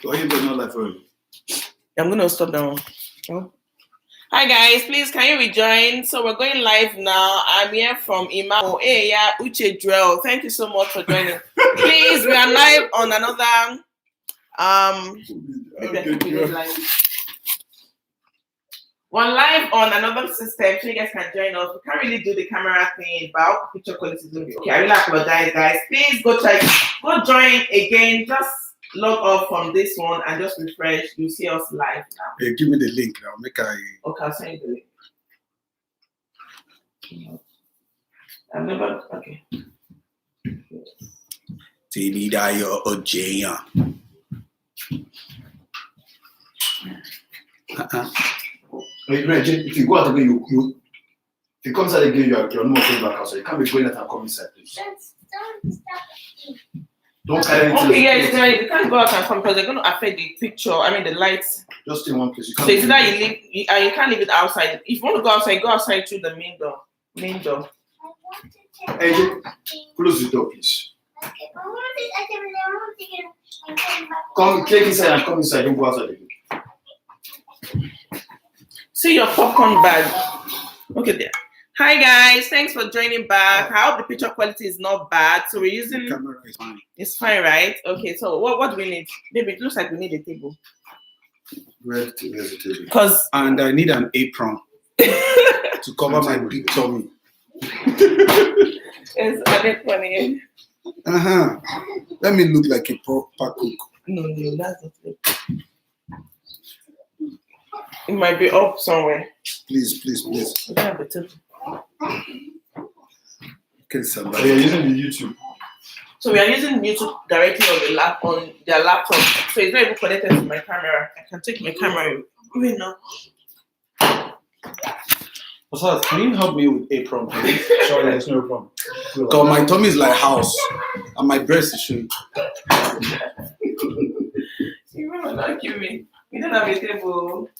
Why you doing not live for you? I'm going to stop now. Oh. Hi guys, please can you rejoin? So we're going live now. I'm here from Imamo Eya Uche Drill. Thank you so much for joining. Please, we are live on another we're live on another system, so you guys can join us. We can't really do the camera thing, but picture quality is going to be okay. I really apologize, guys. Please go join again. Just log off from this one and just refresh. You'll see us live now. Hey, give me the link now. Okay, I'll send you the link. I've never. Okay. Temidayo Ojieyan. If you go out again, you if you come inside again, you're not going back outside. You can't be going out and come inside, please. Don't carry anything. Okay, yes, you can't go out and come because they're going to affect the picture. I mean, the lights. Just in one place. You can't so it's that you leave, you can't leave it outside. If you want to go outside through the main door. Hey, close the door, please. Come, take inside and come inside. Don't go outside again. See your popcorn bag. Okay, there. Hi guys, thanks for joining back. I hope the picture quality is not bad. So we're using the camera is fine. It's fine, right? Okay, so what do we need? Baby, it looks like we need a table. Where's the table? And I need an apron to cover my big tummy. It's a bit funny. Let me look like a proper cook. No, that's not it. It might be up somewhere. Please. We don't have a table. Okay, somebody. You're using the YouTube. So we are using YouTube directly on their laptop. So it's not even connected to my camera. I can take my camera right now. Osas, can you help me with apron, please? Sorry, there's no problem. Because my tummy is like house and my breast is showing. You remember not give me. We don't have a table.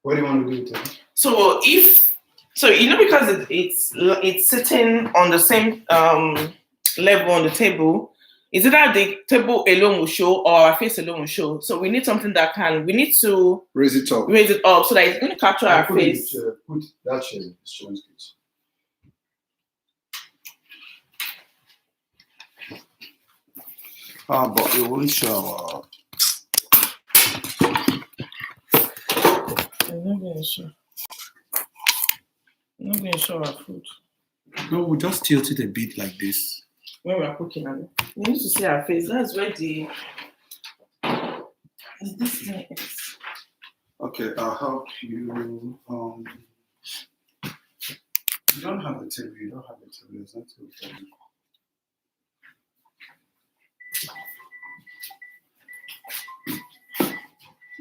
What do you want to do with it? So because it's sitting on the same level on the table, is it that the table alone will show or our face alone will show? So we need something we need to raise it up so that it's going to capture our face. Put that chair in the but it won't show. I'm not going to show our food. No, we just tilt it a bit like this. When we are cooking, we need to see our face. That's where this thing is. Okay, I'll help you. You don't have a table. It's not too funny.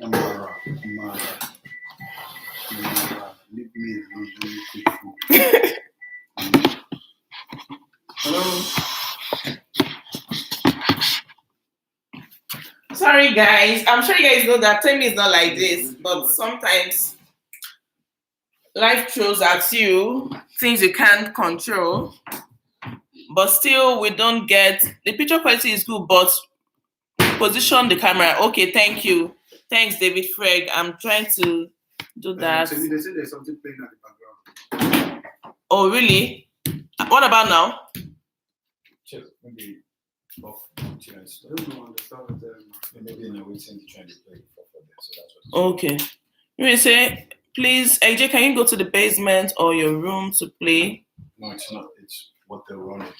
Amara. Leave me alone. Don't you cook food. Hello. Sorry guys, I'm sure you guys know that Temi is not like this, but sometimes life throws at you things you can't control, but still we don't get the picture quality is good, but position the camera. Okay, thank you. Thanks, David Freg. I'm trying to do that. They say there's something playing at the background. Oh, really? What about now? Just maybe off. I don't know. Understand that maybe in a waiting to try to play for them. So that's what. Okay. You will say, please, AJ, can you go to the basement or your room to play? No, it's not. It's what they're running.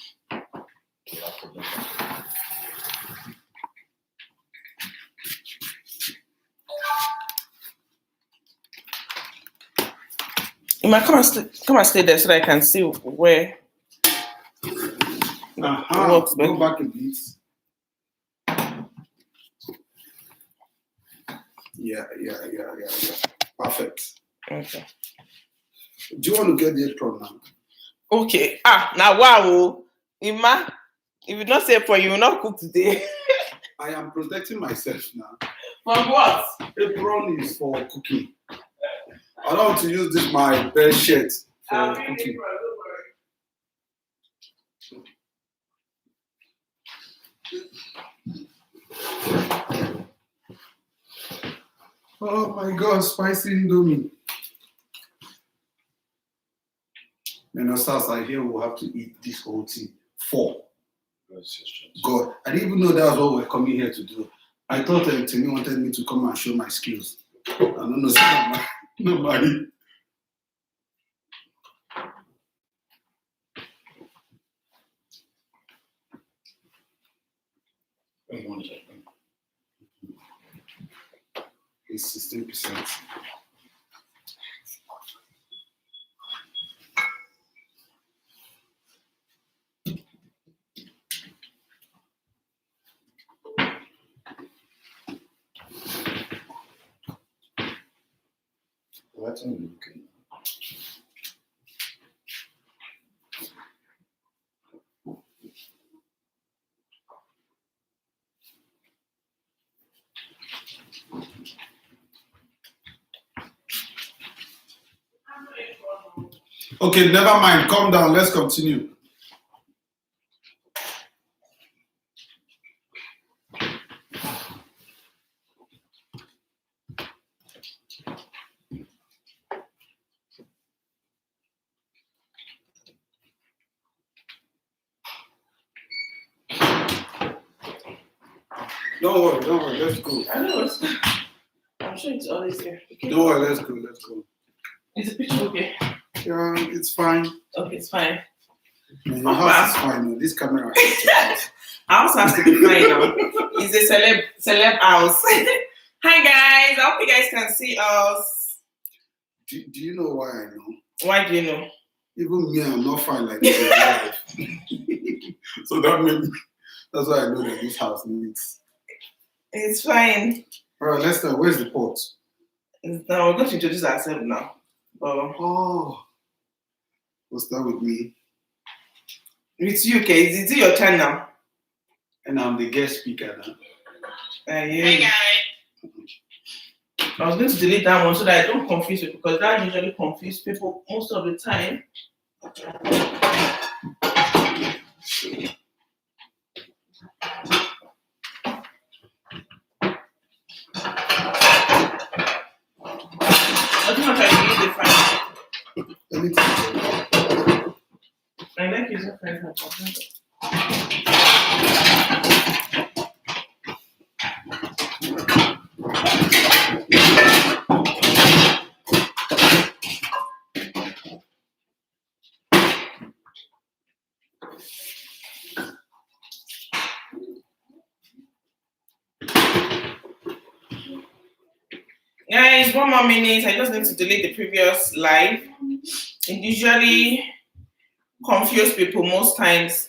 You might come and stay there so that I can see where it works. Go back a bit. Yeah. Perfect. Okay. Do you want to get the apron now? Okay. Now wow. Ima, if you don't say apron, you will not cook today. I am protecting myself now. From what? Apron is for cooking. I don't want to use this my bed shirt for cooking. Oh my God, spicy Indomie. And stars I hear we'll have to eat this whole thing. 4. God, I didn't even know that was what we're coming here to do. I thought Timmy wanted me to come and show my skills. I don't know, nobody. It's 16%. What's on looking? Okay, never mind. Calm down. Let's continue. Don't worry, let's go. I know. I'm sure it's always here. Okay. Don't worry, let's go. Is the picture okay? Yeah, it's fine. Okay, it's fine. Man, your house is fine. This camera House has to be fine now. It's a celeb house. Hi guys, I hope you guys can see us. Do you know why I know? Why do you know? Even me, I'm not fine like this in real life. So that's why I know that this house needs. It's fine. Alright, let's start. Where's the pot? Now we're going to introduce ourselves now. Oh, we'll start with me. It's you, okay? Is it your turn now? And I'm the guest speaker now. Yeah. Hey guys. I was going to delete that one so that I don't confuse you because that usually confuses people most of the time. I think I use the frying. Let me tell I like using frying pan. Guys, 1 more minute. I just need to delete the previous live. It usually confuses people most times.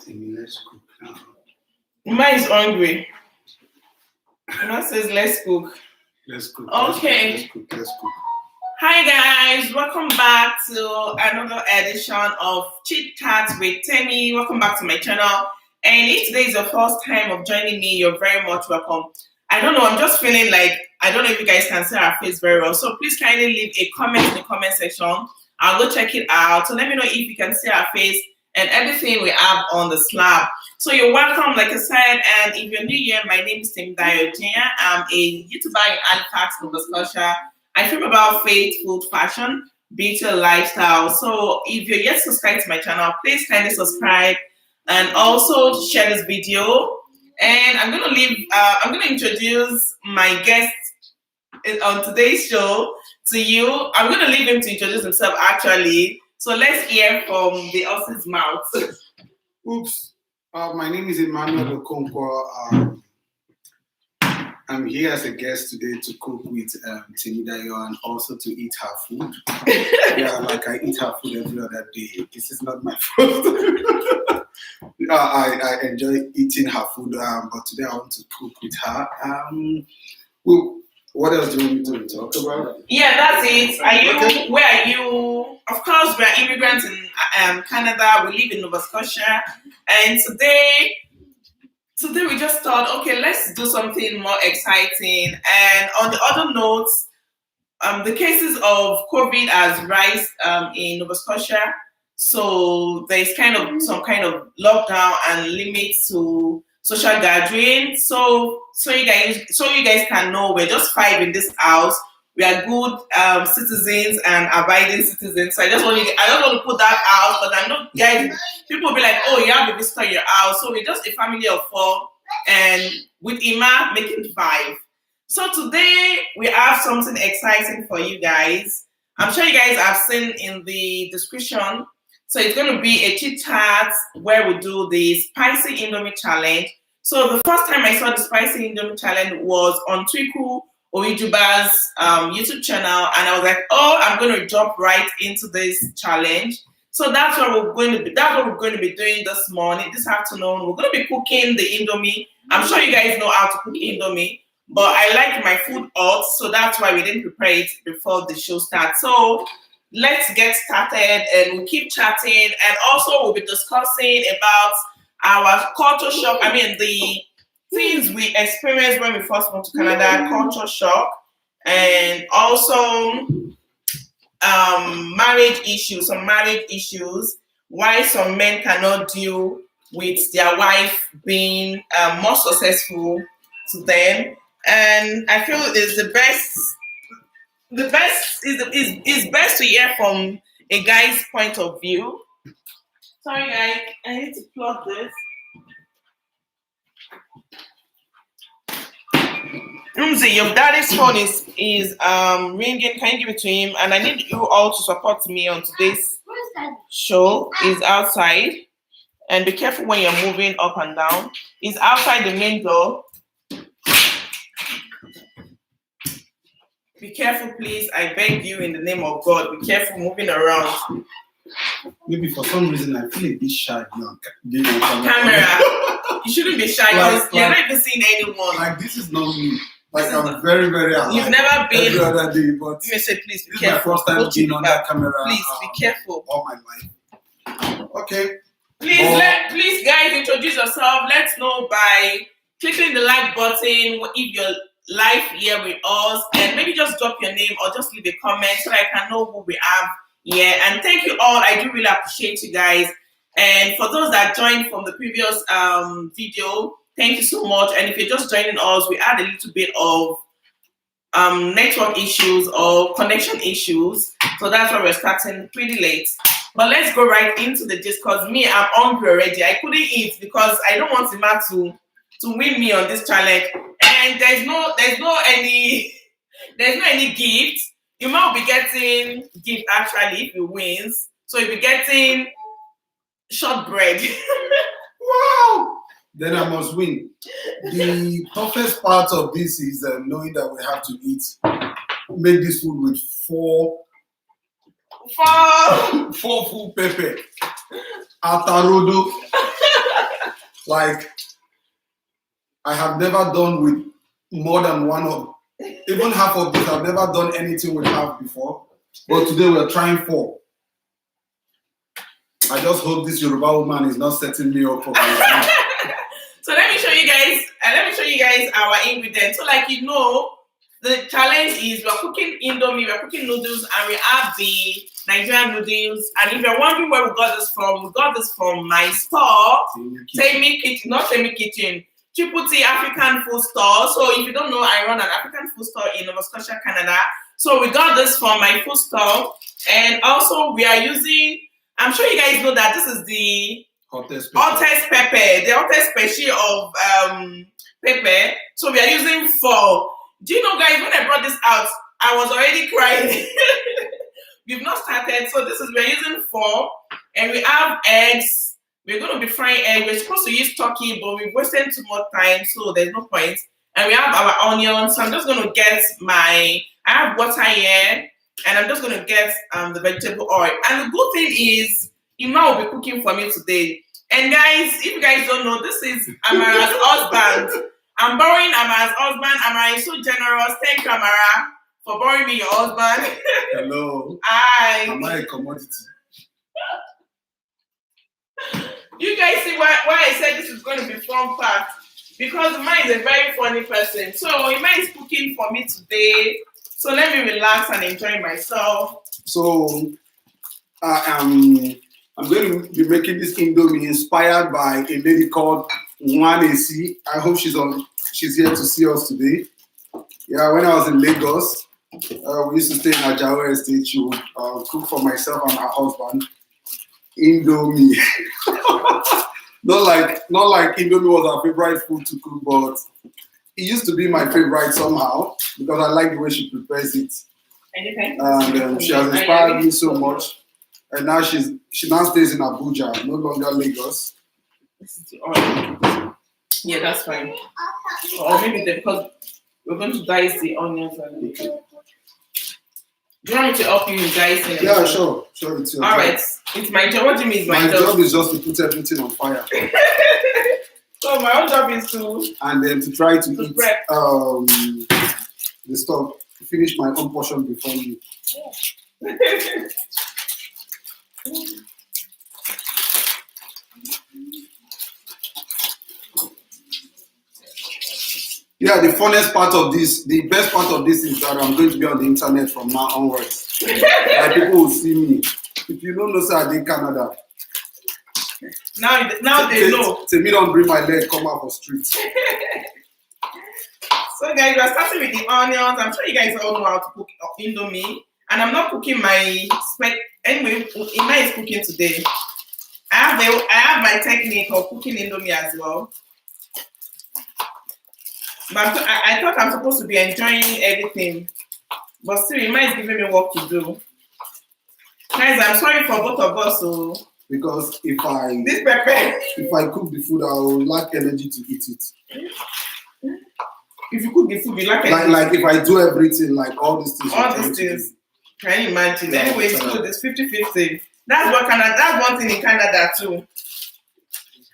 Let's cook now. Mine is hungry. Mine says let's cook. Let's cook. Okay. Let's cook. Hi guys, welcome back to another edition of Chit Chat with Temi. Welcome back to my channel. And if today is your first time of joining me, you're very much welcome. I don't know, I'm just feeling like, I don't know if you guys can see our face very well. So please kindly leave a comment in the comment section. I'll go check it out. So let me know if you can see our face and everything we have on the slab. So you're welcome, like I said, and if you're new here, my name is Temidayo Ojieyan. I'm a YouTuber in Halifax, Nova Scotia. I film about faith, food, fashion, beauty, and lifestyle. So if you're yet subscribed to my channel, please kindly subscribe and also share this video. And I'm gonna introduce my guest on today's show to you. I'm gonna leave him to introduce himself actually. So let's hear from the horse's mouth. Oops. My name is Emmanuel Okonkwo. I'm here as a guest today to cook with Temidayo and also to eat her food. Yeah, like I eat her food every other day. This is not my fault. I enjoy eating her food, but today I want to cook with her. What else do you want me to talk about? Yeah, that's it. Are you? Okay. Where are you? Of course, we are immigrants in Canada. We live in Nova Scotia, and today we just thought, okay, let's do something more exciting. And on the other notes, the cases of COVID has rise in Nova Scotia, so there's kind of some kind of lockdown and limits to social gathering. So you guys can know we're just five in this house. We are good citizens and abiding citizens. So I just want to put that out because I know guys, people will be like, oh, you have a visitor in your house. So we're just a family of four, and with Ima making five. So today we have something exciting for you guys. I'm sure you guys have seen in the description. So it's going to be a chit chat where we do the spicy Indomie challenge. So the first time I saw the spicy Indomie challenge was on Twiku Oijuba's YouTube channel, and I was like, oh, I'm going to jump right into this challenge. So that's what we're going to be. That's what we're going to be doing this morning, this afternoon. We're going to be cooking the Indomie. I'm sure you guys know how to cook Indomie, but I like my food hot, so that's why we didn't prepare it before the show starts. So let's get started, and we'll keep chatting, and also we'll be discussing about our culture shock. I mean, the things we experienced when we first went to Canada, culture shock, and also marriage issues, why some men cannot deal with their wife being more successful to them. And I feel it's is best to hear from a guy's point of view. Sorry guys, I need to plug this. Rumzy, your daddy's phone is ringing. Can you give it to him? And I need you all to support me on today's show. Is outside, and be careful when you're moving up and down. Is outside the main door. Be careful, please. I beg you in the name of God. Be careful moving around. Maybe for some reason I feel a bit shy now. Camera. You shouldn't be shy because you're not even seeing anyone. Like this is not me. Like I'm very, very alive. You've never been. Every other day, but Let me say, please be this careful. is my first time being on that camera. Please be careful. All my life. Okay. Please, guys, introduce yourself. Let's know by clicking the like button if you're live here with us, and maybe just drop your name or just leave a comment so I can know who we have here. And thank you all. I do really appreciate you guys. And for those that joined from the previous video, thank you so much. And if you're just joining us, we had a little bit of network issues or connection issues, so that's why we're starting pretty late. But let's go right into the gist, because me, I'm hungry already. I couldn't eat because I don't want Ima to win me on this challenge. And there's no any gift. Ima will be getting gift actually if he wins. So he'll be getting shortbread. Wow! Then I must win. The toughest part of this is knowing that we have to eat. Make this food with four full pepper. Atarodo. Like I have never done with more than one of, even half of this. I've never done anything with half before. But today we're trying 4. I just hope this Yoruba woman is not setting me up for my So let me show you guys our ingredients. So like you know, the challenge is we're cooking Indomie, we're cooking noodles, and we have the Nigerian noodles. And if you're wondering where we got this from my store, Temi Kitchen, not Temi Kitchen, Triple T African food store. So if you don't know, I run an African food store in Nova Scotia, Canada. So we got this from my food store, and also we are using. I'm sure you guys know that this is the hottest pepper, the hottest species of pepper. So we are using 4. Do you know, guys, when I brought this out, I was already crying. We've not started. So we're using 4, and we have eggs. We're going to be frying eggs. We're supposed to use turkey, but we've wasted too much time, so there's no point. And we have our onions. So I'm just going to get I have water here, and I'm just going to get the vegetable oil. And the good thing is, Ima will be cooking for me today. And guys, if you guys don't know, this is Amara's husband. I'm borrowing Amara's husband. Amara is so generous. Thank you, Amara, for borrowing me your husband. Hello. Hi. Am I a commodity? You guys see why I said this is going to be fun part? Because Ima is a very funny person. So Ima is cooking for me today. So let me relax and enjoy myself. So I'm going to be making this Indomie inspired by a lady called Nwanesi. I hope she's here to see us today. Yeah, when I was in Lagos, we used to stay in Ajawa Estate. She would cook for myself and her husband Indomie. not like Indomie was our favorite food to cook, but it used to be my favorite somehow because I like the way she prepares it. And she has inspired me so much. And now she now stays in Abuja, no longer Lagos. Yeah, that's fine. Or maybe because we're going to dice the onions and do you want me to help you in dicing? Yeah, sure. It's your all job. right. It's my job. What do you mean it's my job? My job is just to put everything on fire. So my own job is to and then to try to eat prep. The stuff. Finish my own portion before you. Yeah, the funniest part of this, the best part of this is that I'm going to be on the internet from now onwards. Like people will see me. If you don't know, sir, I did Canada. Now they know. Tell me don't bring my leg, come out for street. So guys, we're starting with the onions. I'm sure you guys all know how to cook Indomie. And I'm not cooking my anyway, Ima is cooking today. I have my technique of cooking Indomie as well. But I thought I'm supposed to be enjoying everything. But still, Ima is giving me work to do. Guys, I'm sorry for both of us. So because if I cook the food, I will lack energy to eat it. If you cook the food, you lack energy. Like if I do everything, like all these things. All these things. Can you imagine? Anyway, it's good. It's 50-50. That's one thing in Canada too.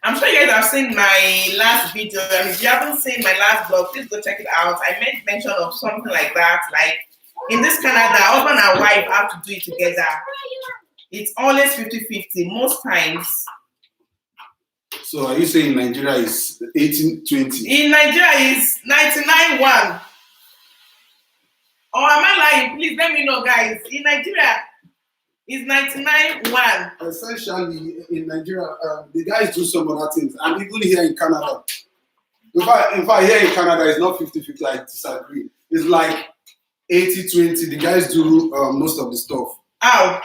I'm sure you guys have seen my last video. And if you haven't seen my last vlog, please go check it out. I made mention of something like that. Like in this Canada, husband and wife have to do it together. It's always 50-50 most times. So are you saying Nigeria is 18-20? In Nigeria is 99-1. Or am I lying? Please let me know, guys. In Nigeria, it's 99-1. Essentially, in Nigeria, the guys do some other things. And even here in Canada. In fact, here in Canada, it's not 50-50. I disagree. It's like 80-20. The guys do most of the stuff. How?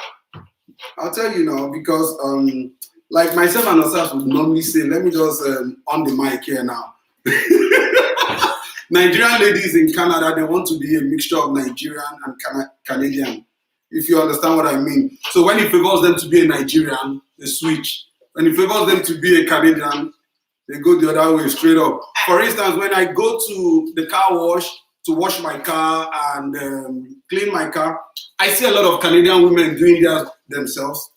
I'll tell you now, because like myself and ourselves would normally say, let me just on the mic here now. Nigerian ladies in Canada, they want to be a mixture of Nigerian and Canadian, if you understand what I mean. So when it favors them to be a Nigerian, they switch. When it favors them to be a Canadian, they go the other way, straight up. For instance, when I go to the car wash to wash my car and clean my car, I see a lot of Canadian women doing that themselves.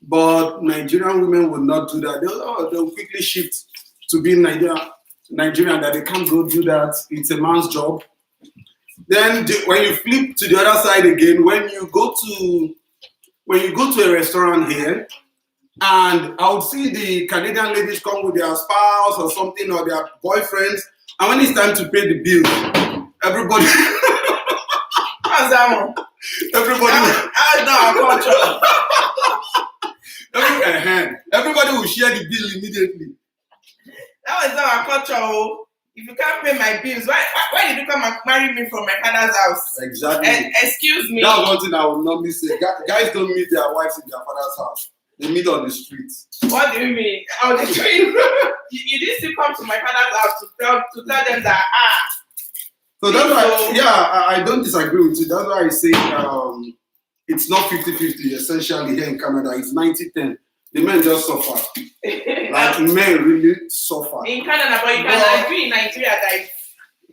But Nigerian women will not do that. They'll quickly shift to being Nigerian, that they can't go do that. It's a man's job. Then when you flip to the other side again, when you go to a restaurant here, and I would see the Canadian ladies come with their spouse or something, or their boyfriends, and when it's time to pay the bill, everybody how's that one? Everybody will share the bill immediately. That was not our culture. If you can't pay my bills, why did you come and marry me from my father's house? Exactly. Excuse me. That's one thing I would normally say. Guys don't meet their wives in their father's house. They meet on the streets. What do you mean? On the street? you didn't still come to my father's house to tell them that, So that's why, yeah, I don't disagree with you. That's why I say it's not 50-50. Essentially, here in Canada, it's 90-10. The men just suffer. Like men really suffer. In Canada, but you can agree in Nigeria that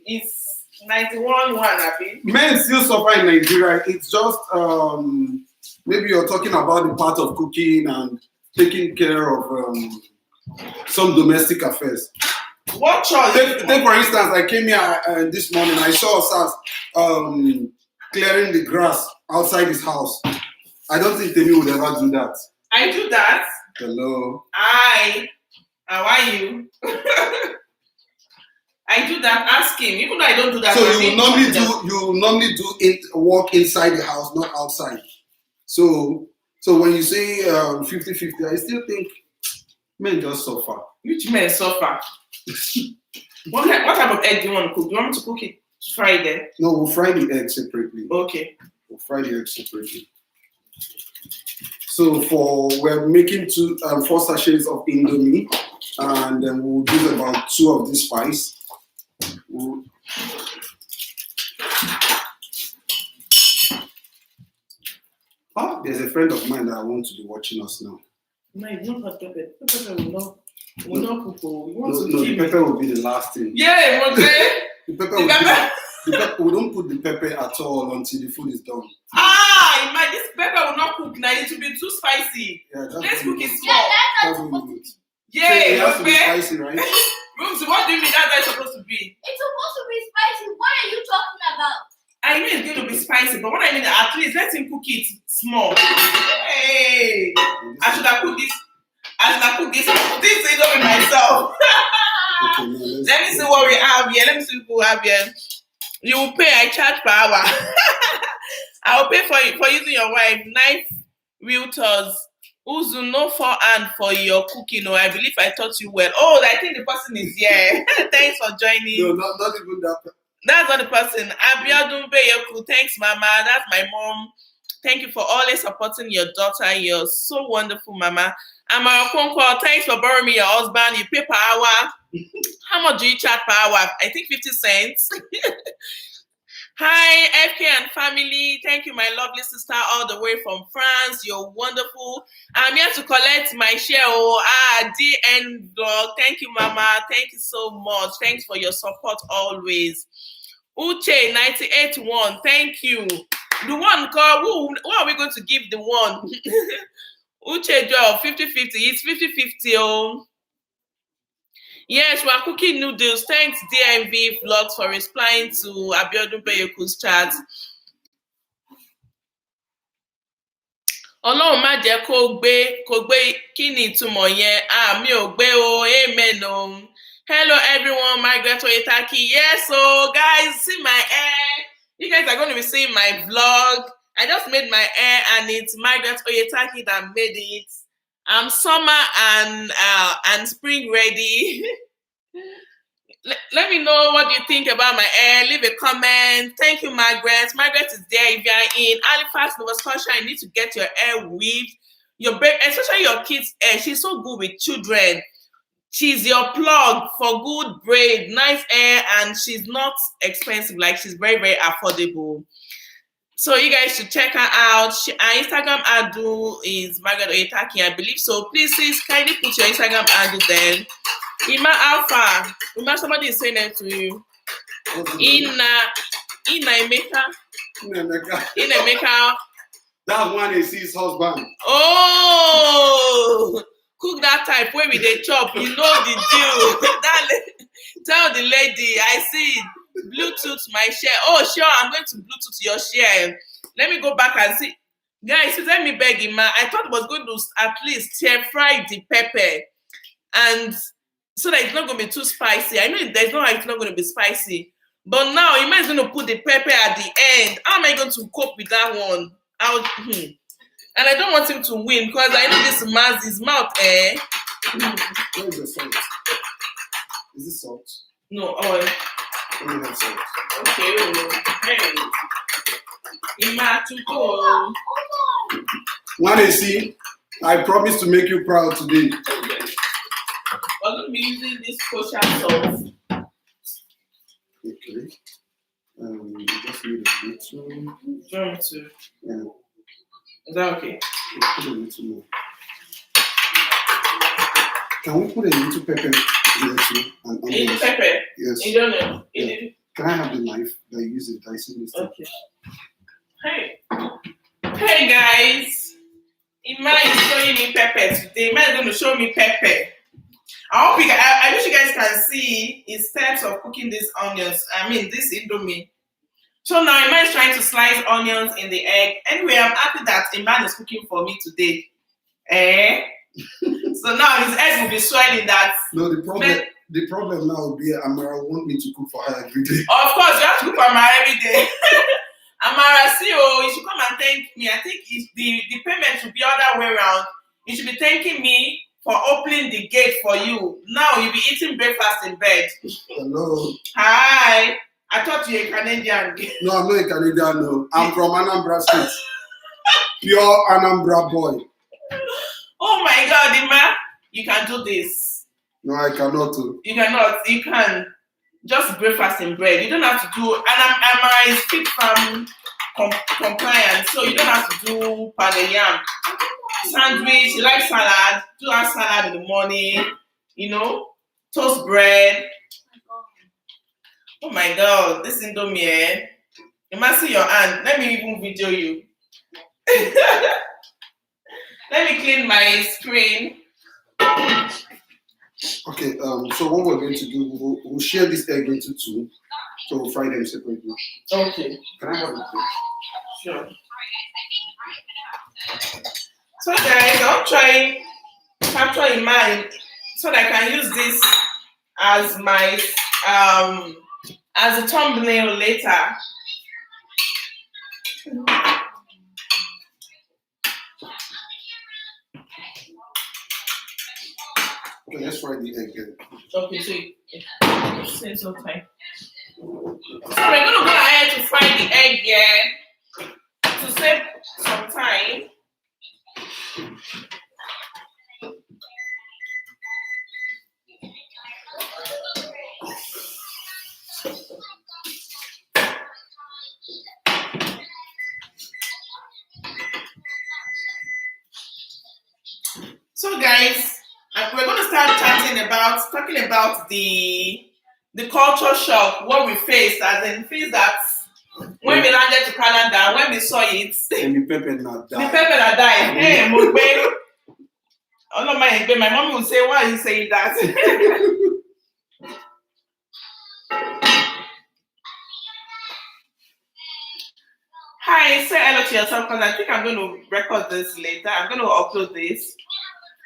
it's 91-1, I think. Men still suffer in Nigeria. It's just maybe you're talking about the part of cooking and taking care of some domestic affairs. What chores? Take for instance, I came here this morning. I saw us clearing the grass outside his house. I don't think Temi would ever do that. I do that. Hello. Hi. How are you? I do that. Ask him. Even though I don't do that. So you normally do it work inside the house, not outside. So when you say 50-50, I still think men just suffer. Which men suffer? What type of egg do you want to cook? Do you want me to cook it Friday? No, we'll fry the egg separately. Okay. We'll fry the egg separately. So we're making 4 sachets of Indomie, and then we'll use about 2 of this spice. There's a friend of mine that I want to be watching us now. No, it's not hot pepper. Pepper will not cook. The pepper will be the last thing. Yeah, okay. The pepper we don't put the pepper at all until the food is done. This pepper will not cook now. It will be too spicy. Yeah, let's cook it Yeah, small. that's supposed to be. Yeah, so it has to be okay. spicy, right? Rumzy, what do you mean that's supposed to be? It's supposed to be spicy. What are you talking about? I mean it's going to be spicy, but what I mean at least let him cook it small. Hey, I should have cooked this thing up myself. Okay, no, Let me see what we have here. Let me see what we have here. You will pay. I charge per hour. I will pay for using your wife. Knife realtors. Uzu no forehand for your cooking. I believe I taught you well. Oh, I think the person is here. Thanks for joining. No, not even that. That's not the person. Abiodun Beyoku. Thanks, Mama. That's my mom. Thank you for always supporting your daughter. You're so wonderful, Mama. Amara Konko, thanks for borrowing me your husband. You pay per hour. How much do you charge per hour? I think 50 cents. Hi, FK and family. Thank you, my lovely sister, all the way from France. You're wonderful. I'm here to collect my share. DN Vlog. Thank you, Mama. Thank you so much. Thanks for your support always. Uche 98-1. Thank you. The one called, who are we going to give the one? Uche Joe 50-50. It's 50-50. Oh. Yes, we are cooking noodles. Thanks, DMV Vlogs, for replying to Abiodun Beyoku's chat. Ọlọ́run má jẹ́ kó gbé kí ni ìtumọ̀ yẹn? Mi ò gbé o, amen o. Hello everyone, Margaret Oyetaki. Yes, so guys, see my hair. You guys are going to be seeing my vlog. I just made my hair and it's Margaret Oyetaki that made it. I'm summer and spring ready. Let me know what you think about my hair. Leave a comment. Thank you, Margaret. Margaret is there. If you are in Halifax, Nova Scotia, you need to get your hair weaved. Especially your kids' hair. She's so good with children. She's your plug for good braid, nice hair, and she's not expensive. Like, she's very, very affordable. So you guys should check her out. Her Instagram handle is Margaret Oyetaki, I believe. So please kindly put your Instagram handle there. Ima Alpha. Ima, somebody is saying it to you. Ina Emeka. That one is his husband. Oh, cook that type where we dey chop. You know the deal. Tell the lady, I see it. Bluetooth my share. Oh, sure, I'm going to Bluetooth your share. Let me go back and see. Guys, let me beg him. I thought I was going to at least fry the pepper, and so that it's not going to be too spicy. I know there's no way it's not going to be spicy, but now Ima is going to put the pepper at the end. How am I going to cope with that one? And I don't want him to win because I know this man's his mouth. Where is the salt? Is this salt? No, oil. Let me have salt. Okay. Hey. Ima to go. One I promise to make you proud today. I'm going to be using this kosher sauce. Okay. Just need a little. Drum too. Yeah. Is that okay? Put a little more. Can we put a little pepper here too? And Little pepper? Yes. You don't know? Yeah. Can I have the knife that I use in dicing this? Okay. Hey guys. Ima is showing me pepper today. Ima is going to show me pepper. I wish you guys can see his steps of cooking these onions. I mean, this indomie. So now Iman is trying to slice onions in the egg. Anyway, I'm happy that Iman is cooking for me today. So now his egg will be swelling that. No, the problem now will be Amara want me to cook for her every day. Of course, you have to cook for Amara every day. Amara, CEO, you should come and thank me. I think the payment should be other way around. You should be thanking me for opening the gate for you. Now you'll be eating breakfast in bed. Hello. Hi. I thought you were a Canadian. No, I'm not a Canadian. No, I'm from Anambra State. Pure Anambra boy. Oh my God, Ima, you can do this. No, I cannot. You cannot. You can just breakfast in bread. You don't have to do. And Amara is fit from compliant, so you don't have to do pounded yam. Sandwich, you like salad, do a salad in the morning, toast bread. Oh my God, this indomie, you must see your hand. Let me even video you. Let me clean my screen. Okay, so what we're going to do, we'll share this egg into two, so we'll fry them separately. Okay. Can I have it? Sure. So guys, I'll try capture in mind so that I can use this as my as a thumbnail later. Okay, let's fry the egg then. Okay, so save some time. So we're gonna go ahead to fry the egg here to save some time. So guys, we're going to start talking about the culture shock, what we faced, as in things that when we landed to Canada, when we saw it, and the pepper not die. The pepper that died. Hey, oh no, my mom will say, why are you saying that? Hi, say hello to yourself because I think I'm going to record this later. I'm going to upload this.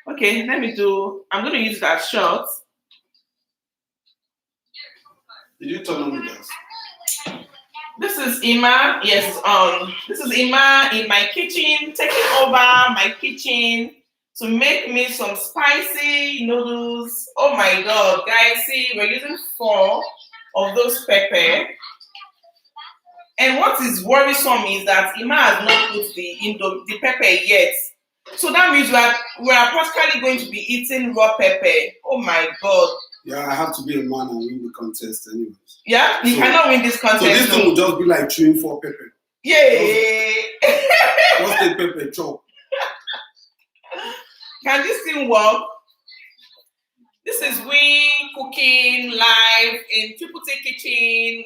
Okay, I'm going to use that shot. Did you turn on the gas? This is Ima. Yes, this is Ima in my kitchen, taking over my kitchen to make me some spicy noodles. Oh my God, guys, see, we're using 4 of those pepper. And what is worrisome is that Ima has not put the pepper yet. So that means we are practically going to be eating raw pepper. Oh my God. Yeah, I have to be a man and win the contest anyways. Yeah, you cannot win this contest. So this thing will just be like chewing 4 pepper. Yay! What's the pepper chop? Can this thing work? This is we cooking live in Triple T Kitchen.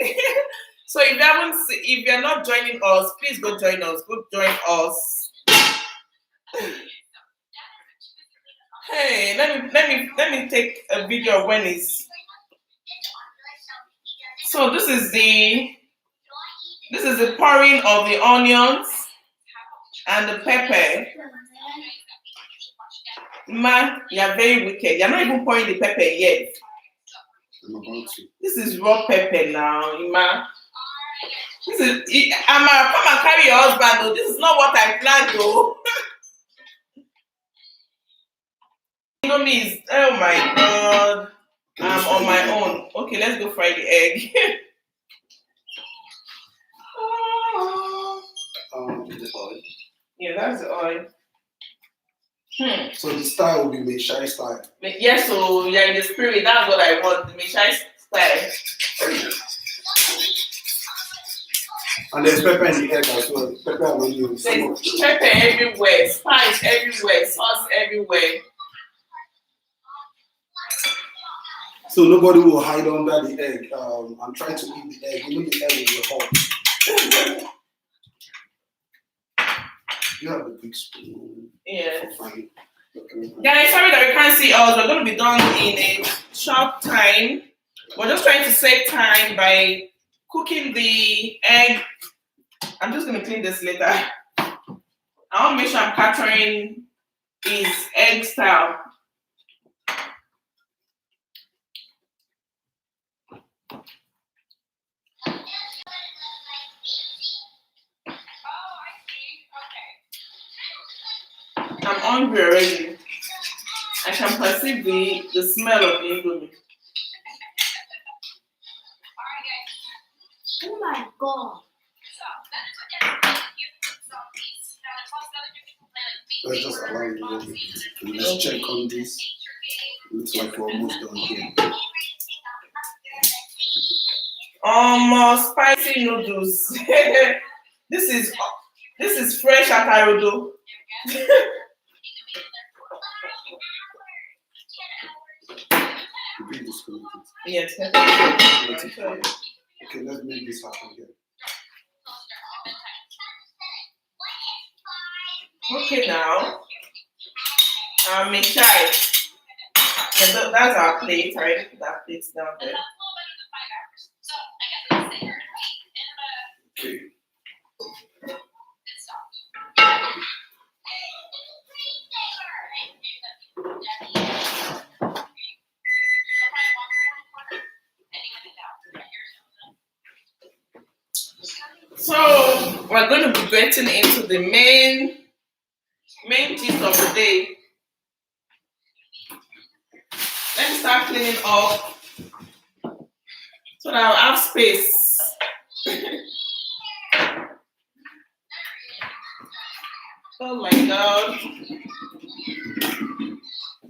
So if you're not joining us, please go join us. Go join us. Hey, let me take a video of when it's. So this is the pouring of the onions and the pepper. Man, you're very wicked. You're not even pouring the pepper yet. I'm about to. This is raw pepper now, Ima. This is Amara, come and carry your husband though. This is not what I planned though. Oh my God. I'm on my own. Okay, let's go fry the egg. The oil. Yeah, that's the oil. So the style will be Meshai style. Yes, so you're in the spirit. That's what I want. The Meshai style. And there's pepper in the egg as well. Pepper and onions. There's pepper everywhere, spice everywhere, sauce everywhere. So nobody will hide under the egg and try to eat the egg. Even the egg will be hot. You have a big spoon. Yes. Fine. Guys, sorry that we can't see us. We're going to be done in a short time. We're just trying to save time by cooking the egg. I'm just going to clean this later. I want to make sure I'm capturing his egg style. I'm hungry already. I can perceive the smell of the indomie. Oh my god. Let's just allow it to go. Let's check on this. Looks like we're almost done here. Spicy noodles. This is fresh atarodo. Be disconnected. Yes. Okay, let's make this happen here. Okay, now. Mechai. Yeah, that's our plate. I already put that plate down there. Okay. So we're going to be getting into the main gist of the day. Let me start cleaning up so that I'll have space. Oh my god.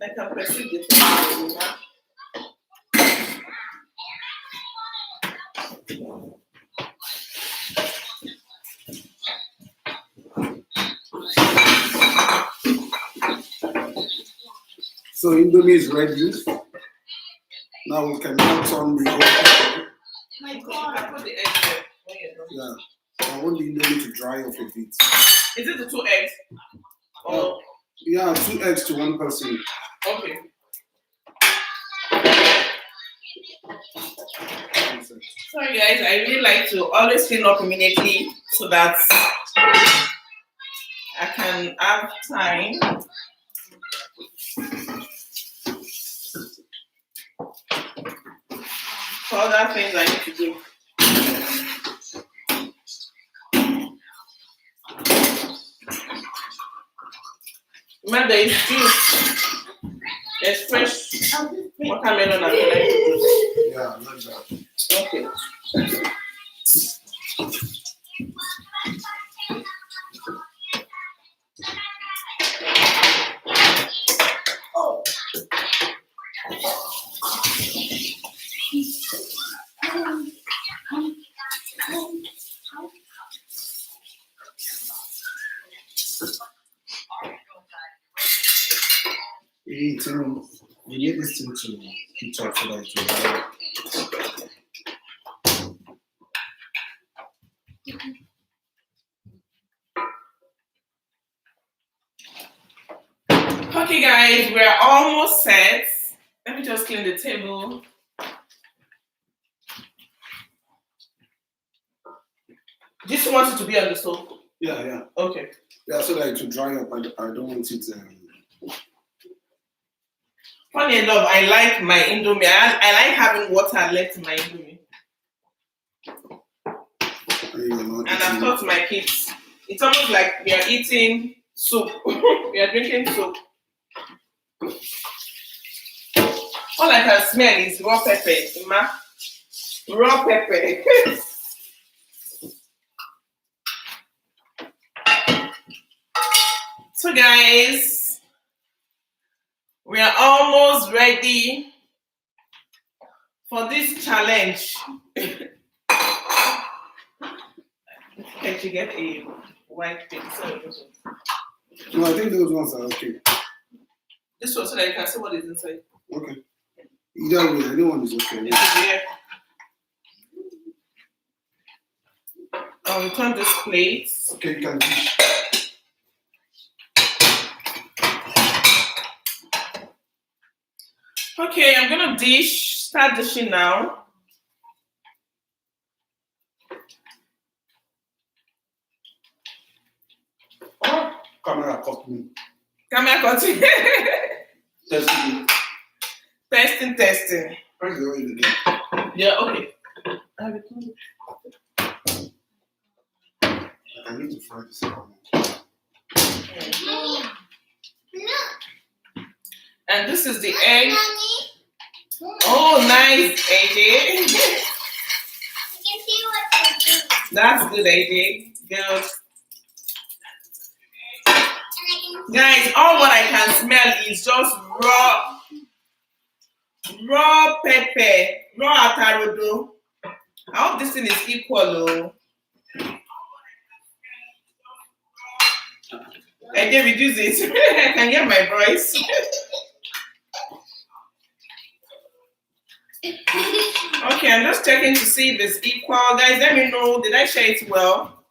I can perceive the taste. So indomie is ready. Now we can now turn the oven. My I god. put the egg there. When you're done. Yeah. I want the indomie to dry off a bit. Is it the 2 eggs? Oh, Yeah, 2 eggs to 1 person. okay. Sorry guys, I really like to always clean up immediately so that I can have time. For other things I need to do. Remember, there is juice. There's fresh watermelon and pineapple juice. Yeah, like that. Okay. We need this thing to heat up so that it will dry. Okay, guys, we're almost set. Let me just clean the table. This wants it to be on the stove. Yeah, yeah. Okay. Yeah, so that it will dry up. I don't want it. Funny enough, I like my indomie. I like having water left in my indomie. And I've taught my kids. It's almost like we are eating soup. We are drinking soup. All I can smell is raw pepper, Ima. Raw pepper. So guys, we are almost ready for this challenge. Can you get a white thing? No, I think those ones are okay. This one so that you can see what is inside. Okay. Either way, anyone is okay. This is here. I'll return this plate. Okay, you can dish. Okay, I'm gonna start dishing now. Oh, camera caught me. Camera cutting. Testing. Testing. Press the oil again. Yeah, okay. I need to fry this out. And this is the egg. Oh, nice, AJ. That's good, AJ. Good. Guys, all what I can smell is just raw pepper, raw atarodo. I hope this thing is equal, though. I can reduce it. I can hear my voice. Okay, I'm just checking to see if it's equal. Guys, let me know. Did I share it well?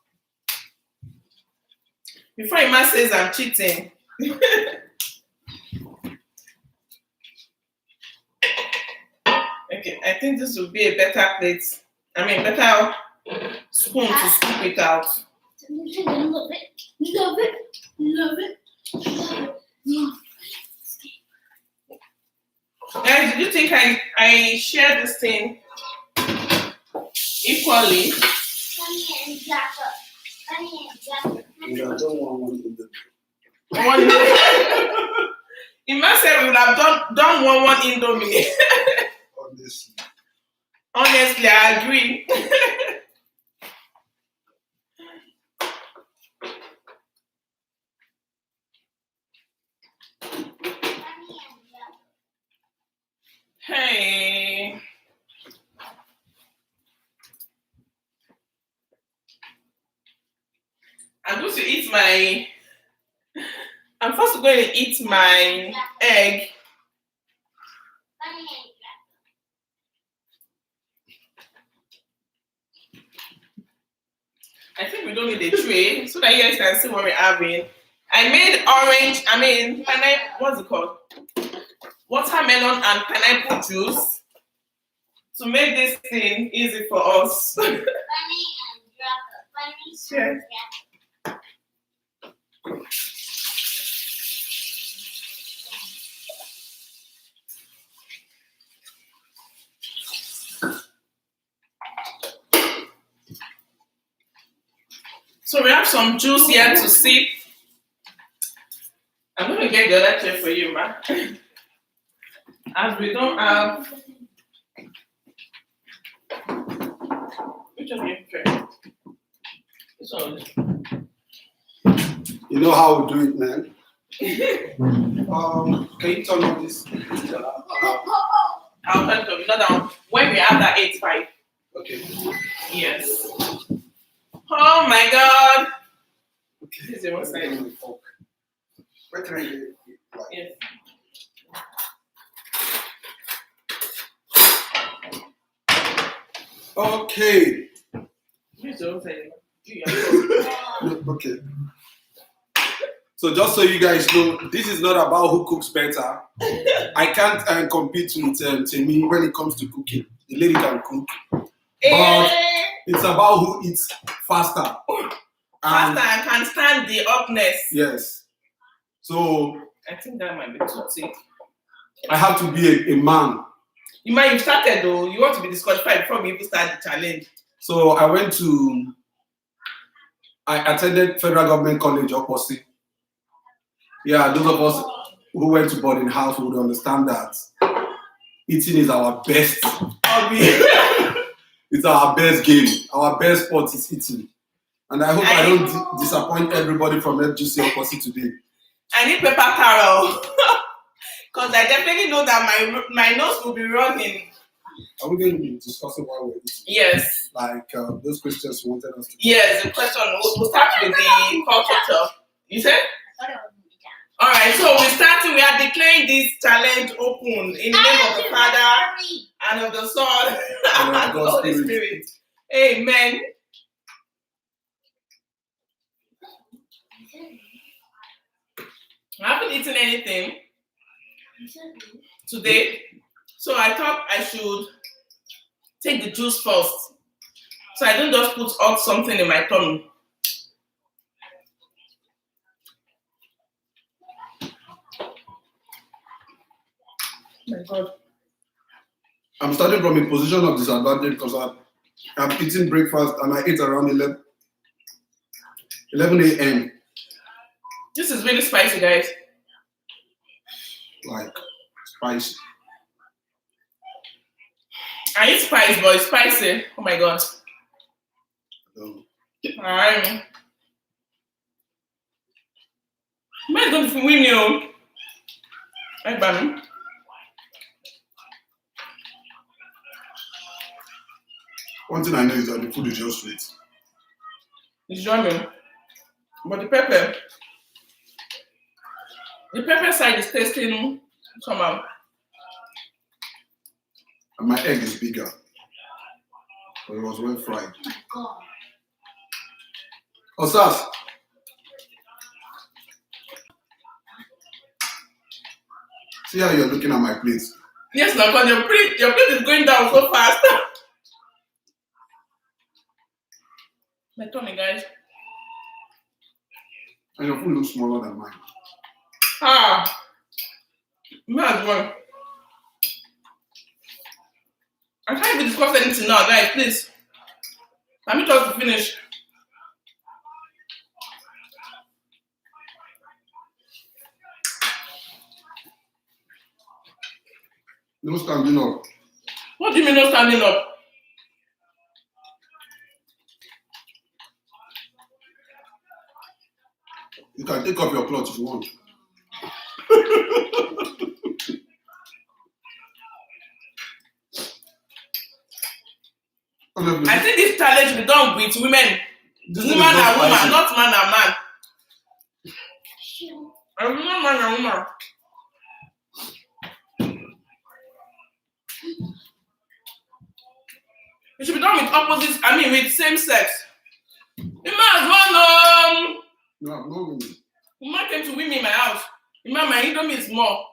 Before Emma says I'm cheating. Okay, I think this would be a better plate. I mean, better spoon to scoop it out. Love it. Guys, do you think I share this thing equally? I don't want one in the Emma said we would have done one Indomie. Honestly. Honestly, I agree. Hey. I'm first going to eat my egg. I think we don't need a tray so that you guys can see what we're having. I made what's it called? Watermelon and pineapple juice to make this thing easy for us. Sure. So we have some juice here to sip. I'm going to get the other chair for you, ma. As we don't have... Which one do you prefer? This one. You know how we do it, man. Can you turn on this? I'll turn to another one. When we have that 8.5. Okay. Yes. Oh my God. Okay. This is the one side. Where can I get it? Yes. Okay. Here's the one side. Okay. So just so you guys know, this is not about who cooks better. I can't compete with Temi when it comes to cooking. The lady can cook. But it's about who eats faster. Faster and can stand the upness. Yes. So I think that might be too thick. I have to be a man. You might have started though. You want to be disqualified before we even start the challenge. So I attended Federal Government College opposite. Yeah, those of us who went to boarding house would understand that eating is our best hobby. It's our best game. Our best sport is eating. And I hope I don't disappoint everybody from FGC opposite today. I need pepper carol. Because I definitely know that my nose will be running. Are we going to be discussing why we're eating? Yes. Like those questions you wanted us to. Yes, the question. We'll start with the culture. You said? All right, so we are declaring this challenge open in the name of the Father and of the Son and of the Holy Spirit. Amen. I haven't eaten anything. today. So I thought I should take the juice first. So I don't just put out something in my tummy. Oh my God. I'm starting from a position of disadvantage because I'm eating breakfast and I ate around 11 a.m. This is really spicy, guys. Like, spicy. I eat spice, but it's spicy. Oh my God. Alright. Man, don't win you. Hey, Bam. One thing I know is that the food is just sweet. It's yummy. But the pepper side is tasting somehow. And my egg is bigger. But it was well fried. Oh my God. Osas. See how you're looking at my plate. Yes, now, because your plate is going down so fast. My tummy, guys. And your food looks smaller than mine. Ah, man, well. I can't even discuss anything now, guys. Please, let me just finish. No standing up. What do you mean no standing up? You can take off your clothes if you want. I think this challenge will be done with women. This Woman and woman, not man and man. And woman, man and woman. It should be done with opposites, with same sex. The man one No, I'm not women. the man came to win me in my house. The man, my indomie is more.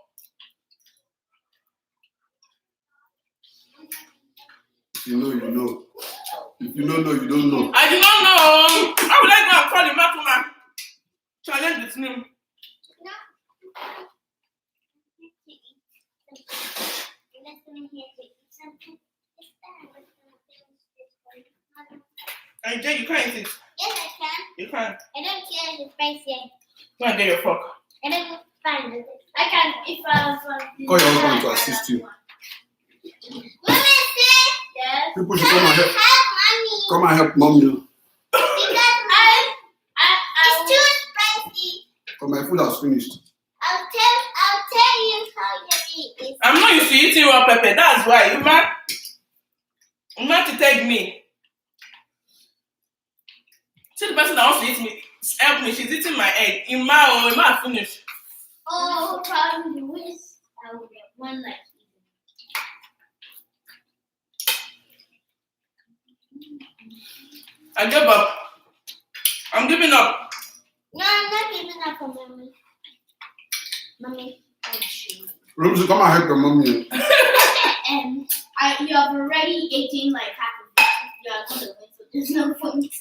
If you know, you know. If you don't know, you don't know. I do not know. How will I go and call the man to my challenge with him? And Jay, you can't eat it. Yes, I can. You can't. I don't care if it's spicy. Go and get your fork. I don't find it. I can if I was Call your husband to assist you. Mommy, yes. People should come and help. Help mommy. Come and help mom you. Because it's too spicy. But my food has finished. I'll tell you how yummy it is. I'm not used to eating raw pepper. That's why you might to take me. See the person that wants to eat me, help me. She's eating my egg. Ima finish. Oh, probably wish I would get one like you. I give up. I'm giving up. No, I'm not giving up on mommy. Mommy, I'm sure. Rumzy, come and help your mom you. And you have already eaten like half of it. You are going to win, so there's no point.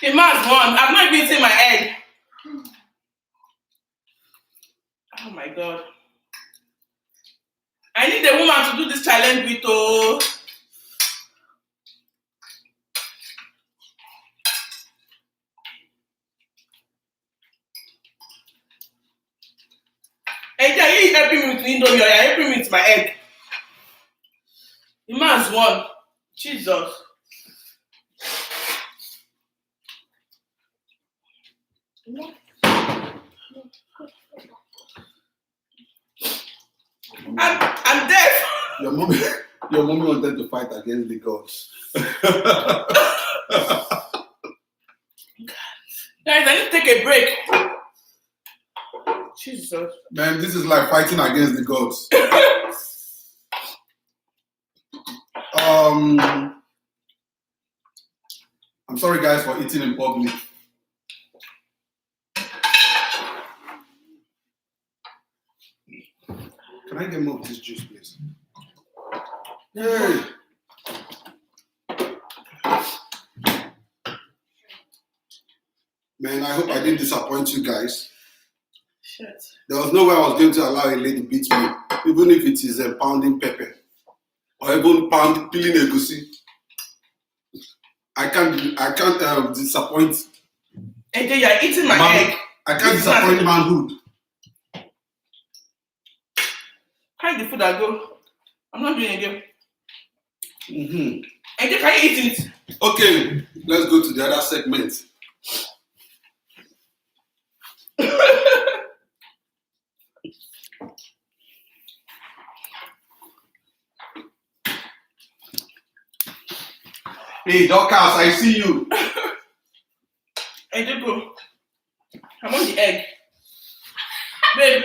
Ima's won. I'm not even eating my egg. Oh my God. I need a woman to do this challenge with. Oh. Hey, are you helping me with indomie or you're helping me with my egg? Ima's won. Jesus. I'm deaf. Your mommy wanted to fight against the gods. Guys, I need to take a break. Jesus. Man, this is like fighting against the gods. I'm sorry guys for eating in public. Can I get more of this juice, please? Hey. Man, I hope I didn't disappoint you guys. Shit. There was no way I was going to allow a lady beat me, even if it is a pounding pepper or even peeling egusi. I can't disappoint. And then you're eating my egg. I can't disappoint manhood. How did the food I go? I'm not doing it again. Mm-hmm. And then can you eat it? Okay, let's go to the other segment. Hey, Dorcas, I see you. And then go. I want the egg. Babe,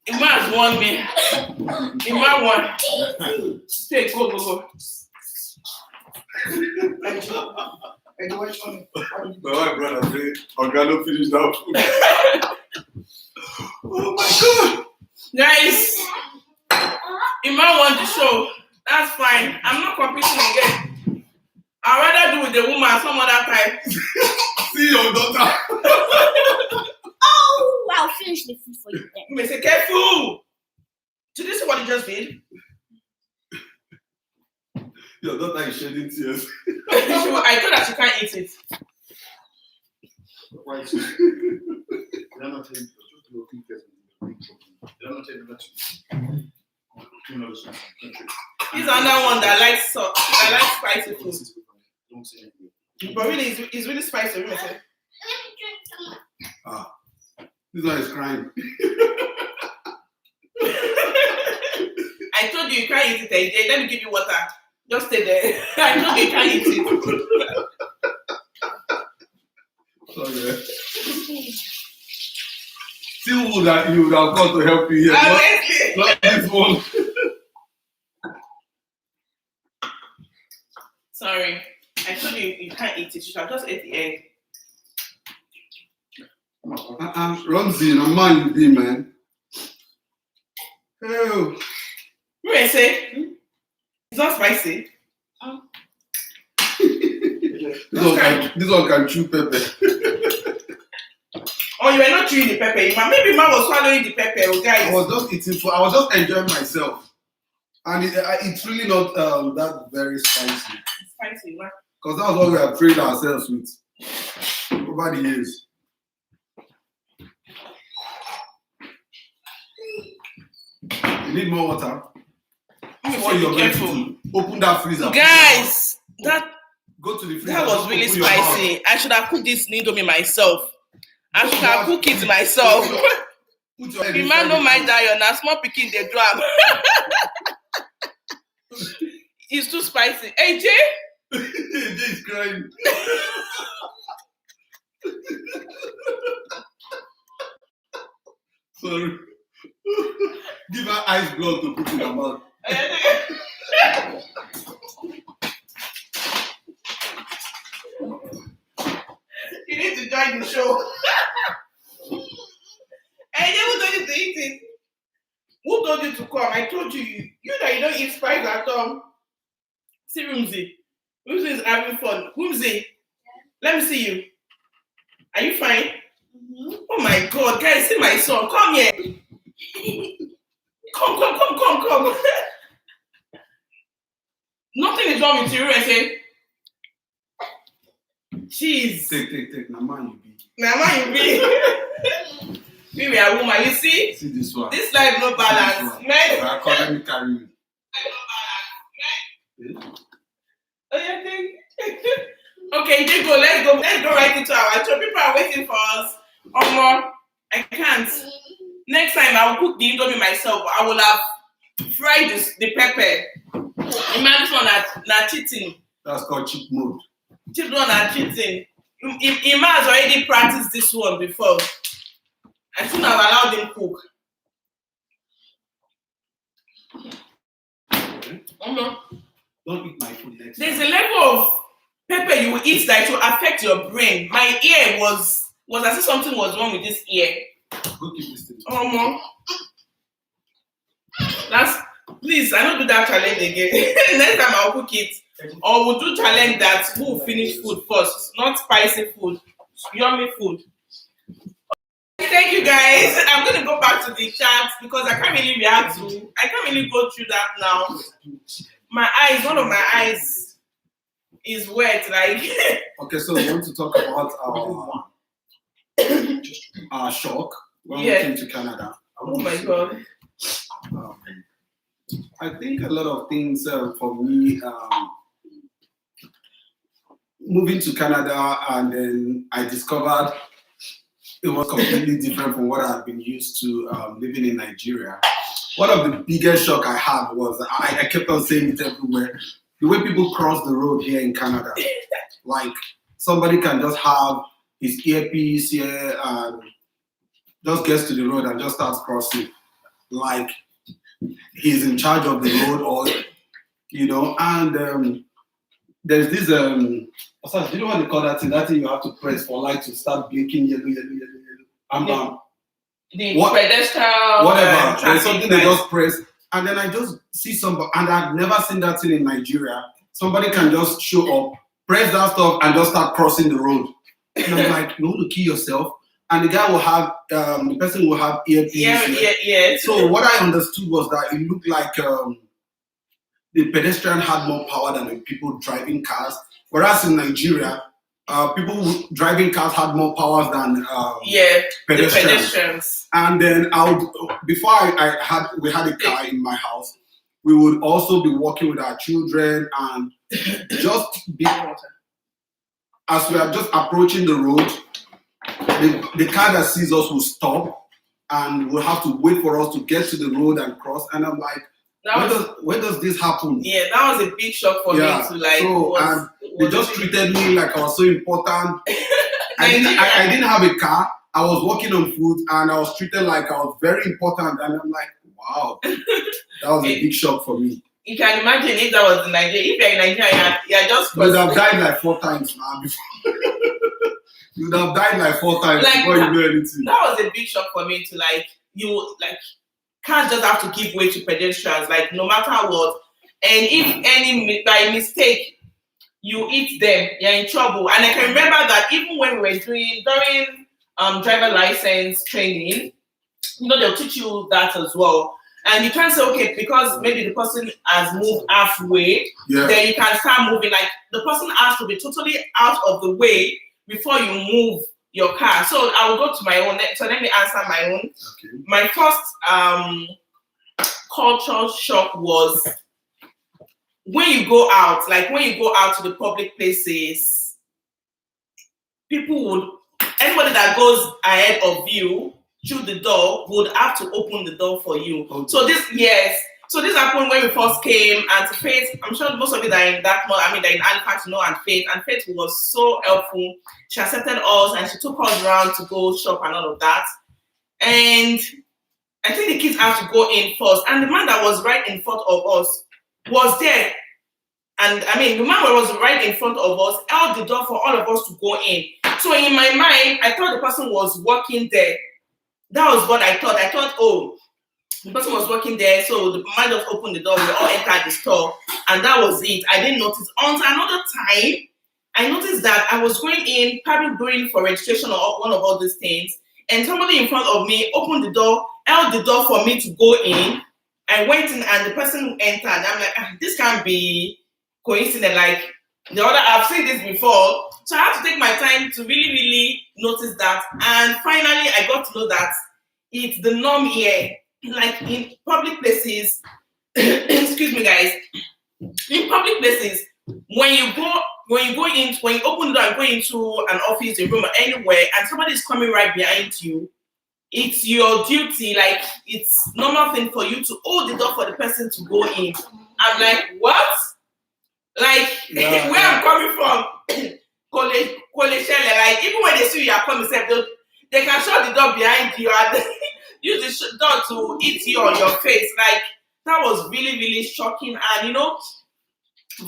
Ima has won me. Ima won. Take, go. And what's funny? My brother said, Organo finish that food. Oh my God. Guys, Ima won the show. That's fine. I'm not competing again. I'd rather do with the woman some other time. See your daughter. Oh, I'll finish the food for you then. You may say, careful. Did you see what he just did? Your daughter is shedding tears. I thought that she can't eat it. Why? They're not telling you. They're not telling you that. He's another one that likes salt. I like spicy food. Don't say anything. But really, it's really spicy. Really. Ah, this one is crying. I told you can't eat it, AJ. Let me give you water. Just stay there. I told you can't eat it. Okay. Still that you would have got to help you here. Not this one. Sorry. I told you you can't eat it. You should have just ate the egg. Rumzy, no man you be, man. Oh. You may say, it's not spicy. This one can chew pepper. Oh, you were not chewing the pepper. Maybe man was swallowing the pepper, oh, guys. I was just eating. I was just enjoying myself, and it's really not that very spicy. It's spicy, man. Because that's what we have trained ourselves with over the years. You need more water. Before you're careful. Open that freezer. Guys, go to the freezer. That was really spicy. I should have cooked this indomie myself. I should have cooked it myself. The man don't mind that now. Small picking the drum. It's too spicy. AJ? AJ is crying. Sorry. Give her ice block to put in her mouth. You need to join the show. And who told you to eat it? Who told you to come? I told you. You that you don't eat spice at all. See Rumzy. Rumzy is having fun. Rumzy, let me see you. Are you fine? Mm-hmm. Oh my God, guys, see my son. Come here. Come. Nothing is wrong with you, I say. Jeez. Take. Nama you be. We were a woman, you see? See this one. This life no balance. Man. Let me carry you. Oh, yeah, okay, you go. Let's go right into our show. People are waiting for us. I can't. Next time I will cook the indomie myself. I will have fried the pepper. Imagine this one not cheating. That's called cheat mode. Cheat one are cheating. Ima has already practiced this one before. I shouldn't have allowed him cook. Don't eat my food next There's time. a level of pepper you will eat that will affect your brain. My ear was as if something was wrong with this ear. Go keep listening. Oh, mom. Please, I don't do that challenge again. Next time I'll cook it. Or we'll do challenge that who will finish food first, not spicy food, yummy food. Thank you guys. I'm going to go back to the chat because I can't really react to. I can't really go through that now. My eyes, one of my eyes is wet. Like. Okay, so we want to talk about our shock when we came to Canada. Oh my God. I think a lot of things for me, moving to Canada, and then I discovered it was completely different from what I've been used to living in Nigeria. One of the biggest shock I had was I kept on saying it everywhere. The way people cross the road here in Canada, like somebody can just have his earpiece here and just gets to the road and just starts crossing, like he's in charge of the road, or And there's this do you know what they call that thing? That thing you have to press for light to start blinking yellow. The pedestrian, whatever. There's something they just press, and then I just see somebody, and I've never seen that thing in Nigeria. Somebody can just show up, press that stuff, and just start crossing the road. And I'm like, you want to kill yourself? And the guy will have, the person will have earpiece. Yeah. So what I understood was that it looked like the pedestrian had more power than the people driving cars. Whereas in Nigeria, people driving cars had more powers than pedestrians. And then before we had a car in my house, we would also be walking with our children and just be, as we are just approaching the road, the car that sees us will stop and will have to wait for us to get to the road and cross. And I'm like, when does this happen? Yeah, that was a big shock for me to like. So they just treated me like I was so important. I didn't have a car. I was working on food and I was treated like I was very important. And I'm like, wow, that was a big shock for me. You can imagine if that was in Nigeria. If you're in Nigeria, you're just. You would have died like 4 times now before. You would have died like 4 times before you do anything. That was a big shock for me to can't just have to give way to pedestrians, like no matter what. And if by mistake you eat them, you're in trouble. And I can remember that even when we were during driver license training, they'll teach you that as well. And you can't say, okay, because maybe the person has moved halfway, then you can start moving. Like the person has to be totally out of the way before you move your car. So I will go to my own. So let me answer my own. Okay. My first cultural shock was when you go out to the public places, anybody that goes ahead of you through the door would have to open the door for you. Okay. So this happened when we first came, and to Faith, I'm sure most of you that are in that they're in Halifax, and Faith was so helpful. She accepted us and she took us around to go shop and all of that. And I think the kids have to go in first. And the man that was right in front of us was there. And the man that was right in front of us held the door for all of us to go in. So in my mind, I thought the person was working there. That was what I thought. I thought, the person was working there, so the man just opened the door, we all entered the store, and that was it. I didn't notice. Until another time, I noticed that I was probably going for registration or one of all these things, and somebody in front of me opened the door, held the door for me to go in. I went in, and the person entered. I'm like, this can't be coincident. Like I've seen this before, so I had to take my time to really, really notice that. And finally, I got to know that it's the norm here. Like in public places, excuse me, guys. In public places, when you open the door and go into an office, a room, or anywhere, and somebody is coming right behind you, it's your duty. Like it's normal thing for you to hold the door for the person to go in. I'm like, what? Like where I'm coming from, like even when they see you are coming, they can shut the door behind you and use the door to hit you on your face. Like that was really, really shocking, and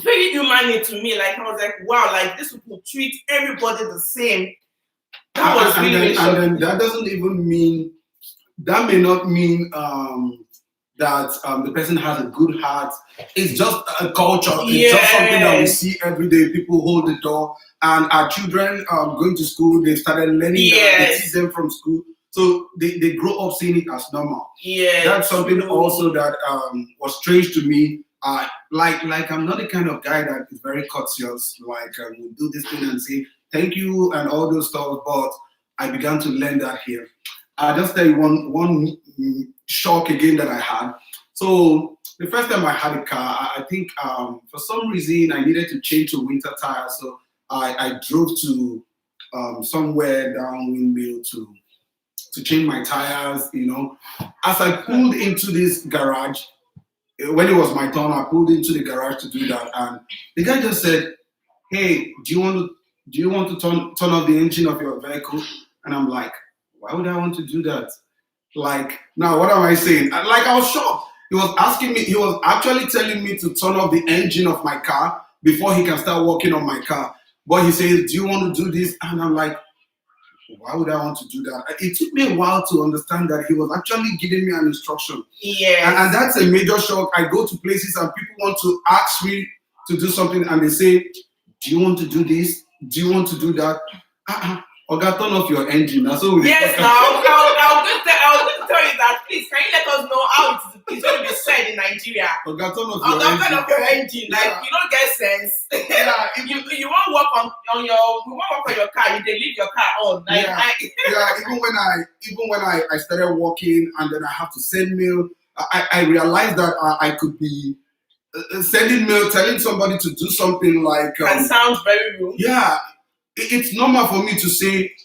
very human to me. Like I was like, wow, like these people treat everybody the same. That was really and then that doesn't even mean, that may not mean that the person has a good heart. It's just a culture. It's just something that we see every day. People hold the door, and our children going to school, they started learning that. They see them from school. So they grow up seeing it as normal. Yeah. That's something also that was strange to me. Like I'm not the kind of guy that is very courteous. Like will do this thing and say thank you and all those stuff. But I began to learn that here. I'll just tell you one shock again that I had. So the first time I had a car, I think for some reason I needed to change to winter tires. So I drove to somewhere down Windmill to change my tires, you know. As I pulled into this garage, when it was my turn, I pulled into the garage to do that, and the guy just said, "Hey, do you want to turn off the engine of your vehicle?" And I'm like, "Why would I want to do that?" Like, now what am I saying? Like, I was shocked. He was asking me. He was actually telling me to turn off the engine of my car before he can start working on my car. But he says, "Do you want to do this?" And I'm like, why would I want to do that? It took me a while to understand that he was actually giving me an instruction. Yeah. And that's a major shock. I go to places and people want to ask me to do something and they say, do you want to do this? Do you want to do that? Okay, turn off your engine. That's all we Yes, now I was going to tell you that. Please, can you let us know how it's going to be said in Nigeria? Okay, turn off your engine. Like, you don't get sense. Yeah, you won't work on your car. You can leave your car on. Like, even when I started working and then I have to send mail, I realized that I could be sending mail, telling somebody to do something like. That sounds very rude. Yeah. It's normal for me to say,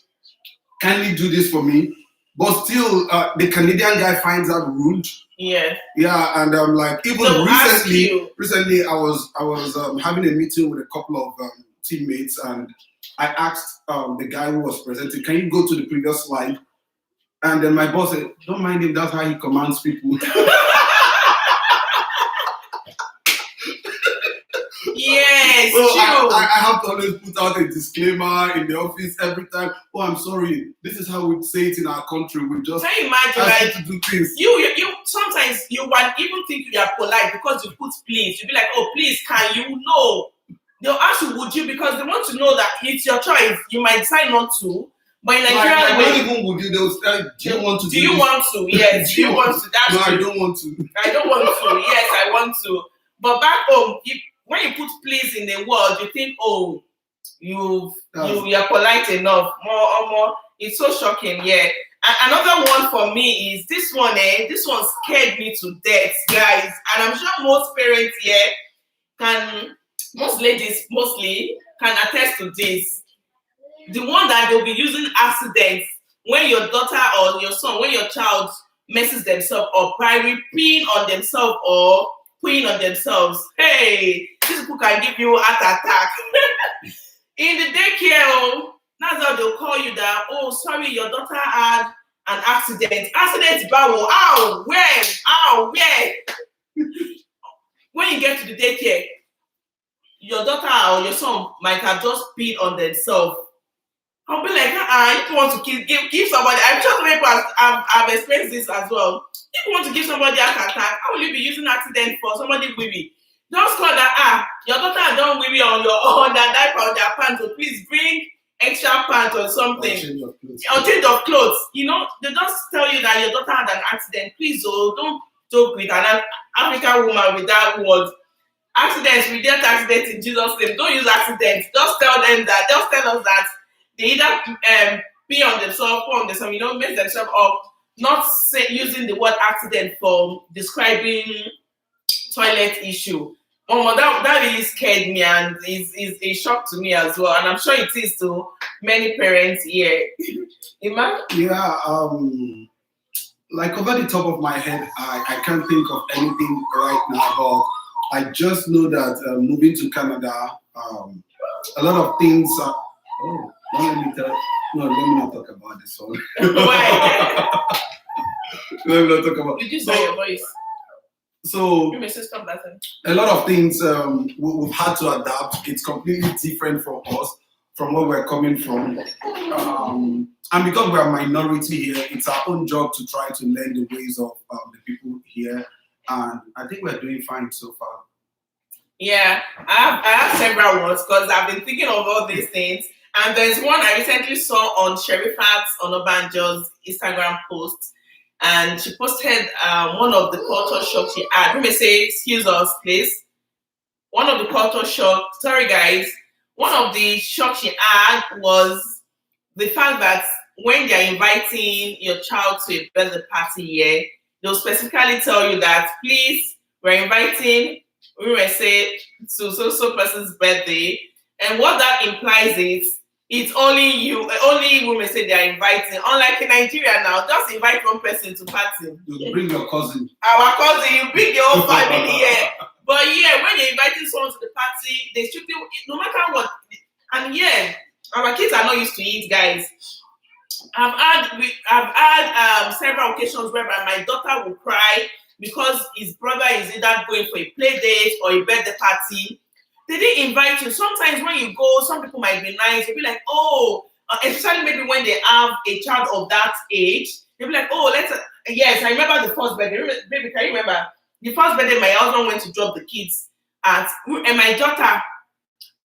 kindly do this for me, but still, the Canadian guy finds that rude. Yeah. Yeah, and like even So recently, I was having a meeting with a couple of teammates, and I asked the guy who was presenting, "Can you go to the previous slide?" And then my boss said, "Don't mind him. That's how he commands people." Yes, so true. I have to always put out a disclaimer in the office every time. Oh, I'm sorry. This is how we say it in our country. We just can you imagine, ask like, you to do things. You sometimes you might even think you are polite because you put please. You be like, oh, please, can you? No. They'll ask you, would you? Because they want to know that it's your choice. You might decide not to. But in Nigeria, not even would you? They'll say, do you want to? Do you want to? Yes. Do you want to? That's no, true. I don't want to. I don't want to. Yes, I want to. But back home, when you put please in the word, you think, oh, you're polite enough. More. It's so shocking, yeah. And another one for me is this one. This one scared me to death, guys. And I'm sure most parents here most ladies mostly can attest to this. The one that they'll be using accidents when your daughter or your son, when your child messes themselves up by peeing on themselves or peeing on themselves. Hey, these people can give you heart attack. In the daycare, that's how they'll call you that, oh, sorry, your daughter had an accident. Accident, bow. Ow, where? Ow, where? When you get to the daycare, your daughter or your son might have just peed on themselves. I'll be like, if you want to give somebody, I'm sure some people have experienced this as well. If you want to give somebody a heart attack, how will you be using accident for somebody wee? Just call that, your daughter done wee on their diaper or their pants, so please bring extra pants or something. Or change of clothes. You know, they just tell you that your daughter had an accident. Please, don't joke with an African woman with that word. Accidents, we get accidents in Jesus' name. Don't use accidents. Just tell them that. Just tell us that they either pee on themselves, pour on themselves, mess themselves up. Not using the word accident for describing toilet issue. That really scared me and is a shock to me as well. And I'm sure it is to many parents here. Iman? Yeah, like over the top of my head, I can't think of anything right now, but I just know that moving to Canada, a lot of things are. Oh, let me not talk about this one. Why? Let me not talk about. Did you say your voice? So, a lot of things we've had to adapt. It's completely different from us. from where we're coming from. And because we're a minority here, it's our own job to try to learn the ways of the people here. And I think we're doing fine so far. Yeah, I have several ones because I've been thinking of all these things. And there's one I recently saw on Sherifat Onobanjo's Instagram post. And she posted one of the culture shocks she had. Let me say, excuse us, please. One of the culture shocks, sorry guys, one of the shocks she had was the fact that when they're inviting your child to a birthday party here, they'll specifically tell you that, please, we're inviting, we will say, to so person's birthday. And what that implies is, it's only you, only women say they are inviting. Unlike in Nigeria now, just invite one person to party. You bring your cousin. Our cousin, you bring your whole family here. But yeah, when you're inviting someone to the party, they strictly, no matter what, and yeah, our kids are not used to it, guys. I've had several occasions whereby my daughter will cry because his brother is either going for a play date or a birthday party. They didn't invite you. Sometimes when you go, some people might be nice. They'll be like, oh, especially maybe when they have a child of that age, they'll be like, oh, yes, I remember the first birthday. Baby, can you remember? The first birthday, my husband went to drop the kids and my daughter,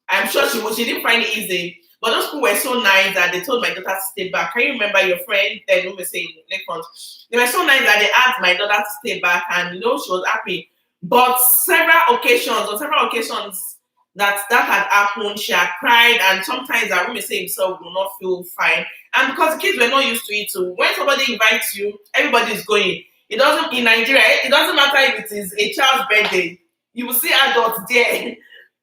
I'm sure she didn't find it easy. But those people were so nice that they told my daughter to stay back. Can you remember your friend? Then we were saying, they were so nice that they asked my daughter to stay back, and she was happy. But on several occasions that had happened, she had cried, and sometimes that women say himself will not feel fine. And because the kids were not used to it too, when somebody invites you, everybody is going. It doesn't in Nigeria, it doesn't matter if it is a child's birthday. You will see adults there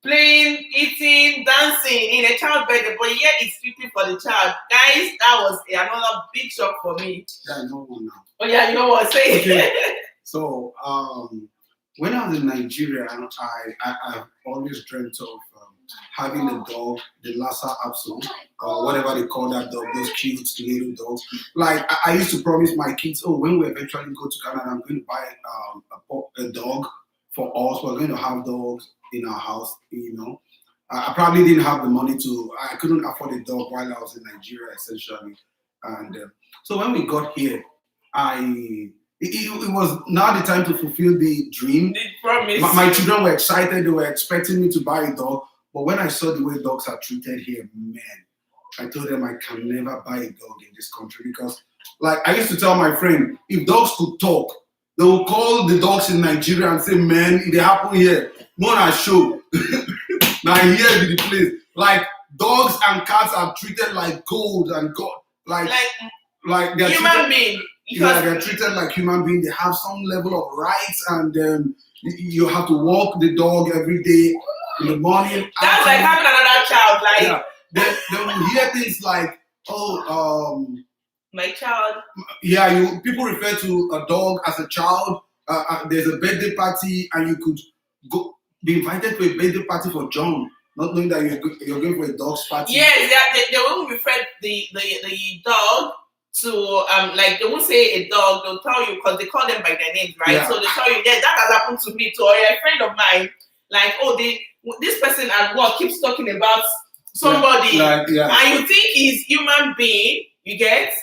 playing, eating, dancing in a child's birthday, but yet it's strictly for the child. Guys, that was another big shock for me. Yeah, no one now. Oh yeah, you know what I'm saying? Okay. So when I was in Nigeria, I've always dreamt of having a dog, the Lhasa Apso, or whatever they call that dog, those cute little dogs. Like I used to promise my kids, oh, when we eventually go to Canada, I'm going to buy a dog for us. We're going to have dogs in our house, you know. I probably didn't have the money I couldn't afford a dog while I was in Nigeria, essentially. And so when we got here, it was now the time to fulfill the dream. The promise. My children were excited. They were expecting me to buy a dog. But when I saw the way dogs are treated here, man, I told them I can never buy a dog in this country because, like, I used to tell my friend, if dogs could talk, they will call the dogs in Nigeria and say, man, it happen here. No one has show. Now here be the place. Like, dogs and cats are treated like gold and God. Like they're human beings. Yeah, they're treated like human beings. They have some level of rights, and you have to walk the dog every day in the morning. That's like having another child. Like, yeah, they will hear things like, oh, my child. Yeah, people refer to a dog as a child. There's a birthday party, and you could be invited to a birthday party for John, not knowing that you're going for a dog's party. Yes, they won't refer the dog to like they won't say a dog. They'll tell you because they call them by their names, right? Yeah. So they tell you, yeah, that has happened to me too. Or a friend of mine, like, oh, this person at work keeps talking about somebody, and you think he's human being. You get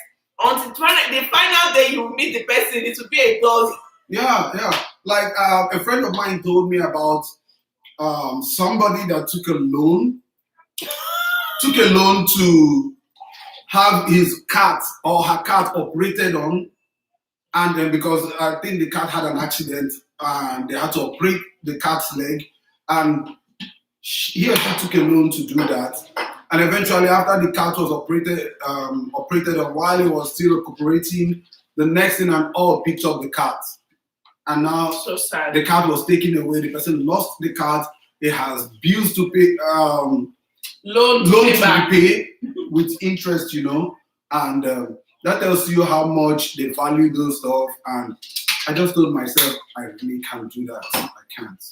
until the final day you meet the person, it will be a dog. Yeah. Like a friend of mine told me about somebody that took a loan to have his cat or her cat operated on, and then because I think the cat had an accident and they had to operate the cat's leg, and he or she took a loan to do that, and eventually after the cat was operated on, while he was still recuperating, the next thing and all picked up the cat, and now so sad. The cat was taken away. The person lost the cat. He has bills to pay, loan to pay with interest, you know, and that tells you how much they value those stuff. And I just told myself, I really can't do that. I can't.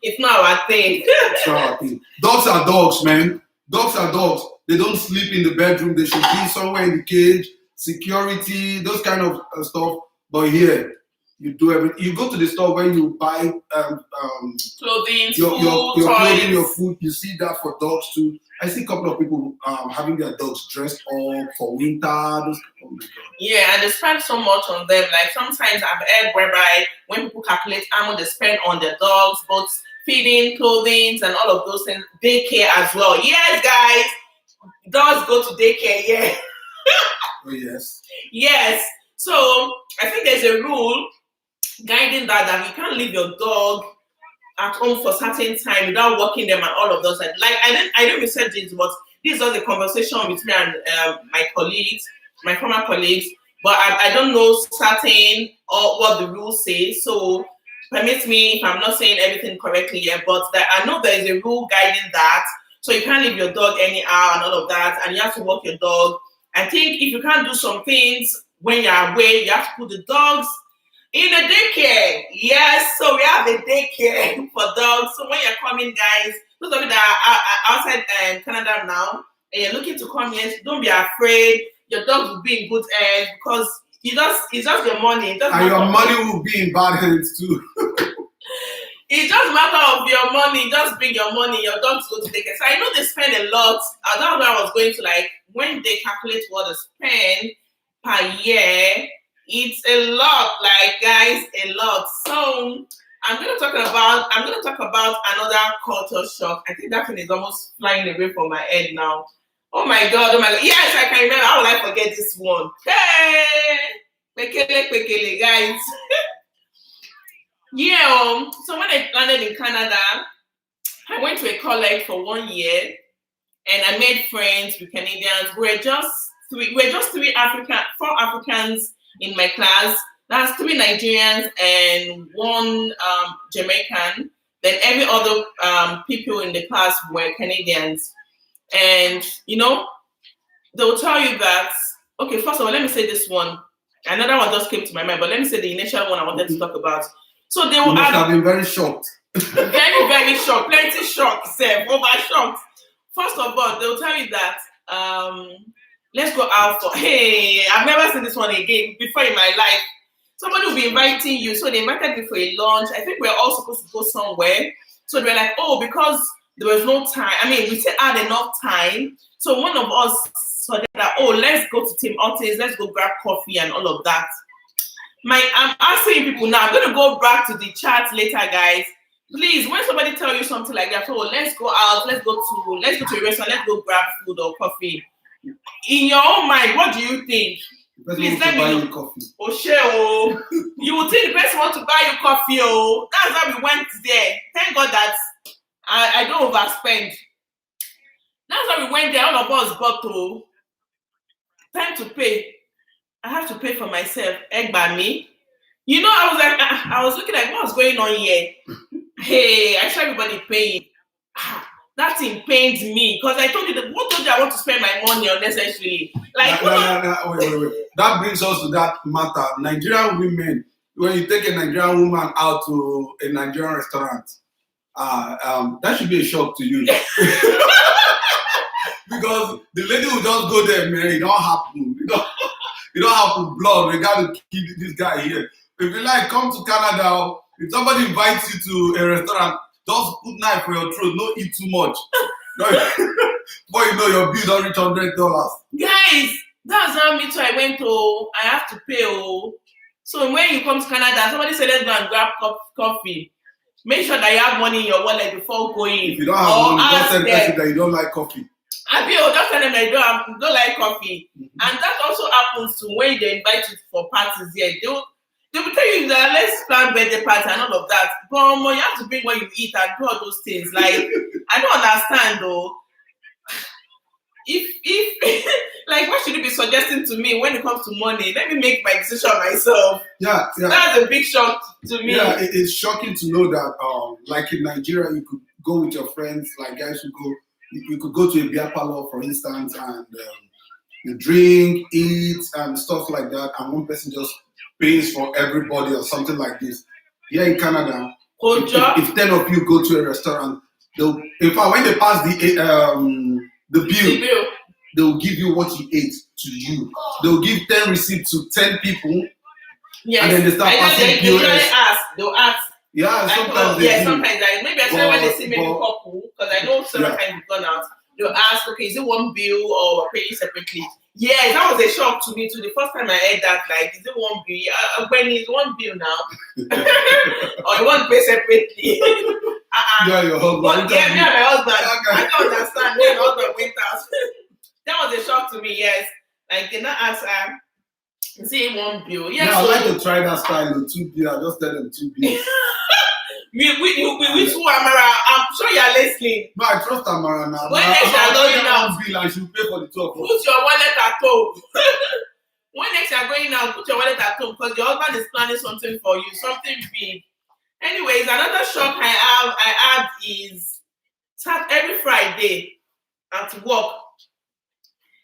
It's not our thing. It's not our thing. Dogs are dogs, man. Dogs are dogs. They don't sleep in the bedroom. They should be somewhere in the cage, security, those kind of stuff. But here, You do everything. You go to the store when you buy clothing, your food, clothing, toys. your food. You see that for dogs too. I see a couple of people having their dogs dressed up for winter. Oh my God. Yeah, and they spend so much on them. Like sometimes I've heard whereby when people calculate how much they spend on their dogs, both feeding, clothing, and all of those things, daycare as well. Yes, guys, dogs go to daycare. Yeah. Oh yes. Yes. So I think there's a rule guiding that you can't leave your dog at home for certain time without walking them and all of those. Like I didn't research this, but this was a conversation with me and my colleagues, my former colleagues. But I don't know certain or what the rules say. So permit me if I'm not saying everything correctly yet, but that I know there is a rule guiding that. So you can't leave your dog anyhow and all of that, and you have to walk your dog. I think if you can't do some things when you're away, you have to put the dogs in a daycare. Yes, so we have a daycare for dogs. So when you're coming, guys, those of you that are outside Canada now, and you're looking to come here, don't be afraid. Your dog will be in good hands because it's just your money. And your money will be in bad hands too. It's just a matter of your money. Just bring your money. Your dogs go to daycare. So I know they spend a lot. That's where I was going to, like, when they calculate what they spend per year, it's a lot, like, guys, a lot. So I'm going to talk about another culture shock. I think that thing is almost flying away from my head now. Oh my god. Yes, I can remember. How will I forget this one? Hey, pekele, guys. Yeah. So when I landed in Canada, I went to a college for 1 year, and I made friends with Canadians. We're just four Africans in my class. That's 3 Nigerians and 1 Jamaican. Then every other people in the class were Canadians. And, you know, they'll tell you that, okay, first of all, let me say this one. Another one just came to my mind, but let me say the initial one I wanted to talk about. So they will have been very shocked. Very, very shocked. Plenty shocked, over shocked. First of all, they'll tell you that, let's go out for, hey, I've never seen this one again before in my life. Somebody will be inviting you. So they invited me for a lunch. I think we're all supposed to go somewhere. So they're like, oh, because there was no time. I mean, we still had enough time. So one of us said that, oh, let's go to Tim Hortons, let's go grab coffee and all of that. I'm asking people now, I'm going to go back to the chat later, guys. Please, when somebody tell you something like that, oh, let's go out, let's go to a restaurant, let's go grab food or coffee. In your own mind, what do you think? Please let me know. Coffee. Oh, you would think the person wants to buy you coffee. Oh, that's how we went there. Thank God that I don't overspend. That's how we went there. All of us got to time to pay. I have to pay for myself. Egg by me. You know, I was looking like what's going on here. Hey, I saw everybody paying. That thing pains me because I told you that what told you I want to spend my money unnecessarily. Like wait. That brings us to that matter. Nigerian women, when you take a Nigerian woman out to a Nigerian restaurant, that should be a shock to you. Because the lady will just go there, man, it don't happen. You don't have to blood. We got to keep this guy here. If you like, come to Canada. If somebody invites you to a restaurant, just put knife for your throat. Don't eat too much. Boy, you know your bill don't reach $100. Guys, that's how me too. I went to. I have to pay. Oh, so when you come to Canada, somebody said let's go and grab coffee. Make sure that you have money in your wallet before going. If you don't have money, don't tell the person that you don't like coffee. I feel just tell them that you don't like coffee. Mm-hmm. And that also happens to when they invite you for parties here. They will tell you that let's plan birthday party and all of that. But you have to bring what you eat and do all those things. Like, I don't understand though. If like, what should you be suggesting to me when it comes to money? Let me make my decision myself. Yeah. That's a big shock to me. Yeah, it's shocking to know that, like in Nigeria, you could go with your friends, like guys who go. You could go to a beer parlor, for instance, and you drink, eat, and stuff like that, and one person just pays for everybody or something like this. Here in Canada, if 10 of you go to a restaurant, in fact, when they pass the bill, they'll give you what you ate to you. They'll give 10 receipts to 10 people. Yes. And then they start passing POS. They'll ask. Yeah, sometimes they do. Sometimes maybe especially when they see maybe couple, because I know several times we've gone out, they'll ask, okay, is it one bill or we're paying separately? Yeah, that was a shock to me too. The first time I heard that, like, is it one bill? When it's one bill now, or you want to pay separately? Yeah, your husband. Yeah, me and my husband. I don't understand. Me and my husband went out. That was a shock to me. Yes, like they not ask her. Is it one bill? Yeah, I like to try that style of 2 bill. I just tell them 2 bills. We swear, Amara. I'm sure you're listening. No, I trust Amara now. When next you're going out, bill and she'll pay for the 2 of us. Put your wallet at home. When next you're going out, put your wallet at home because your husband is planning something for you, something big. Anyways, another shock I had is every Friday at work,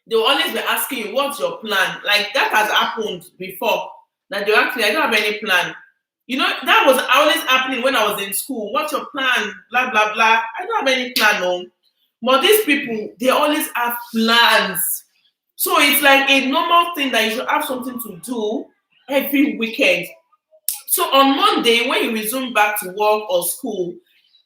they will always be asking you, what's your plan? Like that has happened before. That they ask me, I don't have any plan. You know, that was always happening when I was in school. What's your plan? Blah, blah, blah. I don't have any plan, no. But these people, they always have plans. So it's like a normal thing that you should have something to do every weekend. So on Monday, when you resume back to work or school,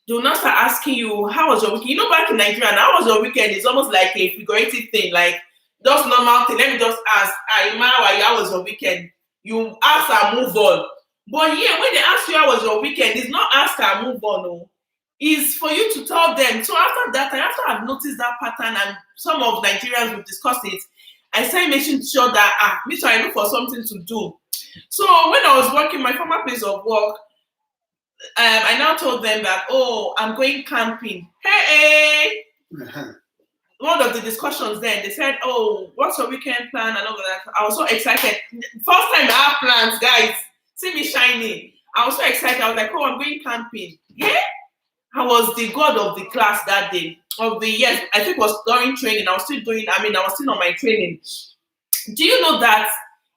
they will not start asking you, how was your weekend? You know, back in Nigeria, how was your weekend? It's almost like a figurative thing, like just normal thing. Let me just ask, how was your weekend? You ask and move on. But yeah, when they ask you how was your weekend, it's not ask and move on. No. It's for you to tell them. So after that, after I've noticed that pattern and some of Nigerians will discuss it, I started making sure that me too, I look for something to do. So when I was working my former place of work, I now told them that, I'm going camping. Hey! One of the discussions then, they said, what's your weekend plan and all that. I was so excited. First time I have plans, guys. See me shining. I was so excited. I was like, I'm going camping. Yeah? I was the god of the class that day. Of the years. I think it was during training. I was still on my training. Do you know that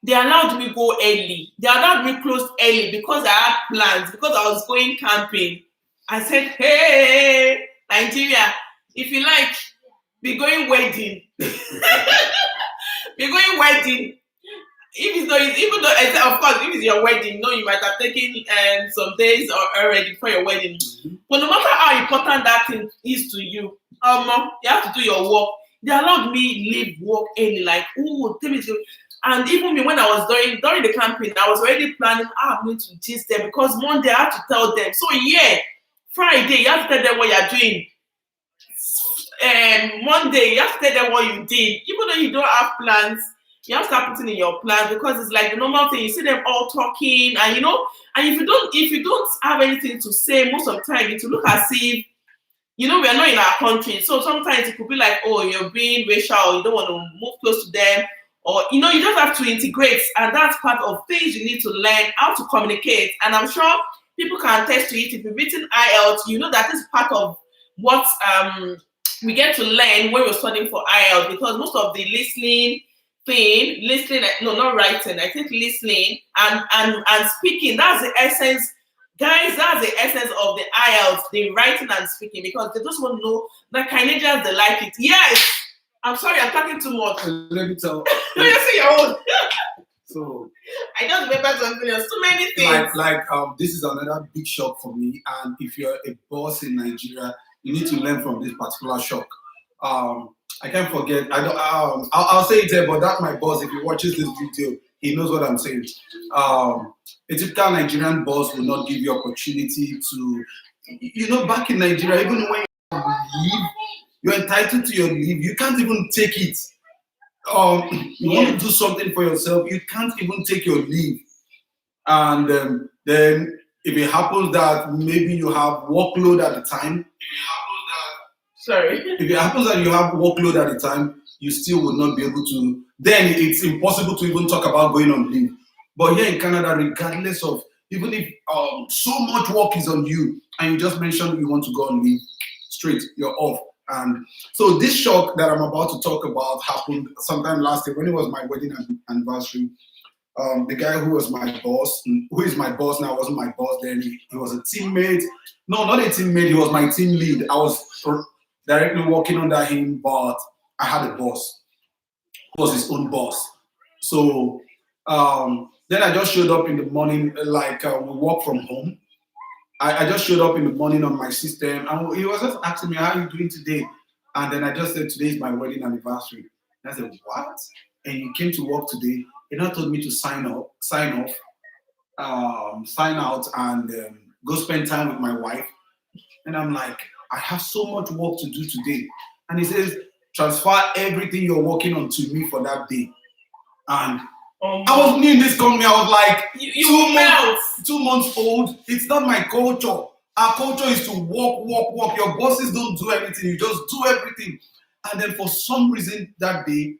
they allowed me go early? They allowed me close early because I had plans, because I was going camping. I said, hey, Nigeria, if you like, be going wedding. Be going wedding. Even though, of course, if it's your wedding, you might have taken some days already for your wedding. Mm-hmm. But no matter how important that thing is to you, you have to do your work. They allowed me leave work early, like, tell me. And even me, when I was during the camping, I was already planning how I'm going to gist them because Monday I have to tell them. So yeah, Friday, you have to tell them what you're doing. Monday, you have to tell them what you did. Even though you don't have plans, you have to start putting in your plans because it's like the normal thing. You see them all talking, and and if you don't have anything to say, most of the time it will look as if we are not in our country. So sometimes it could be like, you're being racial, or you don't want to move close to them, or you just have to integrate, and that's part of things you need to learn how to communicate. And I'm sure people can attest to it. If you've written IELTS, you know that this is part of what we get to learn when we're studying for IELTS, because most of the listening, no, not writing, I think listening and speaking, that's the essence, guys, that's the essence of the IELTS, the writing and speaking, because they just want to know that Canadians, they like it. Yes, I'm sorry, I'm talking too much. Let me tell you. You see your own. So I just remember something else, too many things. Like this is another big shock for me, and if you're a boss in Nigeria, you need to learn from this particular shock. I can't forget. I'll say it here, but that's my boss. If he watches this video, he knows what I'm saying. A typical Nigerian boss will not give you opportunity to, back in Nigeria, even when you leave, you're entitled to your leave. You can't even take it. You want to do something for yourself, you can't even take your leave. And then if it happens that maybe you have workload at the time, if it happens that you have workload at the time, you still will not be able to, then it's impossible to even talk about going on leave. But here in Canada, regardless of, even if so much work is on you and you just mentioned you want to go on leave, straight, you're off. And so this shock that I'm about to talk about happened sometime last year when it was my wedding anniversary. The guy who was my boss, who is my boss now, wasn't my boss then. He was a teammate. No, not a teammate. He was my team lead. I was directly working under him, but I had a boss who was his own boss. So Then I just showed up in the morning, like we work from home. I just showed up in the morning on my system, and he was just asking me, "How are you doing today?" And then I just said, "Today is my wedding anniversary." And I said, "What? And you came to work today?" He now told me to sign out, and go spend time with my wife. And I'm like, I have so much work to do today. And he says, transfer everything you're working on to me for that day. And I was new in this company. I was like, 2 months old. It's not my culture. Our culture is to work. Your bosses don't do anything. You just do everything. And then for some reason that day,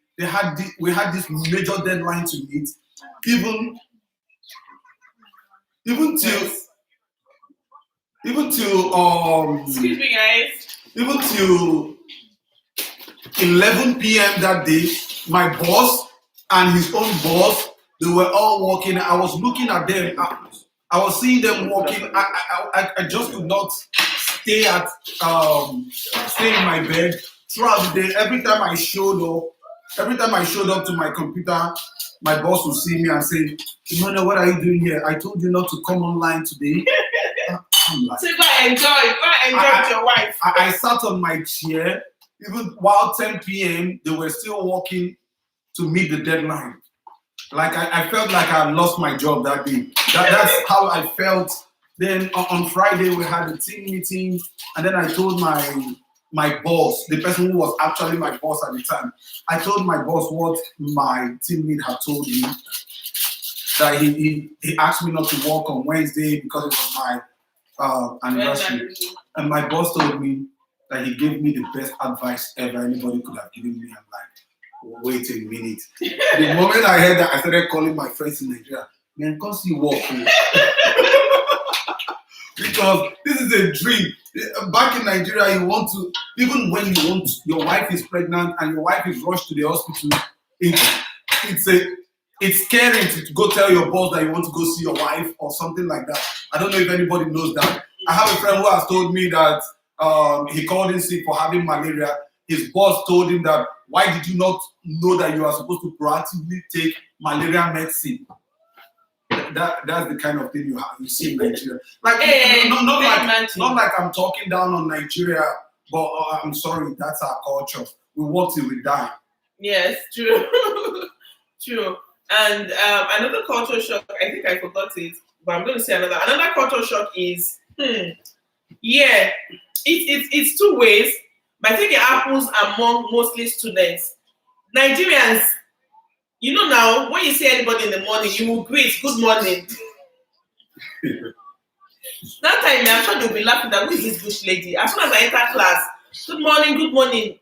we had this major deadline to meet. Even till excuse me, guys. Even till 11 p.m. that day, my boss and his own boss, they were all working. I was looking at them. I was seeing them working. I just could not stay in my bed throughout the day. Every time I showed up to my computer, my boss would see me and say, "Emmanuel, what are you doing here? I told you not to come online today." So go enjoy with your wife. I sat on my chair, even while 10 p.m., they were still working to meet the deadline. Like I felt like I had lost my job that day. That's how I felt. Then on Friday, we had a team meeting, and then I told my boss, the person who was actually my boss at the time, I told my boss what my teammate had told me, that he asked me not to work on Wednesday because it was my anniversary. And my boss told me that he gave me the best advice ever anybody could have given me. I'm like, wait a minute. The moment I heard that, I started calling my friends in Nigeria. Man, come see work. Because this is a dream. Back in Nigeria, you want to, even when you want, your wife is pregnant and your wife is rushed to the hospital, it's scary to go tell your boss that you want to go see your wife or something like that. I don't know if anybody knows that. I have a friend who has told me that he called in sick for having malaria. His boss told him that, why did you not know that you are supposed to proactively take malaria medicine? That's the kind of thing you see in Nigeria. Like, not like I'm talking down on Nigeria, but I'm sorry, that's our culture. We work till we die. Yes, true. True. And another culture shock, I think I forgot it, but I'm going to say another. Another culture shock is, it's two ways, but I think it happens among mostly students. Nigerians, you know now, when you see anybody in the morning, you will greet, good morning. That time, I'm sure they'll be laughing that, who is this bush lady? As soon as I enter class, good morning. Nobody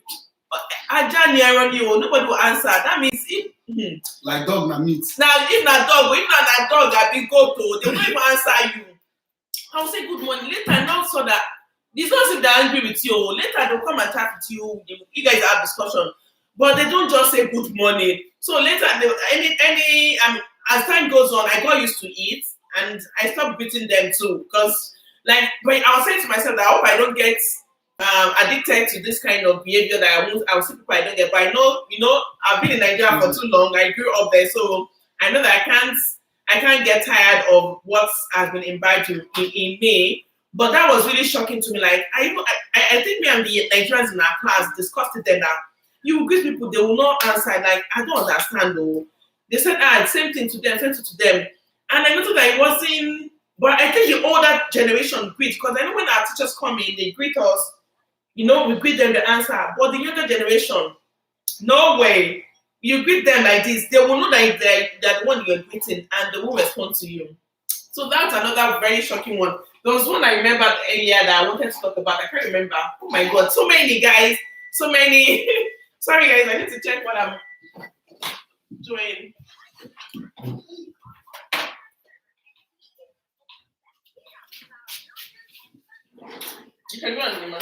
will answer. That means like dog na meat. Now, if not dog, I be go to, they won't even answer you. I'll say good morning. Later, I now saw that it's not if they're angry with you. Later, they'll come and chat with you. You guys have discussion, but they don't just say good morning. So later, as time goes on, I got used to it, and I stopped beating them too. Because, like, when I was saying to myself that I hope I don't get addicted to this kind of behavior that I will see people I don't get. But I know, I've been in Nigeria for too long. I grew up there, so I know that I can't get tired of what has been imbibed in me. But that was really shocking to me. Like, I think me and the Nigerians in our class discussed it then that you will greet people, they will not answer. Like, I don't understand though. They said, same thing to them, same thing to them. And I noticed that it wasn't, but I think the older generation greet, because I know when our teachers come in, they greet us, we greet them, the answer. But the younger generation, no way. You greet them like this, they will know that they're the one you're greeting and they will respond to you. So that's another very shocking one. There was one I remembered earlier that I wanted to talk about. I can't remember. Oh my God, so many guys, so many. Sorry guys, I need to check what I'm doing. You can go on, Nima.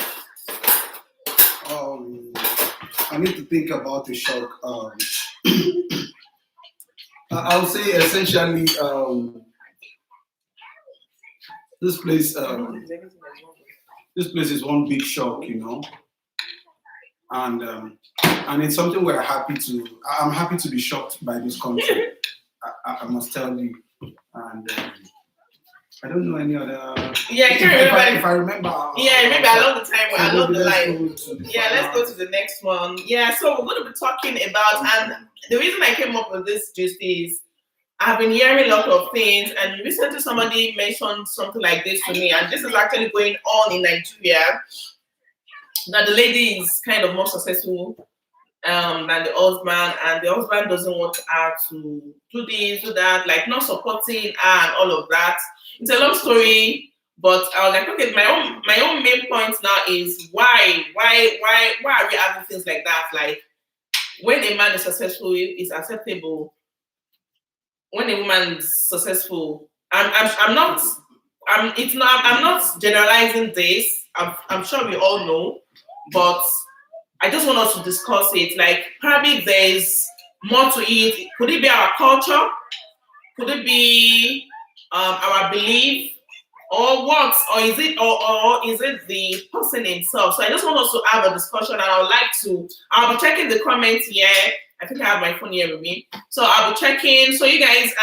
I need to think about the shock. I would say essentially this place is one big shock, and it's something I'm happy to be shocked by this country. I must tell you. And I don't know any other. Yeah, I can't remember. If I remember. Yeah, maybe along the time along the line. Yeah, let's go to the next one. Yeah, so we're going to be talking about, and the reason I came up with this gist is I've been hearing a lot of things, and recently somebody mentioned something like this to me, and this is actually going on in Nigeria. That the lady is kind of more successful than the husband, and the husband doesn't want her to do this, do that, like not supporting her and all of that. It's a long story, but I was like, okay, my own main point now is why are we having things like that? Like when a man is successful, it's acceptable. When a woman is successful, I'm not generalizing this. I'm sure we all know, but I just want us to discuss it. Like probably there's more to it. Could it be our culture? Could it be our belief? Or what? Or is it the person himself? So I just want us to have a discussion, and I'll be checking the comments here. I think I have my phone here with me. So I'll be checking. So you guys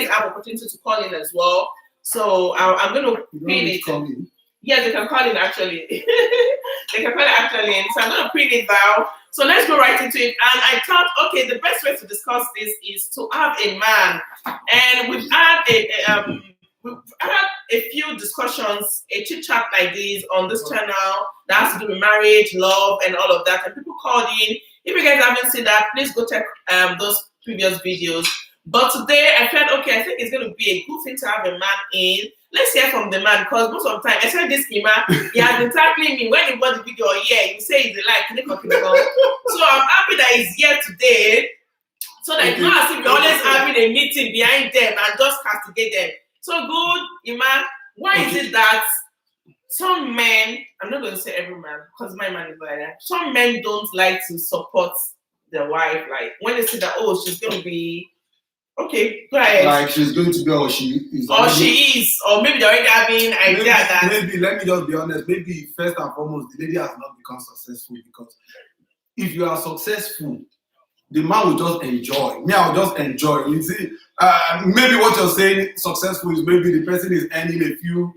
have opportunity to call in as well. So I'm going to pin it. Yes, they can call in actually. They can call it actually. So I'm going to print it down. So let's go right into it. And I thought, okay, the best way to discuss this is to have a man. And we've had a few discussions, a chit chat like this on this channel that has to do with marriage, love, and all of that. And people called in. If you guys haven't seen that, please go check those previous videos. But today I felt, okay, I think it's going to be a good thing to have a man in. Let's hear from the man, because most of the time, especially this Kima, he has been tackling me. When you watch the video here, you say it's a like, so I'm happy that he's here today, so that it's not as if you're always having a meeting behind them and just castigate them. So good, Ima, why is it that some men, I'm not going to say every man, because my man is like that, some men don't like to support their wife, like when they say that, oh, she's going to be, okay, go ahead. Like she's going to be, or she is. Or she is, or maybe they're already having idea that. Maybe, let me just be honest, maybe first and foremost, the lady has not become successful, because if you are successful, the man will just enjoy. Me, I'll just enjoy. You see, maybe what you're saying successful is maybe the person is earning a few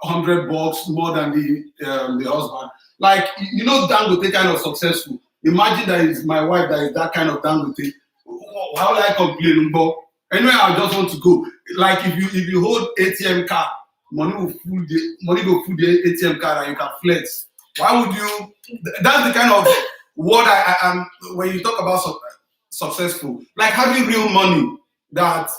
$100 more than the husband. Like, you know, Dangote kind of successful. Imagine that it's my wife that is that kind of Dangote. How will I complain? But anyway, I just want to go. Like if you hold ATM card, money will fool the ATM card and you can flex. Why would you? That's the kind of what I am when you talk about successful. Like having real money that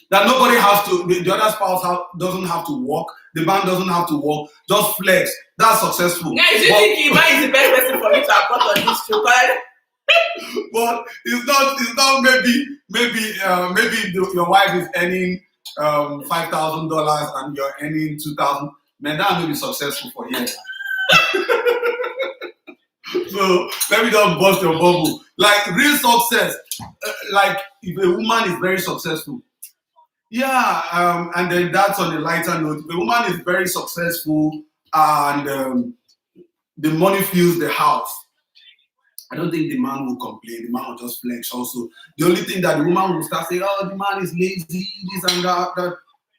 that nobody has to. The other spouse doesn't have to work. The man doesn't have to work. Just flex. That's successful. Guys, you think Iman is the best person for me to have got on this show? But it's not maybe your wife is earning $5,000 and you're earning $2,000. Man, that may be successful for you. So let me just bust your bubble. Like real success, like if a woman is very successful, yeah, and then that's on a lighter note. If a woman is very successful and the money fills the house, I don't think the man will complain. The man will just flex also. The only thing that the woman will start saying, oh, the man is lazy, this and that.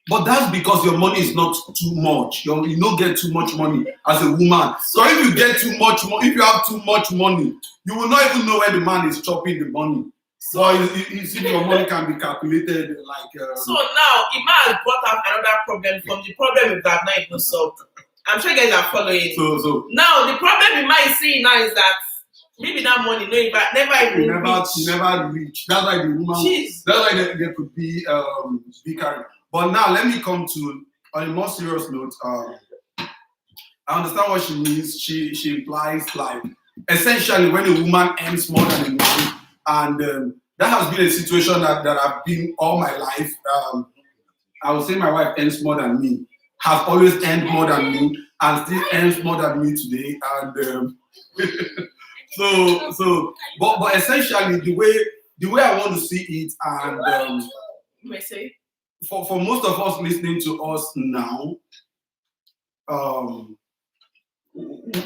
But that's because your money is not too much. You don't get too much money as a woman. So if you get too much money, if you have too much money, you will not even know where the man is chopping the money. So you see, your money can be calculated like. So now, Ima has brought up another problem from the problem we have not even solved. I'm sure you guys are following. So now the problem we might see now is that maybe that money never reach. That's why the woman. Jeez. That's why there could be carried. But now let me come to on a more serious note. I understand what she means. She implies like essentially when a woman earns more than a man, and that has been a situation that I've been all my life. I would say my wife earns more than me, has always earned more than me, and still earns more than me today. And but essentially the way I want to see it, and for most of us listening to us now,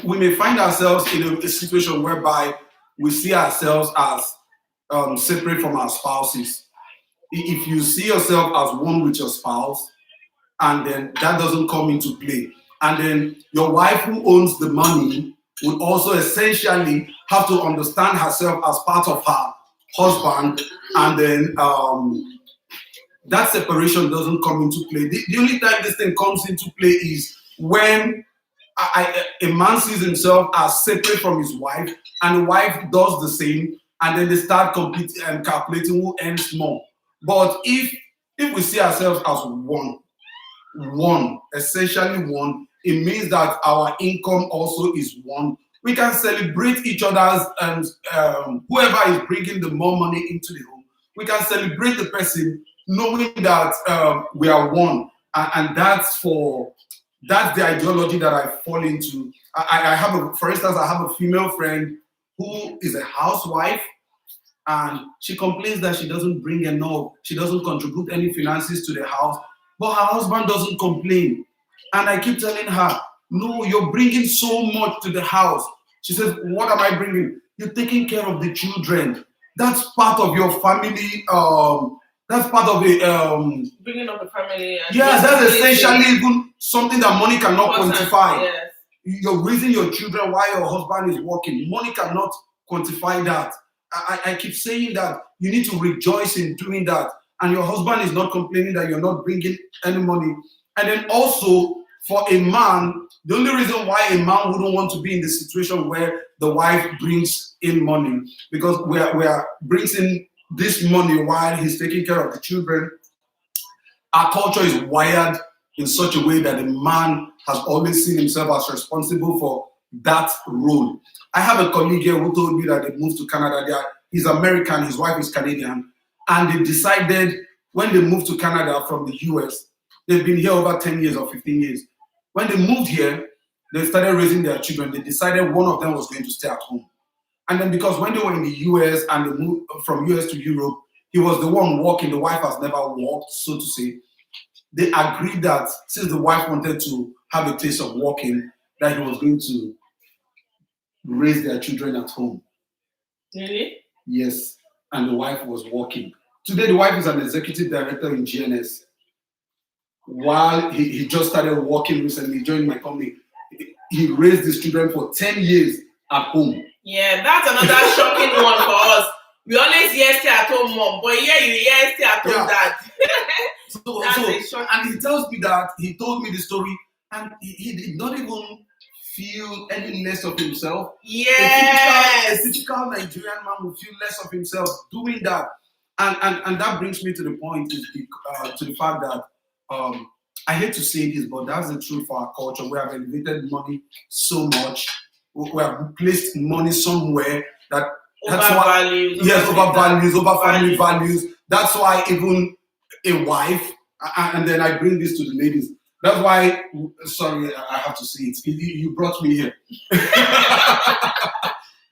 we may find ourselves in a situation whereby we see ourselves as separate from our spouses. if you see yourself as one with your spouse, and then that doesn't come into play, and then your wife who owns the money would also essentially have to understand herself as part of her husband, and then that separation doesn't come into play. The only time this thing comes into play is when a man sees himself as separate from his wife, and the wife does the same, and then they start competing and calculating who earns more. But if we see ourselves as one, essentially one, it means that our income also is one. We can celebrate each other's, and whoever is bringing the more money into the home, we can celebrate the person knowing that we are one, and that's the ideology that I fall into. I have for instance, I have a female friend who is a housewife, and she complains that she doesn't bring enough, she doesn't contribute any finances to the house, but her husband doesn't complain. And I keep telling her, no, you're bringing so much to the house. She says, what am I bringing? You're taking care of the children. That's part of your family. That's part of the bringing up the family. Yes, that's essentially even something that money cannot quantify. Yes. You're raising your children while your husband is working. Money cannot quantify that. I keep saying that you need to rejoice in doing that, and your husband is not complaining that you're not bringing any money. And then also for a man, the only reason why a man wouldn't want to be in the situation where the wife brings in money, because we are brings in this money while he's taking care of the children. Our culture is wired in such a way that a man has always seen himself as responsible for that role. I have a colleague here who told me that they moved to Canada. He's American, his wife is Canadian, and they decided when they moved to Canada from the US, they've been here over 10 years or 15 years. When they moved here, they started raising their children. They decided one of them was going to stay at home. And then because when they were in the US and they moved from US to Europe, he was the one working. The wife has never worked, so to say. They agreed that since the wife wanted to have a taste of working, that he was going to raise their children at home. Really? Yes. And the wife was working. Today, the wife is an executive director in GNS. While he just started working recently, joined my company, he raised his children for 10 years at home. Yeah, that's another shocking one for us. We always hear stay at home mom, but here you hear stay at home dad. And he tells me that he told me the story, and he did not even feel any less of himself. Yes. A typical Nigerian man would feel less of himself doing that. And that brings me to the point, to the fact that I hate to say this, but that's the truth for our culture. We have elevated money so much. We have placed money somewhere that's why, over values, over family values. That's why even a wife, and then I bring this to the ladies. That's why, sorry, I have to say it. You brought me here.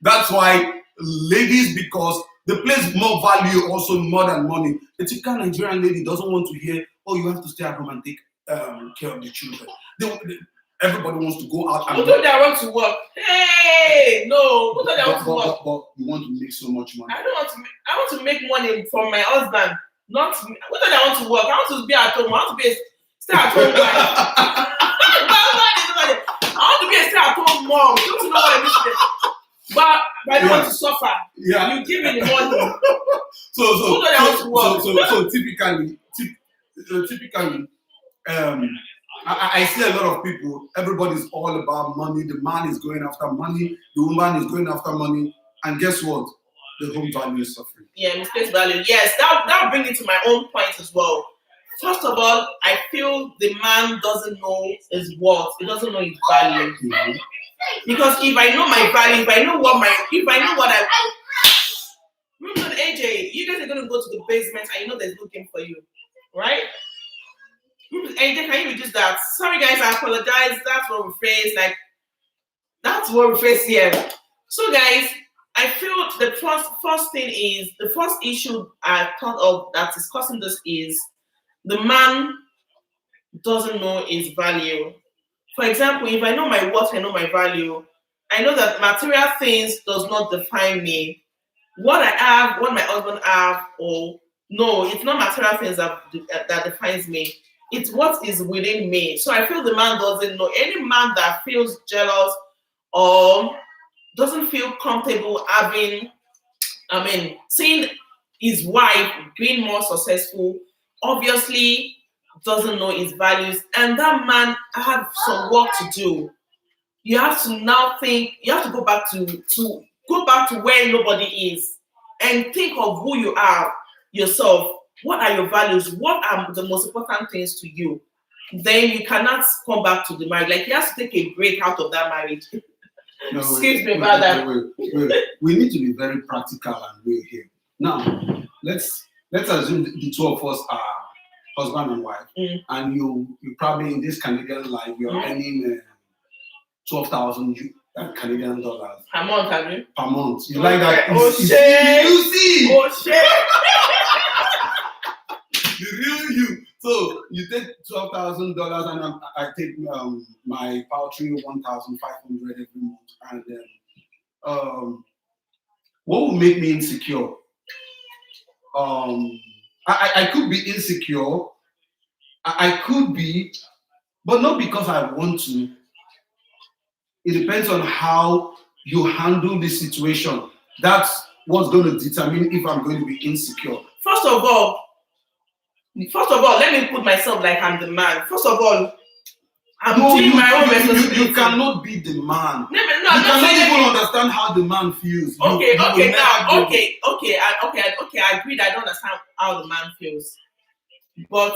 That's why ladies, because they place more value also more than money. The typical Nigerian lady doesn't want to hear, oh, you have to stay at home and take care of the children. Everybody wants to go out and who told they want to work? Hey, no. Who told they want to work? But you want to make so much money. I want to make money from my husband. Not me. Who told I want to work? I want to be at home. I want to be a stay-at-home wife. I want to be a stay-at-home mom. Don't you know what I mean? But I don't want to suffer. Yeah. You give me the money. So typically, I see a lot of people, everybody's all about money. The man is going after money, the woman is going after money, and guess what? The home value is suffering. Yeah, misplaced value. Yes, that brings me to my own point as well. First of all, I feel the man doesn't know his worth. He doesn't know his value. Mm-hmm. Because if I know my value, if I know what AJ, you guys are gonna go to the basement and you know there's looking for you, right? AJ, can you reduce that? Sorry guys, I apologize. That's what we face. That's what we face here. So guys, I feel the first thing is, the first issue I thought of that is causing this is the man doesn't know his value. For example, if I know my worth, I know my value, I know that material things does not define me. What I have, what my husband have, or No, it's not material things that defines me. It's what is within me. So I feel the man doesn't know. Any man that feels jealous or doesn't feel comfortable seeing his wife being more successful, obviously doesn't know his values, and that man had some work to do. You have to now think. You have to go back to where nobody is, and think of who you are yourself. What are your values? What are the most important things to you? Then you cannot come back to the marriage. Like you have to take a break out of that marriage. No, Excuse me about that. Wait. We need to be very practical and real here. Now, let's assume the two of us are husband and wife, and you probably in this Canadian life you're earning 12,000 Canadian dollars per month, have you? Per month. You like that? Oh shit! You see? Oh shit! The real you. So you take $12,000 and I take my paltry 1,500 every month, and then what will make me insecure? I could be insecure. I could be, but not because I want to. It depends on how you handle the situation. That's what's going to determine if I'm going to be insecure. First of all, let me put myself like I'm the man. First of all, I'm doing my own responsibility. You cannot be the man. No, you cannot even understand how the man feels. Okay, I agreed. I don't understand how the man feels. But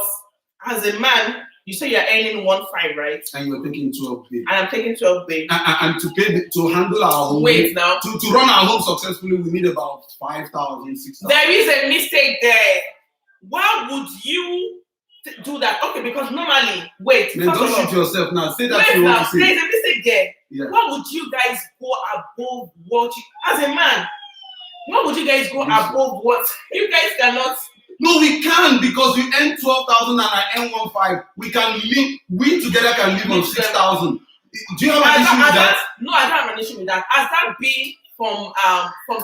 as a man, you say you're earning 1.5, right? And you're taking 12 babe. And I'm taking 12 babe. And to handle our home. Wait now. To run our home successfully, we need about 5,000, 6,000. There is a mistake there. Why would you do that? Okay, because normally, Then don't shoot yourself now. Say that wait you now, want to say. there's a mistake there. Yeah. Why would you guys go above what you, as a man? Why would you guys go above what you guys cannot? No, we can, because you earn 12,000 and I earn 1.5. We can live. We together can live on 6,000. Do you have an issue with that? No, I don't have an issue with that. Has that been from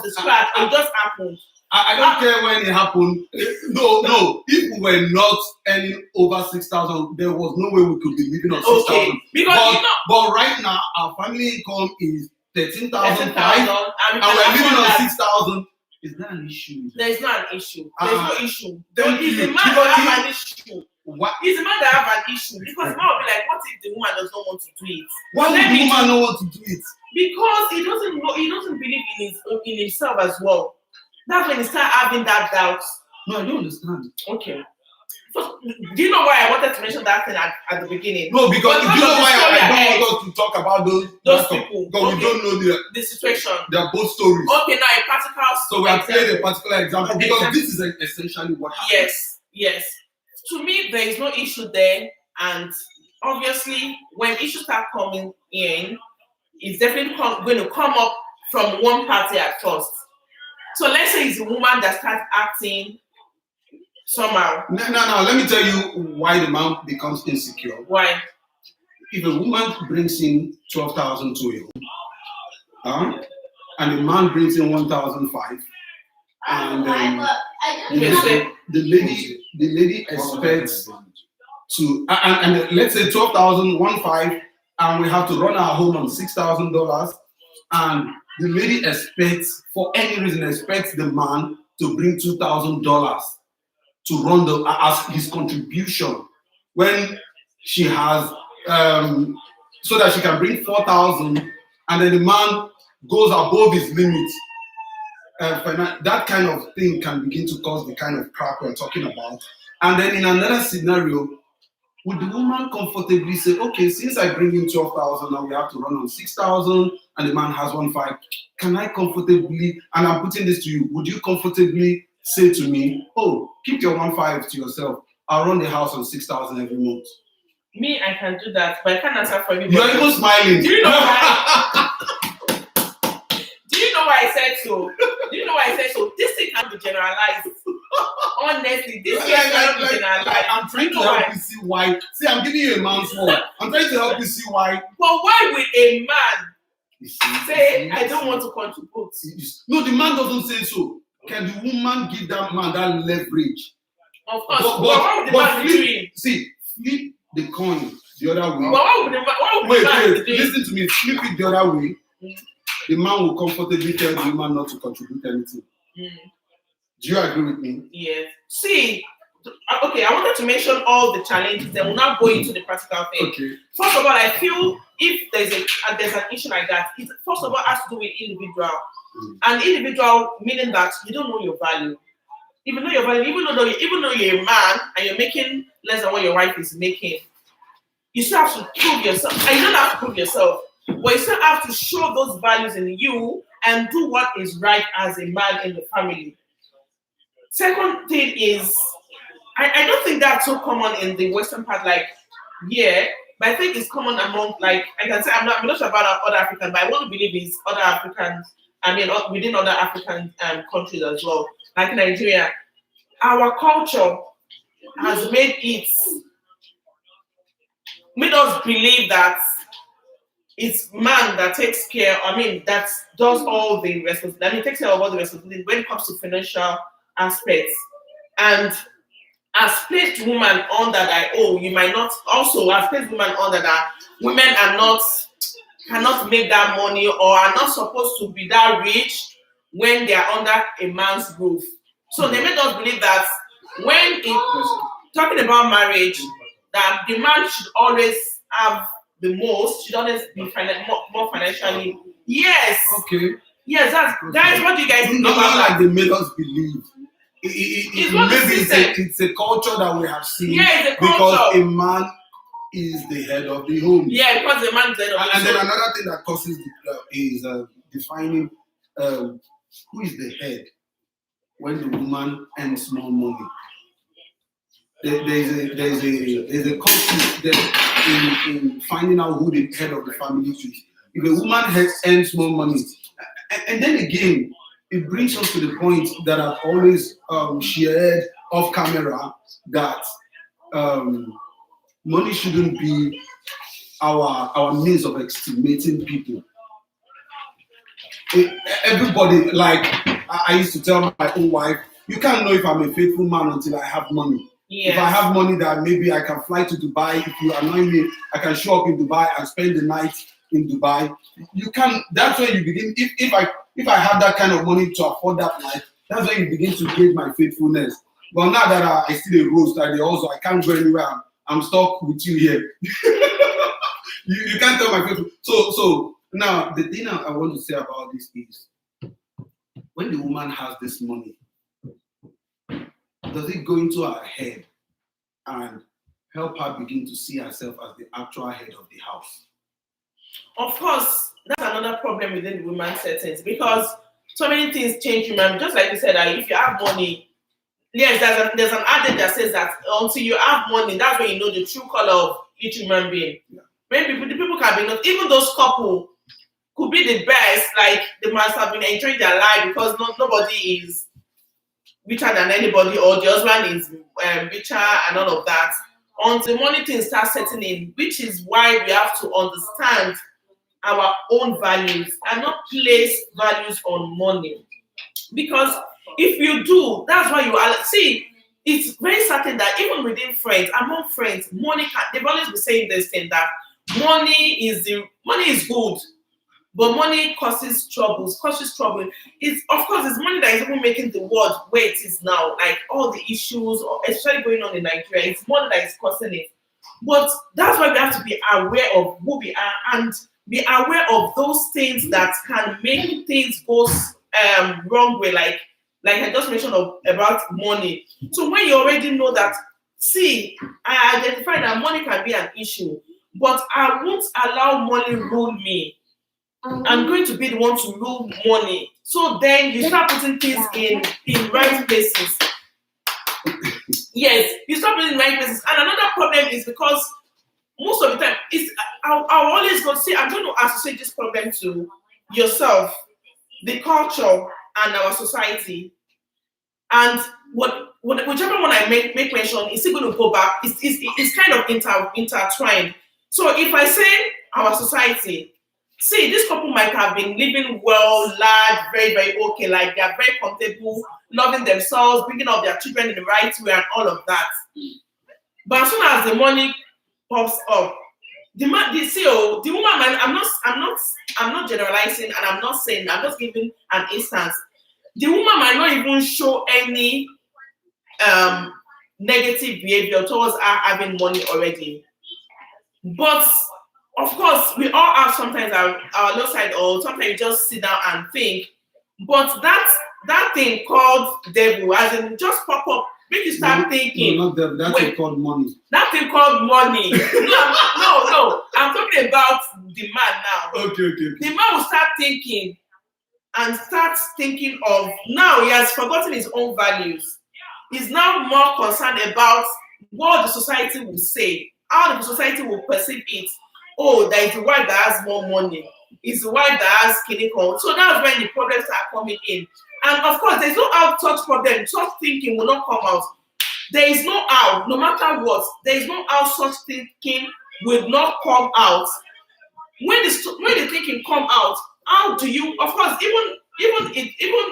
the scratch? It just happened. I don't care when it happened. No. If we were not earning over 6,000, there was no way we could be living on 6,000. Okay, because but right now our family income is 13,500, and we're living on 6,000. Is that an issue? There's not an issue. There's no issue. Thank It's you. the man that have an issue. What? It's the man that have an issue. Because the man will be like, what if the woman does not want to do it? Why would the woman not want to do it? Because he doesn't know. He doesn't believe in himself as well. That's when he start having that doubt. No, I don't understand. Okay. So, do you know why I wanted to mention that thing at the beginning? No, because do you know why I don't want us to talk about those people? Because we don't know the situation. They're both stories. Okay, now a practical. So we have played a particular example because this is essentially what happened. Yes. To me, there is no issue there, and obviously, when issues start coming in, it's definitely going to come up from one party at first. So let's say it's a woman that starts acting somehow. No. Let me tell you why the man becomes insecure. Why? If a woman brings in 12,000 to a home, and the man brings in 1,500, and the lady expects to, and let's say 12,000, 1,500, and we have to run our home on $6,000, and the lady expects, for any reason, expects the man to bring $2,000 to run as his contribution when she has, so that she can bring 4,000, and then the man goes above his limit. That kind of thing can begin to cause the kind of crap we're talking about. And then in another scenario, would the woman comfortably say, okay, since I bring in 12,000, now we have to run on 6,000, and the man has 1.5, can I comfortably, and I'm putting this to you, would you comfortably say to me, oh, keep your 1.5 to yourself, I'll run the house on 6,000 every month? Me, I can do that, but I can't answer for you. You're even smiling. Do you know why? Do you know why I said so? This thing can be generalized. Honestly, this thing can be generalized. I'm trying to help you see why. See, I'm giving you a man's word. I'm trying to help you see why. But why would a man say, I don't want to contribute? No, the man doesn't say so. can the woman give that man that leverage? Of course. But what would the man be doing? flip the coin the other way. But what would the man be doing? Listen to me. Flip it the other way. Mm. The man will comfortably tell the woman not to contribute anything. Mm. Do you agree with me? Yes. See, okay, I wanted to mention all the challenges, then we'll now go into the practical thing. Okay. First of all, I feel if there's an issue like that, it first of all has to do with individual. And individual meaning that you don't know your value. Even though you're a man and you're making less than what your wife is making, you still have to prove yourself. And you don't have to prove yourself, but you still have to show those values in you and do what is right as a man in the family. Second thing is, I don't think that's so common in the Western part, like, yeah, but I think it's common among, like, I can say, I'm not sure about other Africans, but I want to believe it's other Africans, within other African countries as well, like Nigeria. Our culture has made us believe that it's man that takes care, that does all the responsibility, takes care of all the responsibility when it comes to financial aspects. And as placed woman under that, you might not also as placed woman under that, women cannot make that money or are not supposed to be that rich when they are under a man's roof. So they made us believe that when talking about marriage, that the man should always have the most, should always be more financially. Yes. Okay. Yes, guys, what do you guys think not about like that? they made us believe. It's a culture that we have seen. Yeah, it's a because culture. a man is the head of the home. Yeah, because the man is the head of the home. And then another thing that causes is defining who is the head when the woman earns more money. There's a conflict there in finding out who the head of the family is. If a woman earns more money, and then again, it brings us to the point that I've always shared off camera that money shouldn't be our means of estimating people. Everybody, like I used to tell my own wife, you can't know if I'm a faithful man until I have money. Yes. If I have money that maybe I can fly to Dubai, if you annoy me, I can show up in Dubai and spend the night in Dubai. You can. That's when you begin. If I have that kind of money to afford that life, that's when you begin to gauge my faithfulness. But now that I still a roast, I can't go anywhere. I'm stuck with you here. you can't tell my faithful. So now the thing I want to say about this is, when the woman has this money, does it go into her head and help her begin to see herself as the actual head of the house? Of course, that's another problem within the women's settings, because so many things change human. Just like you said, that if you have money, yes, there's an adage that says that until you have money, that's when you know the true color of each human being. Yeah. When the people can be not, even those couple could be the best, like they must have been enjoying their life because nobody is richer than anybody, or the husband is richer and all of that, until money things start setting in, which is why we have to understand our own values and not place values on money. Because if you do, that's why you are, see, it's very certain that even within friends, among friends, money can, they've always been saying this thing that money is good, but money causes trouble. It's, of course, it's money that is even making the world where it is now. Like all the issues, especially going on in Nigeria, it's money that is causing it. But that's why we have to be aware of who we are and be aware of those things that can make things go wrong way. Like I just mentioned about money. So when you already know that, see, I identify that money can be an issue, but I won't allow money rule me. I'm going to be the one to rule money. So then you start putting things in right places. Yes, you start putting in right places. And another problem is because most of the time, I'll always go say, I'm going to associate this problem to yourself, the culture, and our society. And whichever one I make mention, is still going to go back. It's kind of intertwined. So if I say our society, see, this couple might have been living well, large, very, very okay, like they are very comfortable, loving themselves, bringing up their children in the right way, and all of that. But as soon as the money pops up, the man, the CEO, the woman, man, I'm not generalizing, and I'm not saying, I'm just giving an instance. The woman might not even show any negative behavior towards her having money already. But of course, we all have sometimes our low side, or sometimes you just sit down and think. But that thing called devil, as in just pop up, make you start thinking. No, not devil. That thing called money. That thing called money. No. I'm talking about the man now. Okay. The man will start thinking and starts thinking of, now he has forgotten his own values. He's now more concerned about what the society will say, how the society will perceive it. Oh, there is a wife that has more money. It's a wife that has clinical. So that's when the problems are coming in. And of course, there's no how such problem, such thinking will not come out. There is no how, no matter what, there is no how such thinking will not come out. When the thinking come out, how do you, of course, even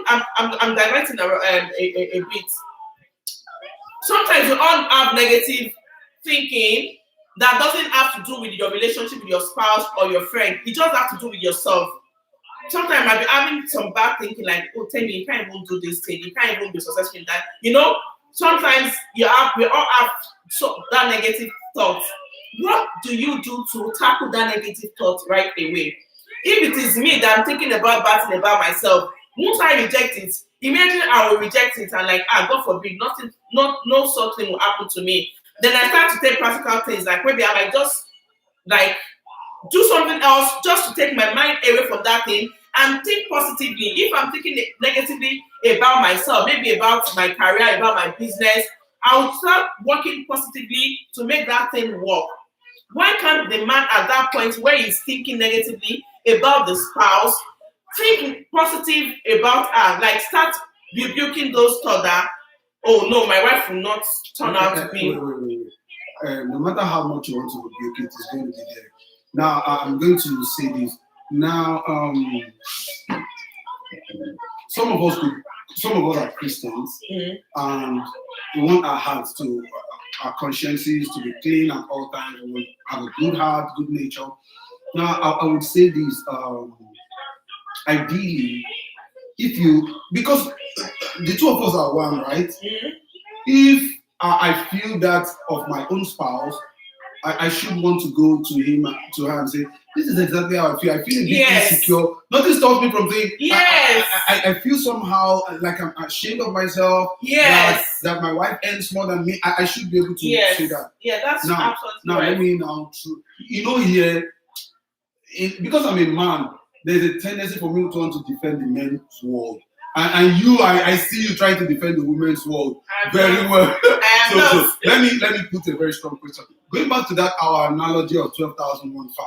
I'm diverting a bit. Sometimes you all have negative thinking that doesn't have to do with your relationship with your spouse or your friend. It just has to do with yourself. Sometimes I be having some bad thinking like, oh, tell me, you can't even do this thing, you can't even be successful in that. You know, sometimes we all have that negative thought. What do you do to tackle that negative thought right away? If it is me that I'm thinking about bad thing about myself, once I reject it, immediately I will reject it and like, God forbid, no such thing will happen to me. Then I start to take practical things, like maybe I might just like do something else just to take my mind away from that thing and think positively. If I'm thinking negatively about myself, maybe about my career, about my business, I'll start working positively to make that thing work. Why can't the man at that point where he's thinking negatively about the spouse think positive about her? Like start rebuking those thoughts that, oh no, my wife will not turn out to be. Wait. No matter how much you want to rebuke it, it's going to be there. Now, I'm going to say this. Now, some of us are Christians, and we want our hearts to, our consciences to be clean at all times. We want to have a good heart, good nature. Now, I would say this. Ideally, because the two of us are one, right? If I feel that of my own spouse, I should want to go to her and say, this is exactly how I feel. I feel a bit insecure. Nothing stops me from saying, I feel somehow like I'm ashamed of myself. That my wife earns more than me. I should be able to say that. Yeah, that's now, absolutely now right. Let me now, here, because I'm a man, there's a tendency for me to want to defend the men's world. And I see you trying to defend the women's world very well. So let me put a very strong question. Going back to that our analogy of 12,015.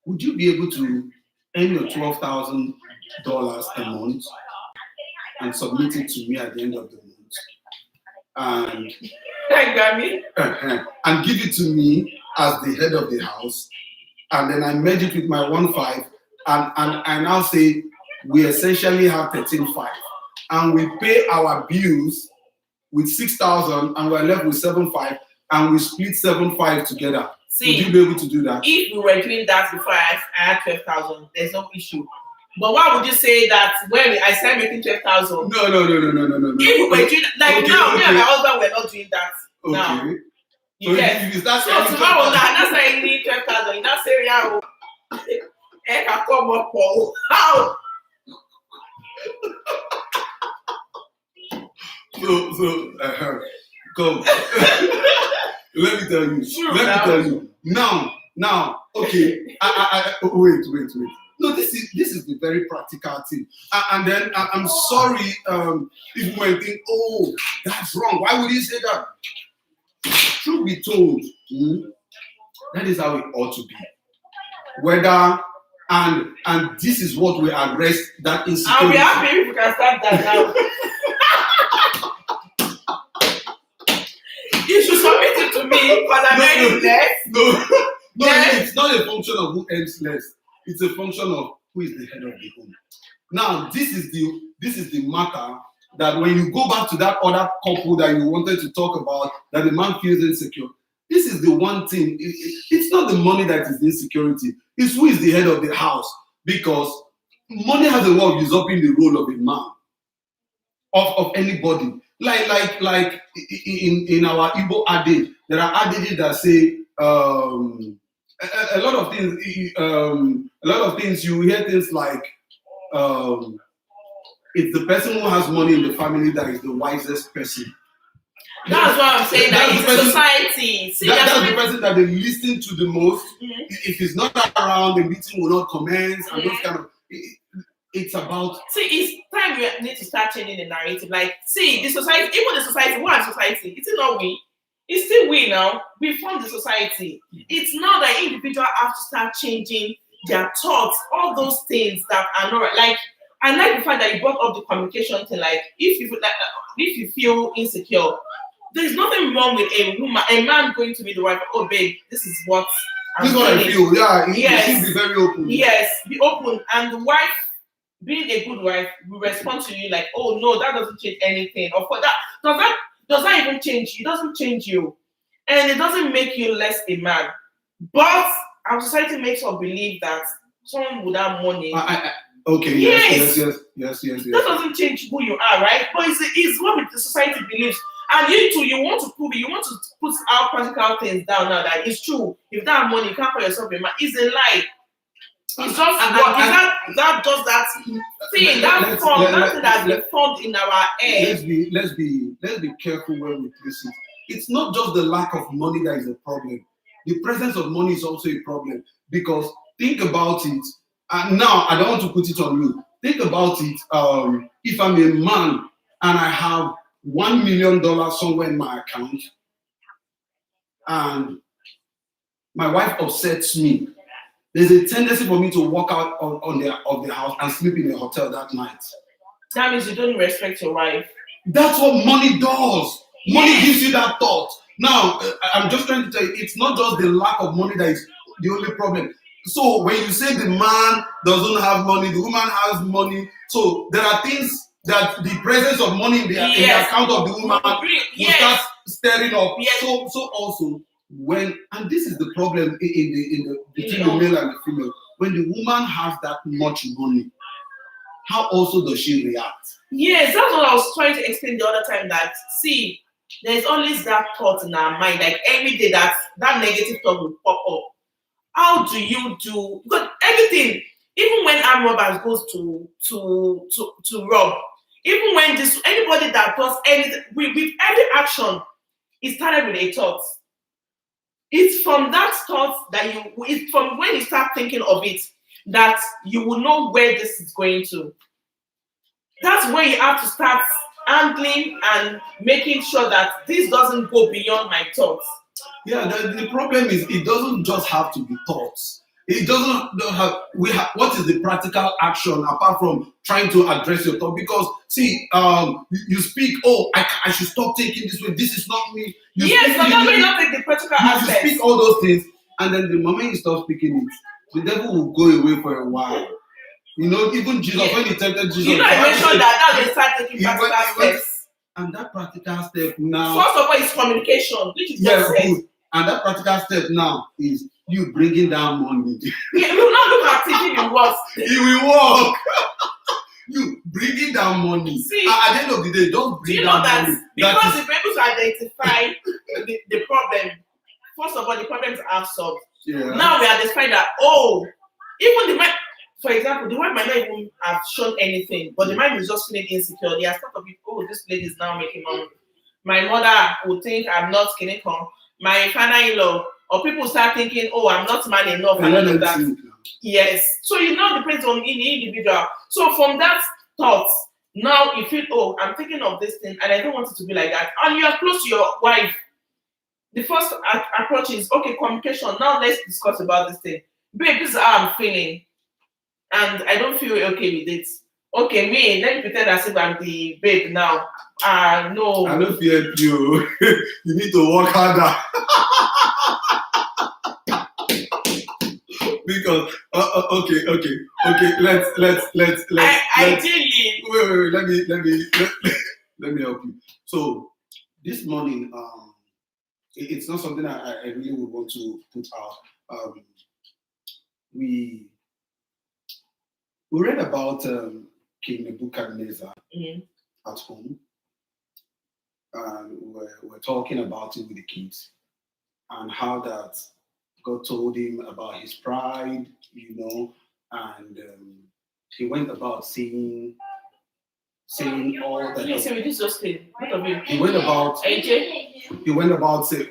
Would you be able to earn your $12,000 a month and submit it to me at the end of the month? And give it to me as the head of the house, and then I merge it with my 1.5, and I'll say we essentially have 13.5, and we pay our bills with 6,000, and we're left with 7.5, and we split 7.5 together. See, would you be able to do that? If we were doing that before I had 12,000, there's no issue. But why would you say that when I started making 12,000? No. If we were doing like now, me and my husband were not doing that. Now. So if you start saying tomorrow, that's why you need 12,000. You not say, yeah, I can come up for how? Come. Let me tell you. Now, okay. Wait. No, this is the very practical thing. And then I'm sorry if you might think, oh, that's wrong. Why would you say that? Truth be told, that is how it ought to be. Whether and this is what we address that insecurity. I'll be happy if you can start that now. You should submit it to me because I'm very blessed. No, it's not a function of who earns less. It's a function of who is the head of the home. Now, this is the matter that when you go back to that other couple that you wanted to talk about, that the man feels insecure. This is the one thing. It's not the money that is the insecurity. It's who is the head of the house. Because money has a way of usurping the role of a man, of anybody. Like in our Igbo adage, there are adages that say a lot of things. You hear things like it's the person who has money in the family that is the wisest person. That's what I'm saying. That is the society. See, that's the person that they listen to the most. Mm-hmm. If he's not around, the meeting will not commence, and those kind of. It's about. See, it's time we need to start changing the narrative. Like, see, the society, even the society, what society? It's not we. It's still we now. We form the society. It's not that individual have to start changing their thoughts, all those things that are not like. I like the fact that you brought up the communication thing. Like, if you feel insecure, there's nothing wrong with a man going to meet the wife. Oh, babe, this is what I feel. Yeah, you should be very open. Yes, be open, and the wife, being a good wife, will respond to you like, oh no, that doesn't change anything. Of course, does that even change you? It doesn't change you, and it doesn't make you less a man. But our society makes us believe that someone without money. Okay. Yes. That doesn't change who you are, right? But it's what the society believes. And you too, you want to prove it. You want to put our practical things down now that it's true. If that money, you can't call yourself a man. It's a lie. It's just that does that thing, that thing that's been formed in our head. Let's be careful when we place it. It's not just the lack of money that is a problem. The presence of money is also a problem, because think about it. And now I don't want to put it on you. Think about it. If I'm a man and I have $1 million somewhere in my account, and my wife upsets me, there's a tendency for me to walk out of the house and sleep in a hotel that night. That means you don't respect your wife. That's what money does. Money gives you that thought. Now, I'm just trying to tell you, it's not just the lack of money that is the only problem. So when you say the man doesn't have money, the woman has money, so there are things that the presence of money in the account of the woman will start stirring up. Yes. So also and this is the problem between the male and the female. When the woman has that much money, how also does she react? Yes, that's what I was trying to explain the other time. That see, there's always that thought in our mind, like every day that negative thought will pop up. How do you do? Because everything, even when armed robbers goes to rob, even when anybody that does anything with every action, it started with a thought. It's from that thought that it's from when you start thinking of it that you will know where this is going to. That's where you have to start handling and making sure that this doesn't go beyond my thoughts. Yeah, the problem is it doesn't just have to be thoughts. It doesn't have. What is the practical action apart from trying to address your thought? Because see, you speak. Oh, I should stop thinking this way. This is not me. But that may not take the practical aspect. You speak all those things, and then the moment you stop speaking it, the devil will go away for a while. You know, even Jesus, when he tempted Jesus, I mentioned that they start taking practical steps. And that practical step now. First of all, is communication, which is good. And that practical step now is you bringing down money. We will not look at it if it works. It will work. You bringing down money. See, at the end of the day, don't bring down money. Because if we're able to identify the problem, first of all, the problems are solved. Yeah. Now we identify that, even the man, for example, the wife might not even have shown anything, but the man is just feeling insecure. They are sort of, this lady is now making money. My mother would think I'm not skinny con. My father-in-law, or people start thinking, I'm not man enough and all of that. Yes. So it depends on the individual. So from that thought, now you feel, I'm thinking of this thing and I don't want it to be like that. And you are close to your wife. The first approach is, communication. Now let's discuss about this thing. Babe, this is how I'm feeling. And I don't feel okay with it. Okay, let me pretend as if I'm the babe now. No. I don't fear you. You need to work harder. because okay. Let's Ideally, wait. Let me help you. So this morning, it's not something I really would want to put out. We read about King Nebuchadnezzar at home, and we're talking about it with the kids, and how that God told him about his pride, and he went about saying all that. yes, we do so still. What of you? He went about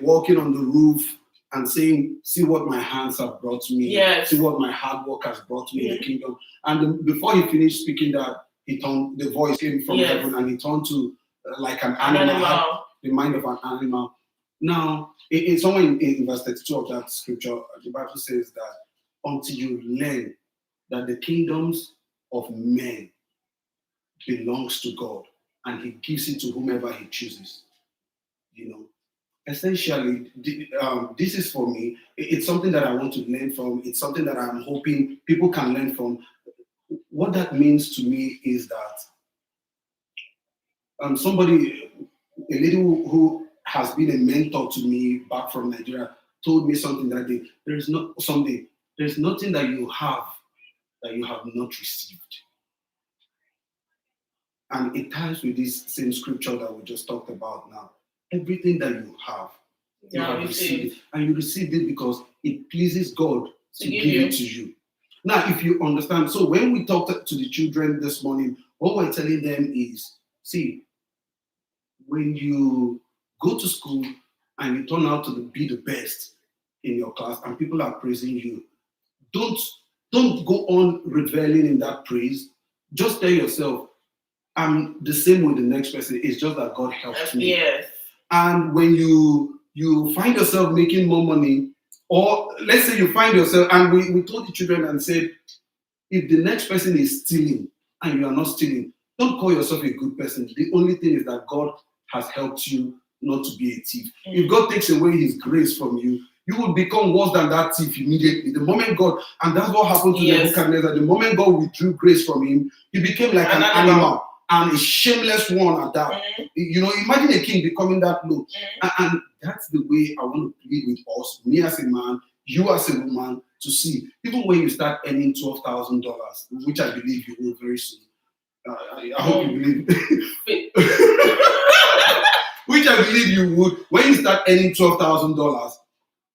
walking on the roof and saying, "See what my hands have brought me. Yes. See what my hard work has brought me in the kingdom." And before he finished speaking that, the voice came from heaven, and he turned to like an animal, had the mind of an animal. Now, in somewhere in verse 32 of that scripture, the Bible says that until you learn that the kingdoms of men belongs to God, and he gives it to whomever he chooses. Essentially, this is for me. It's something that I want to learn from. It's something that I'm hoping people can learn from. What that means to me is that a lady who has been a mentor to me back from Nigeria, told me something that day. There's nothing that you have not received. And it ties with this same scripture that we just talked about now. Everything that you have received. And you received it because it pleases God to give it to you. Now, if you understand, so when we talked to the children this morning, what we're telling them is, see, when you go to school and you turn out to be the best in your class and people are praising you, don't go on reveling in that praise. Just tell yourself, I'm the same with the next person. It's just that God helped me. Yes. And when you find yourself making more money, or let's say you find yourself, and we told the children and said, if the next person is stealing and you are not stealing, don't call yourself a good person. The only thing is that God has helped you not to be a thief. If God takes away his grace from you, you will become worse than that thief immediately. The moment God, and that's what happened to Nebuchadnezzar, the moment God withdrew grace from him, he became like an animal. And a shameless one at that. Imagine a king becoming that low. And that's the way I want to plead with us, me as a man, you as a woman, to see. Even when you start earning $12,000, which I believe you will very soon. I hope you believe. Which I believe you would. When you start earning $12,000,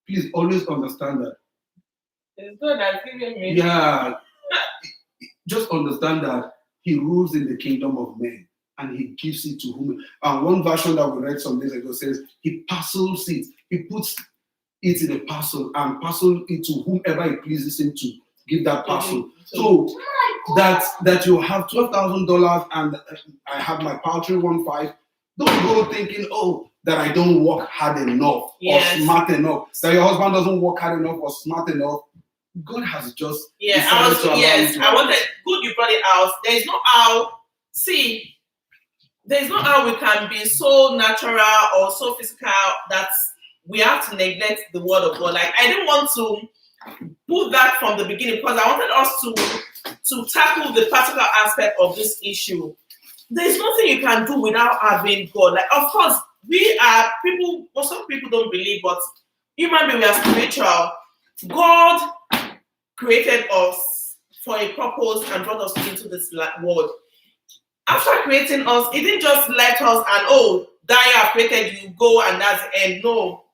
please always understand that. It's God that's giving me. Yeah. Just understand that he rules in the kingdom of men, and he gives it to whom. One version that we read some days ago says he parcels it. He puts it in a parcel and parcel it to whomever he pleases him to give that parcel. So that you have $12,000 and I have my paltry 1.5. Don't go thinking, that I don't work hard enough or smart enough. That your husband doesn't work hard enough or smart enough. God has just I wanted good you brought it out. There's no how we can be so natural or so physical that we have to neglect the word of God. Like I didn't want to put that from the beginning because I wanted us to tackle the practical aspect of this issue. There's nothing you can do without having God. Like of course we are people, well, some people don't believe, but human beings, we are spiritual. God created us for a purpose and brought us into this world. After creating us, he didn't just let us and that I have created you, go and that's the end. No.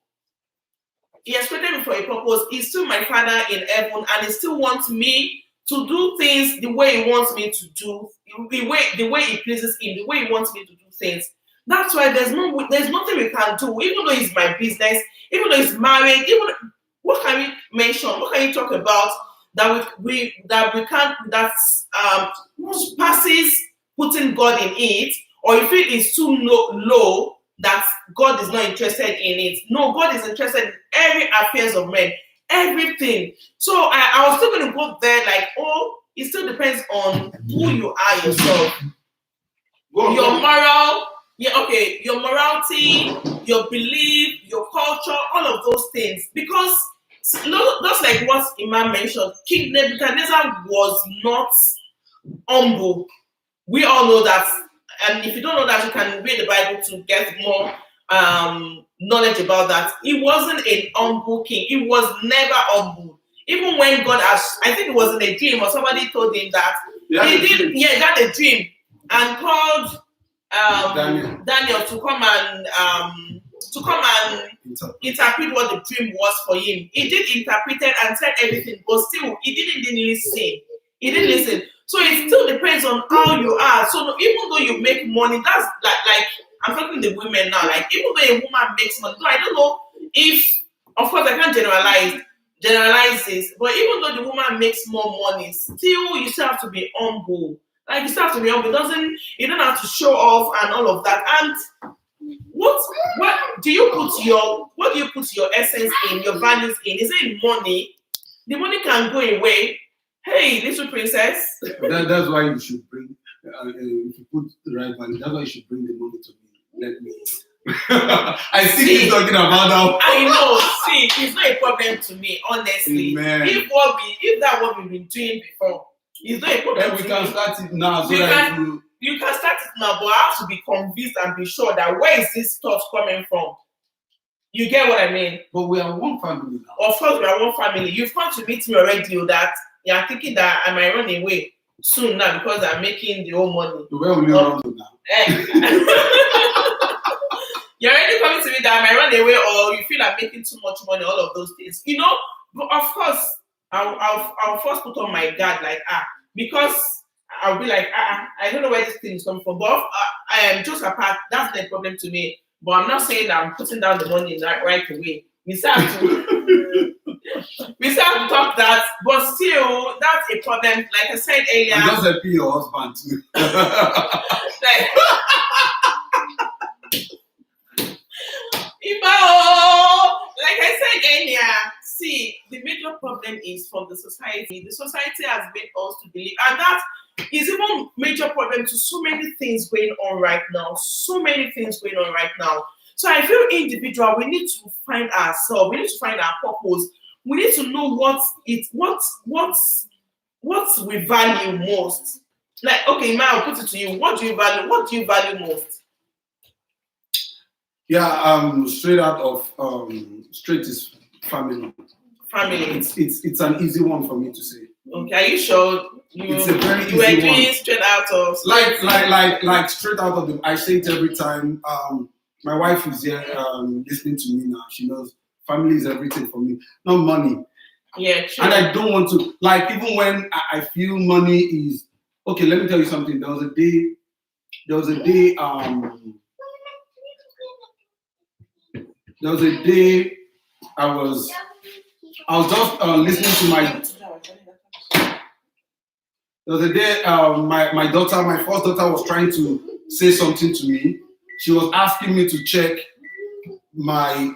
He has created me for a purpose. He's still my Father in heaven and he still wants me to do things the way he wants me to do, the way he pleases him, the way he wants me to do things. That's why there's nothing we can do, even though it's my business, even though it's married, what can we mention? What can you talk about that passes putting God in it, or if it is too low that God is not interested in it? No, God is interested in every affairs of men, everything. So I was still going to go there like, it still depends on who you are yourself. Your morality, your belief, your culture, all of those things. Because just like what Imam mentioned, King Nebuchadnezzar was not humble. We all know that, and if you don't know that, you can read the Bible to get more knowledge about that. He wasn't an humble king. He was never humble. Even when God asked, I think it was in a dream or somebody told him that he got a dream and called Daniel to come and interpret what the dream was for him. He did interpret it and said everything, but still he didn't listen. He didn't listen. So it still depends on how you are. So even though you make money, that's like I'm talking to the women now. Like even though a woman makes money, so I don't know if, of course, I can't generalize this, but even though the woman makes more money, still you still have to be humble. Like you still have to be humble. You don't have to show off and all of that. And what do you put your essence in, your values in? Is it in money? The money can go away. Hey, little princess. That's why you should bring. If you put the right value, that's why you should bring the money to me. Let me. I see you talking about that. I know. See, it's not a problem to me, honestly. Amen. If that's what we've been doing before, it's not a problem. We can start it now. You can start it now, but I have to be convinced and be sure that where is this thought coming from? You get what I mean? But we are one family now. Of course, we are one family. You've come to meet me already, that you're thinking that I might run away soon now because I'm making the whole money. Where will you run to now? You're already coming to me that I might run away, or you feel I'm making too much money, all of those things. But of course, I'll first put on my guard, like, because I'll be like, I don't know where this thing is coming from. But I am just apart, that's the problem to me. But I'm not saying that I'm putting down the money right away. We still have to talk that, but still, that's a problem. Like I said earlier. I'm just helping your husband too. Like I said earlier, see, the major problem is from the society. The society has made us to believe, and that is even major problem to so many things going on right now. So many things going on right now. So I feel individual, we need to find ourselves. We need to find our purpose. We need to know what we value most. Like, okay, Ma, I'll put it to you. What do you value? What do you value most? Yeah, straight out of straight is family. Family. It's an easy one for me to say. Okay, are you sure? It's a very easy one. Doing straight out of like straight out of the. I say it every time. My wife is here listening to me now. She knows family is everything for me, not money. Yeah, true. And I don't want to, like, even when I feel money is okay. Let me tell you something. There was a day. I was just listening to my. There was a day my daughter, my first daughter, was trying to say something to me. She was asking me to check my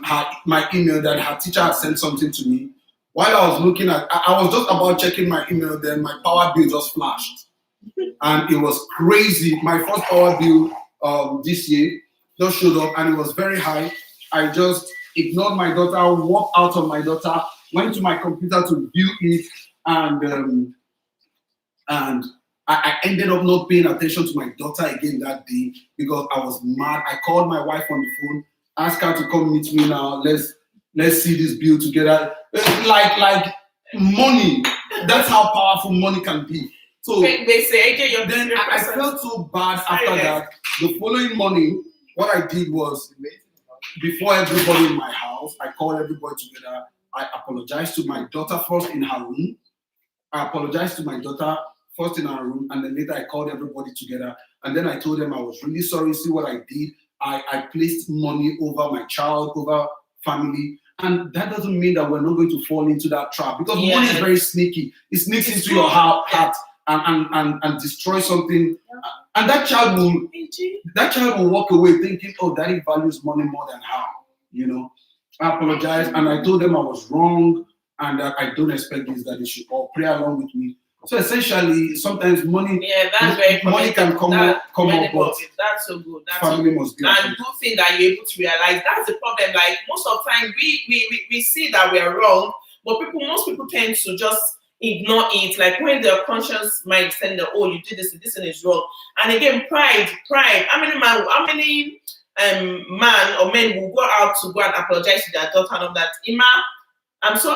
email that her teacher had sent something to me. While I was looking at, I was just about checking my email, then my power bill just flashed. And it was crazy. My first power bill this year just showed up and it was very high. I just ignored my daughter, walked out on my daughter, went to my computer to view it, and I ended up not paying attention to my daughter again that day because I was mad. I called my wife on the phone, asked her to come meet me now. Let's see this bill together. Like money. That's how powerful money can be. So they say, then I felt so bad after that. The following morning, what I did was, before everybody in my house, I called everybody together. I apologized to my daughter first in her room. I apologized to my daughter first in her room, and then later I called everybody together. And then I told them I was really sorry. See what I did. I placed money over my child, over family. And that doesn't mean that we're not going to fall into that trap because money is very sneaky. It sneaks into your heart and destroys something. And that child will walk away thinking, oh, daddy values money more than her. I apologized and I told them I was wrong and that I don't expect this, that they should all pray along with me. So essentially, sometimes money, money can come up, but that's so good. That's family must be. And good thing that you're able to realize that's the problem. Like most of the time, we see that we are wrong, But most people tend to just ignore it. Like when their conscience might send that, oh, you did this thing is wrong. And again, pride. How many man or men will go out to go and apologize to their daughter and all that? Ima, I'm so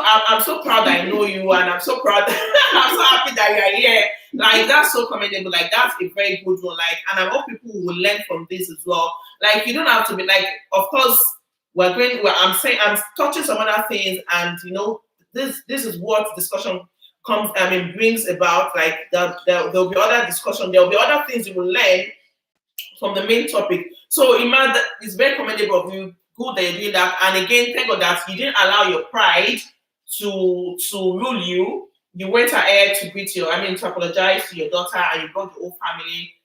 proud I know you, and I'm so proud. I'm so happy that you are here. Like that's so commendable. Like that's a very good one. Like, and I hope people will learn from this as well. Like you don't have to be like, of course, I'm touching some other things, and this is what discussion brings about. Like there'll be other discussion. There'll be other things you will learn from the main topic. So Ima, it's very commendable of you. Good that you're doing that. And again, thank God that you didn't allow your pride to rule you. You went ahead to to apologize to your daughter, and you brought the whole family.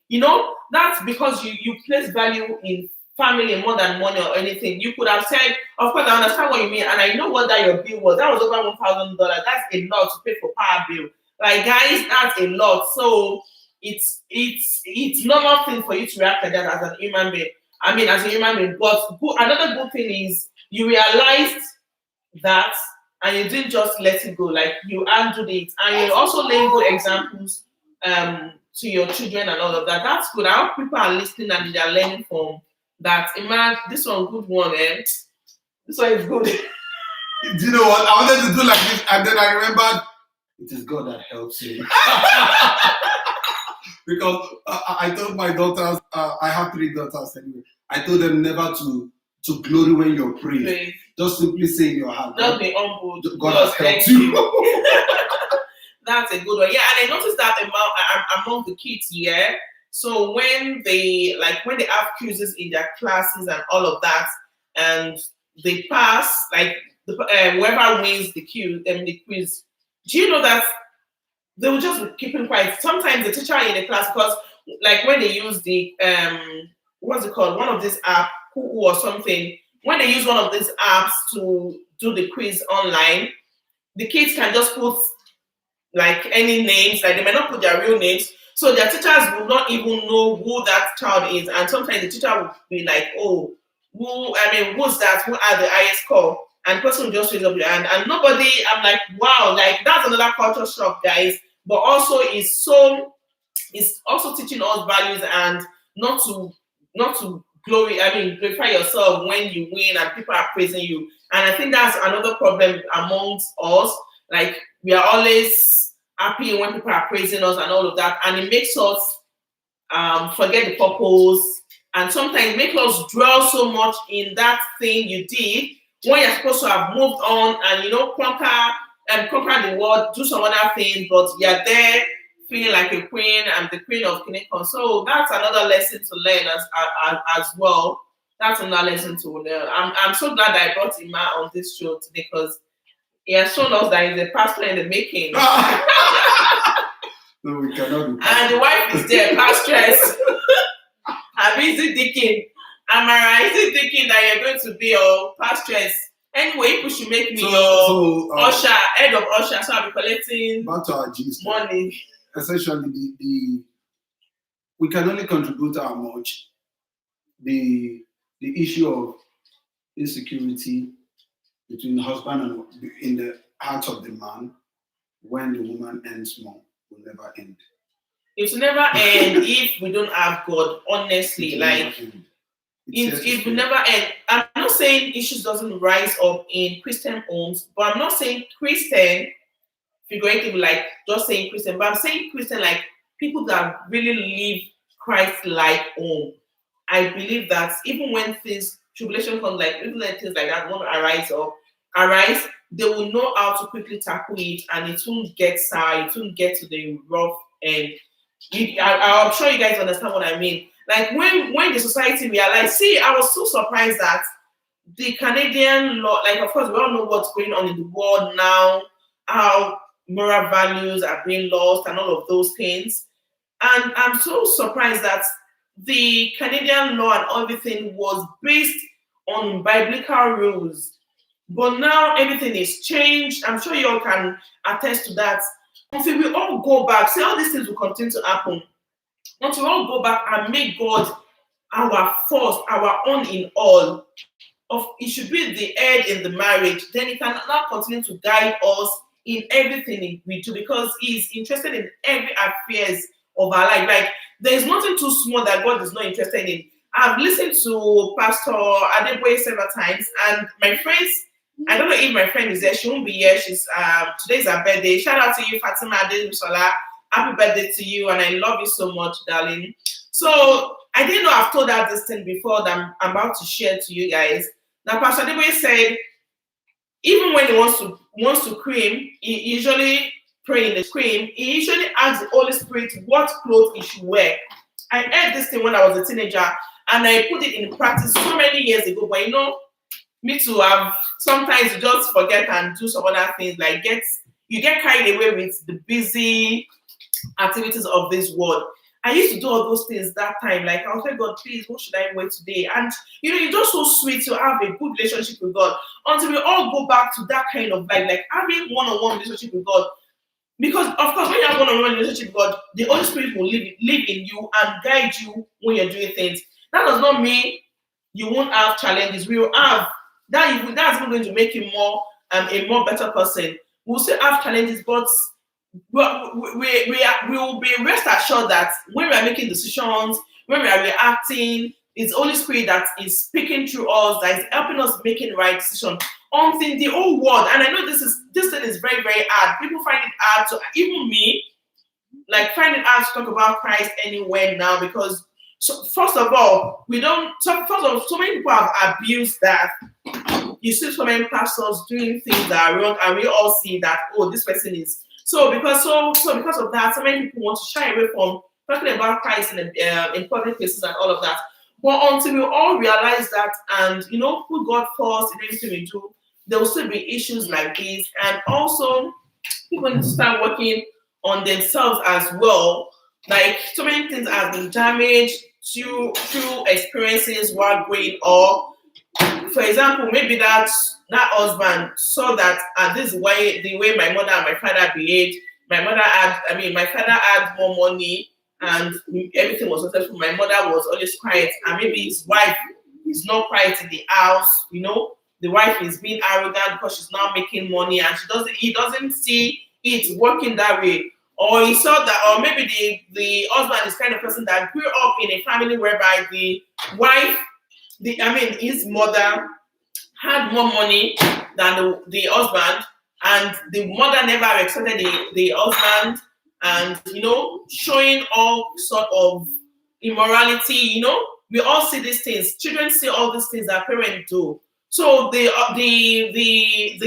That's because you place value in family more than money or anything. You could have said, of course, I understand what you mean, and I know what that your bill was. That was over $1,000. That's a lot to pay for power bill. Like guys, that's a lot. So it's normal thing for you to react like that as an human being. As a human being. But another good thing is you realized that and you didn't just let it go. Like you handled it, and you're also laying good examples to your children and all of that. That's good. I hope people are listening and they're learning from that. Imagine this one, good one, eh? This one is good. Do you know what? I wanted to do like this, and then I remembered it is God that helps you. Because I told my daughters, I have 3 daughters anyway. I told them never to glory when you're praying. Please. Just simply say in your heart. Just be humble. God has helped you. That's a good one. Yeah, and I noticed that among the kids here. So when they have quizzes in their classes and all of that, and they pass, like whoever wins the quiz, do you know that they will just be keeping quiet? Sometimes the teacher in the class, because like when they use the what's it called? One of these apps, or something. When they use one of these apps to do the quiz online, the kids can just put like any names, like they may not put their real names, so their teachers will not even know who that child is. And sometimes the teacher will be like, "Oh, who's that? Who are the highest score?" And the person will just raise up their hand, and nobody. I'm like, wow, like that's another culture shock, guys. But also, it's also teaching us values and not to glorify yourself when you win and people are praising you. And I think that's another problem amongst us. Like we are always happy when people are praising us and all of that, and it makes us forget the purpose, and sometimes make us dwell so much in that thing you did when you're supposed to have moved on and conquer the world, do some other things, but you're there feeling like a queen and the queen of Kinecon. So that's another lesson to learn as well. That's another lesson to learn. I'm so glad that I brought Ima on this show today, because he has shown us that he's a pastor in the making. No, we cannot do And the wife is there, pastress. I'm busy thinking, am I right? Is it thinking that you're going to be your pastress? Anyway, people should make me your usher, head of usher, so I'll be collecting back to our gist. Money. Essentially, we can only contribute how much. The issue of insecurity between the husband and in the heart of the man, when the woman earns more, will never end. It will never end if we don't have God. Honestly, it will never end. I'm not saying issues doesn't rise up in Christian homes, but I'm not saying Christian figuratively, like just saying Christian, but I'm saying Christian like people that really live Christ-like home. I believe that even when tribulation comes, like even when things like that won't arise, they will know how to quickly tackle it, and it won't get sour, it won't get to the rough end. I'm sure you guys understand what I mean. Like when the society realized, I was so surprised that the Canadian law, like of course we all know what's going on in the world now, how moral values are being lost and all of those things. And I'm so surprised that the Canadian law and everything was based on biblical rules. But now everything is changed. I'm sure you all can attest to that. Until we all go back, see all these things will continue to happen. Until we all go back and make God our first, our own in all it should be the head in the marriage, then he can now continue to guide us in everything we do because he's interested in every affairs of our life. Like there is nothing too small that God is not interested in. I've listened to Pastor Adeboye several times, and my friends, I don't know if my friend is there. She won't be here. She's today's her birthday. Shout out to you, Fatima Adelusola. Happy birthday to you, and I love you so much, darling. So I didn't know I've told her this thing before that I'm about to share to you guys. Now, Pastor Adeboye said, even when he wants to cream, he usually pray in the cream. He usually asks the Holy Spirit what clothes he should wear. I heard this thing when I was a teenager, and I put it in practice so many years ago. But you know, me too. Sometimes you just forget and do some other things. Like you get carried away with the busy activities of this world. I used to do all those things that time. Like I was like, God, please, what should I wear today? And you know, it's just so sweet to have a good relationship with God until we all go back to that kind of like having one-on-one relationship with God. Because of course, when you have one-on-one relationship with God, the Holy Spirit will live in you and guide you when you're doing things. That does not mean you won't have challenges. We will have that. That's even going to make you a more better person. We'll still have challenges, but we will be rest assured that when we are making decisions, when we are reacting, it's Holy Spirit that is speaking through us, that is helping us making the right decision. Until the whole world, and I know this thing is very, very hard. People find it hard to, even me, like find it hard to talk about Christ anywhere now because first of all, so many people have abused that. You see so many pastors doing things that are wrong, and we all see that, oh, this person is. So because of that, so many people want to shy away from talking about Christ in public places and all of that. But until we all realize that and you know put God first in everything we do, there will still be issues like this. And also people need to start working on themselves as well. Like so many things have been damaged through experiences while growing up. For example, maybe that husband saw that this is why the way my mother and my father behaved. My father had more money and everything was successful. My mother was always quiet, and maybe his wife is not quiet in the house. You know, the wife is being arrogant because she's not making money, and he doesn't see it working that way. Or he saw that, or maybe the husband is kind of person that grew up in a family whereby the wife, his mother had more money than the husband, and the mother never accepted the husband, and you know, showing all sort of immorality. You know, we all see these things. Children see all these things that parents do. So the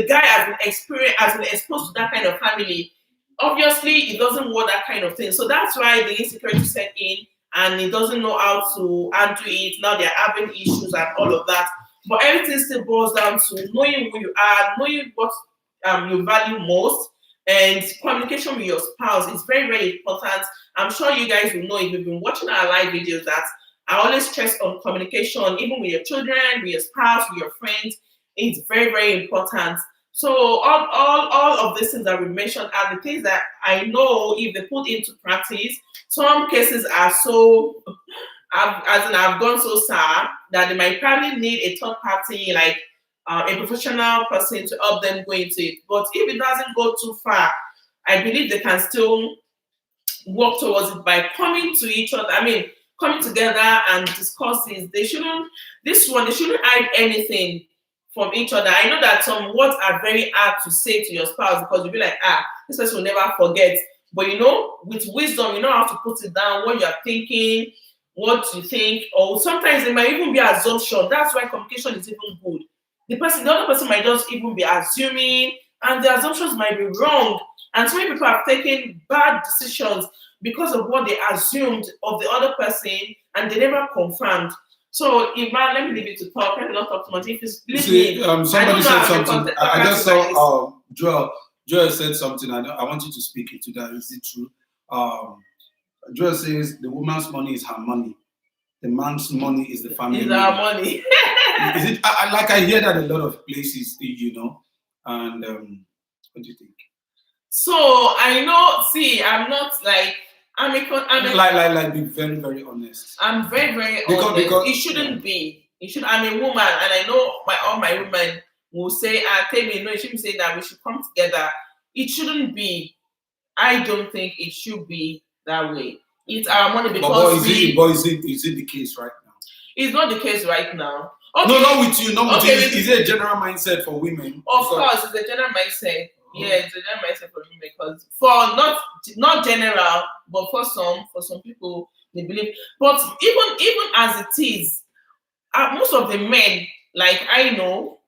guy has been exposed to that kind of family. Obviously, he doesn't want that kind of thing. So that's why the insecurity set in, and he doesn't know how to undo it. Now they're having issues and all of that. But everything still boils down to knowing who you are, knowing what you value most, and communication with your spouse is very, very important. I'm sure you guys will know if you've been watching our live videos that I always stress on communication, even with your children, with your spouse, with your friends. It's very, very important. So all of these things that we mentioned are the things that I know if they put into practice, some cases are so, I've gone so sad that they might probably need a third party, like a professional person to help them go into it. But if it doesn't go too far, I believe they can still work towards it by coming to each other. Coming together and discuss this. They shouldn't hide anything from each other. I know that some words are very hard to say to your spouse because you'll be like, this person will never forget. But you know, with wisdom, you know how to put it down, what you're thinking, what you think, or sometimes it might even be assumption. That's why communication is even good. The other person might just even be assuming, and the assumptions might be wrong. And so many people have taken bad decisions because of what they assumed of the other person, and they never confirmed. So, Iman, let me leave you to talk. I cannot talk too much. If it's somebody said something. I just saw Joel said something. I want you to speak into that. Is it true? Joel says the woman's money is her money. The man's money is the family. It's our money. Is it? I hear that a lot of places, you know. And what do you think? So I know. See, I'm not like. Like be very, very honest. I'm very, very honest. Because it shouldn't be. You should. I'm a woman, and I know all my women will say, tell me, no, you shouldn't say that. We should come together. It shouldn't be. I don't think it should be that way. It's our money because is it the case right now? It's not the case right now. Okay. No, not with you. Not with you. Is it a general mindset for women? Of course, it's a general mindset. Yeah, it's a general mindset for women because for not general, but for some people they believe. But even as it is, most of the men, like I know,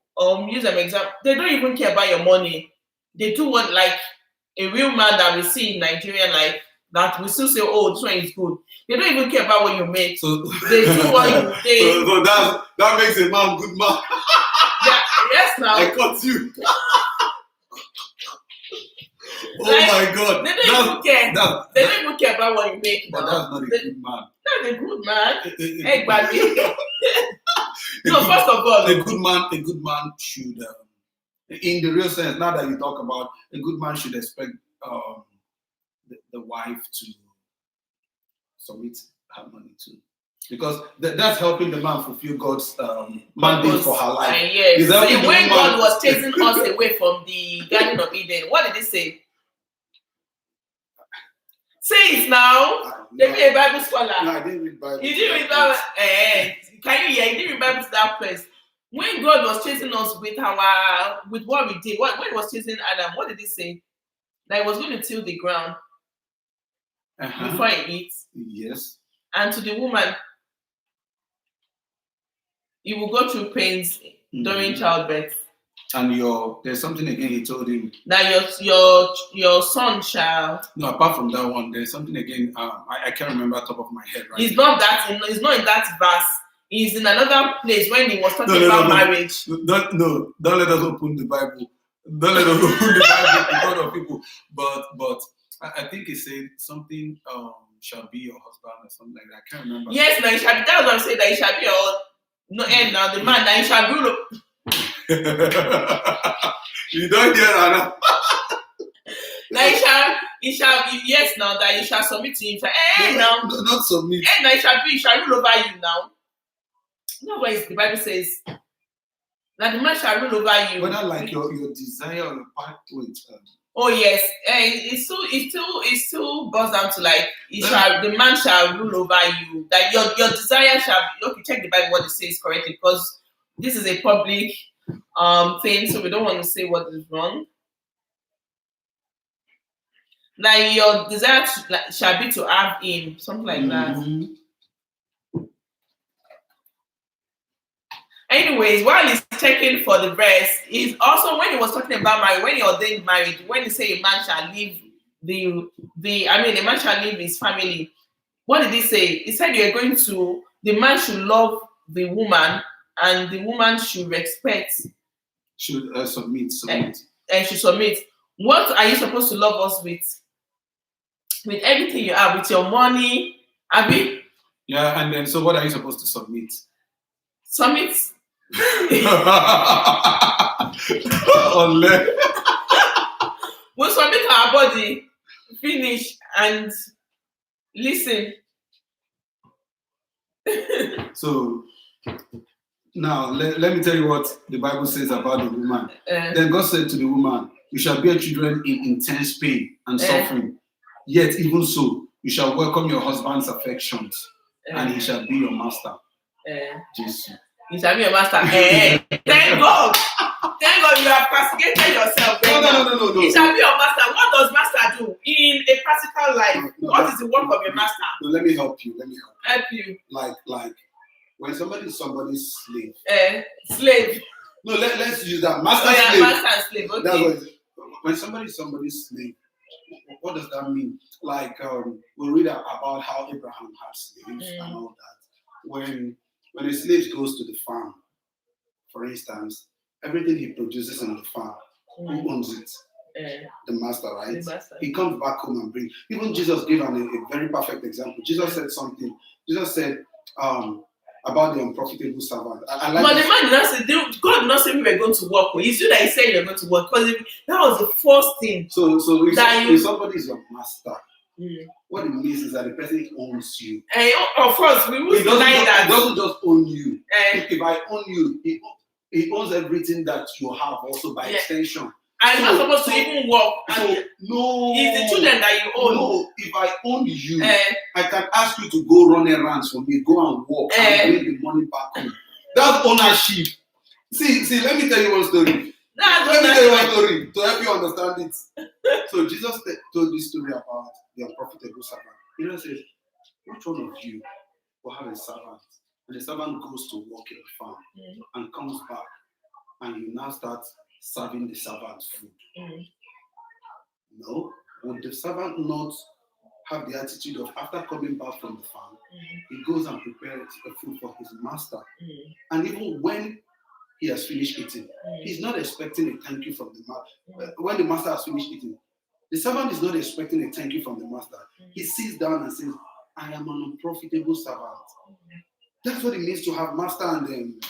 use an example, they don't even care about your money. They do what like a real man that we see in Nigeria, like that we still say, oh, this one is good. They don't even care about what you make. So they do what you so that makes a man good man. Yeah, yes, now I caught you. Oh like, my God! They don't even care. They don't even care about what you make. But that's not a good man. That's a good man. Hey, baby. No, first of all, a good man should, in the real sense, now that you talk about, a good man should expect the wife to submit her money to, because that's helping the man fulfill God's mandate for her life. Yes. See, when God was chasing us away from the Garden of Eden, what did He say? Say it now. They be a Bible scholar. No, I didn't read Bible. You didn't read Bible. Can you hear? You didn't read Bible to that place. When God was chasing us with what we did, when He was chasing Adam, what did He say? That He was going to till the ground before He eats. Yes. And to the woman, you will go through pains during childbirth. And there's something again He told him that your son shall. No, apart from that one, there's something again. I can't remember top of my head right. It's not in that verse. It's in another place when He was talking about marriage. Don't let us open the Bible. Don't let us open the Bible in front of people. But I think He said something shall be your husband or something like that. I can't remember. Yes, now it shall be. That's what I'm saying. That it shall be your now the man that it shall rule. You don't hear that. Now it shall be yes now that you shall submit to Him. Now not submit. Now it shall rule over you now. No way the Bible says that the man shall rule over you. Whether like your desire or your pathway. Oh yes, it still boils down to like the man shall rule over you. That your desire shall be. Okay, check the Bible what it says correctly because this is a public thing, so we don't want to say what is wrong. Like your desire shall be to have Him, something like that. Anyways, while He's checking for the verse, is also when He was talking about marriage, when He ordained marriage, when He say a man shall leave a man shall leave his family. What did He say? He said the man should love the woman and the woman should respect. Should submit. And should submit. What are you supposed to love us with? With everything you have, with your money, Abby? Yeah, and then so what are you supposed to submit? Submit. We'll submit our body, finish, and listen. So now let me tell you what the Bible says about the woman. Then God said to the woman, you shall bear children in intense pain and suffering. Yet even so, you shall welcome your husband's affections, and he shall be your master. Jesus. He shall be your master. Thank God. Thank God you have castigated yourself. No. He shall be your master. What does master do in a practical life? What is the work of a master? No, let me help you. Help you. Like when somebody is somebody's slave. Slave. No, let's use that. Master slave. Master and slave. Okay. That's what it is. When somebody is somebody's slave, what does that mean? Like we read about how Abraham had slaves and all that. When a slave goes to the farm, for instance, everything he produces on the farm, who owns it? The master, right? The master. He comes back home and brings. Even Jesus gave a very perfect example. Jesus said something. Jesus said about the unprofitable servant. But the man did not say, God did not say we were going to work. You see that He said you're going to work because that was the first thing. So if somebody is your master, What it means is that the person owns you. Of course, we will deny that. It doesn't just own you. Eh. If I own you, he owns everything that you have also by extension. I'm not supposed to even work. No. It's the children that you own. No, if I own you, I can ask you to go run errands for me, go and work and bring the money back home. That's ownership. See, let me tell you one story. Let me tell you one story to help you understand it. So Jesus told this story about the unprofitable servant. He says, which one of you will have a servant? And the servant goes to work in the farm and comes back, and you now start serving the servant food. No, would the servant not have the attitude of, after coming back from the farm, he goes and prepares the food for his master? And even when he has finished eating, he's not expecting a thank you from the master. When the master has finished eating, the servant is not expecting a thank you from the master. He sits down and says, I am an unprofitable servant. That's what it means to have master and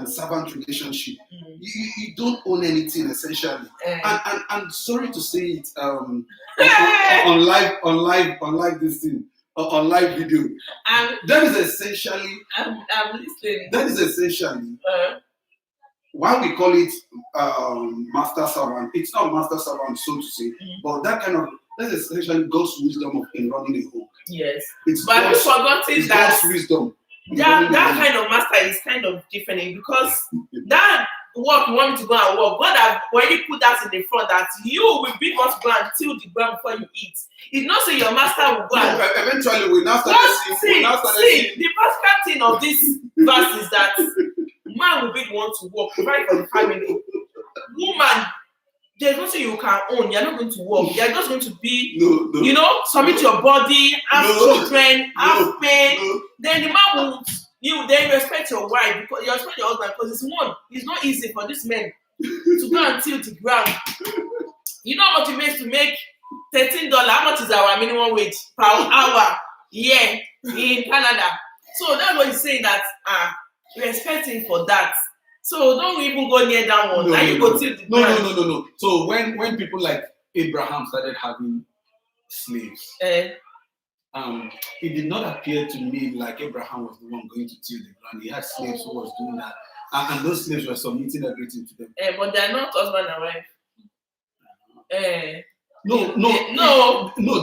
servant relationship. You don't own anything essentially. And sorry to say it on live this thing, on live video. That is essentially. I'm listening. That is essentially why we call it master servant. It's not master servant, so to say, but that's essentially God's wisdom in running a home. Yes, it's but we forgotten that God's wisdom. That kind of master is kind of different, because that work you want me to go and work, God has already put that in the front, that you will be must go and till the ground before you eat. It's not so your master will go and eventually we now start see the practical thing of this verse is that man will be the one to work, provide for the family. Woman, there's nothing you can own. You're not going to work. You're just going to be, submit your body, have children, have pain. Then the man will, you respect your wife, because you respect your husband, because it's not easy for this man to go and till the ground. You know how much it makes to make $13? How much is our minimum wage per hour here in Canada? So that's what he's saying, that respect him for that. So don't even go near that one. You go till the ground. No. So when people like Abraham started having slaves, it did not appear to me like Abraham was the one going to till the ground. He had slaves who was doing that, and those slaves were submitting everything to them. But they are not husband and wife. No,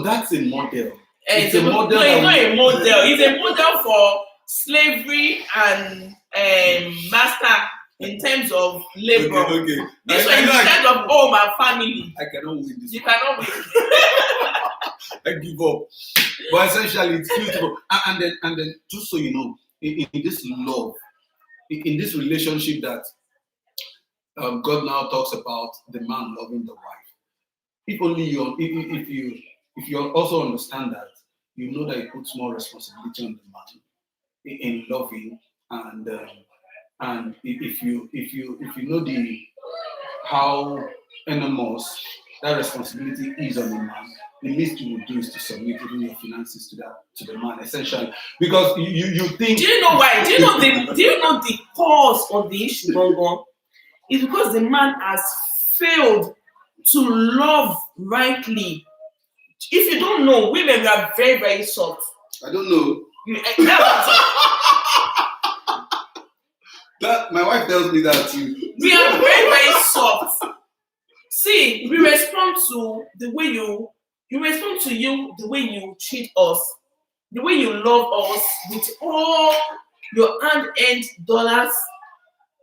that's a model. It's a model. No, it's not a model. It's a model for slavery and master in terms of labor. Okay. This one in terms of home and family. I cannot win this. You cannot win. I give up. But essentially, it's beautiful. And then, just so you know, in this love, in this relationship that God now talks about, the man loving the wife. If only if you also understand that, you know that it puts more responsibility on the man in loving, and if you know how enormous that responsibility is on the man, the least you will do is to submit even your finances to the man, essentially, because you think. Do you know why? Do you know the cause of the issue, Gongon? It's because the man has failed to love rightly. If you don't know, women are very, very soft. I don't know. That my wife tells me that too. We are very, very soft. See, we respond to the way you respond to you, the way you treat us, the way you love us with all your hand-earned dollars.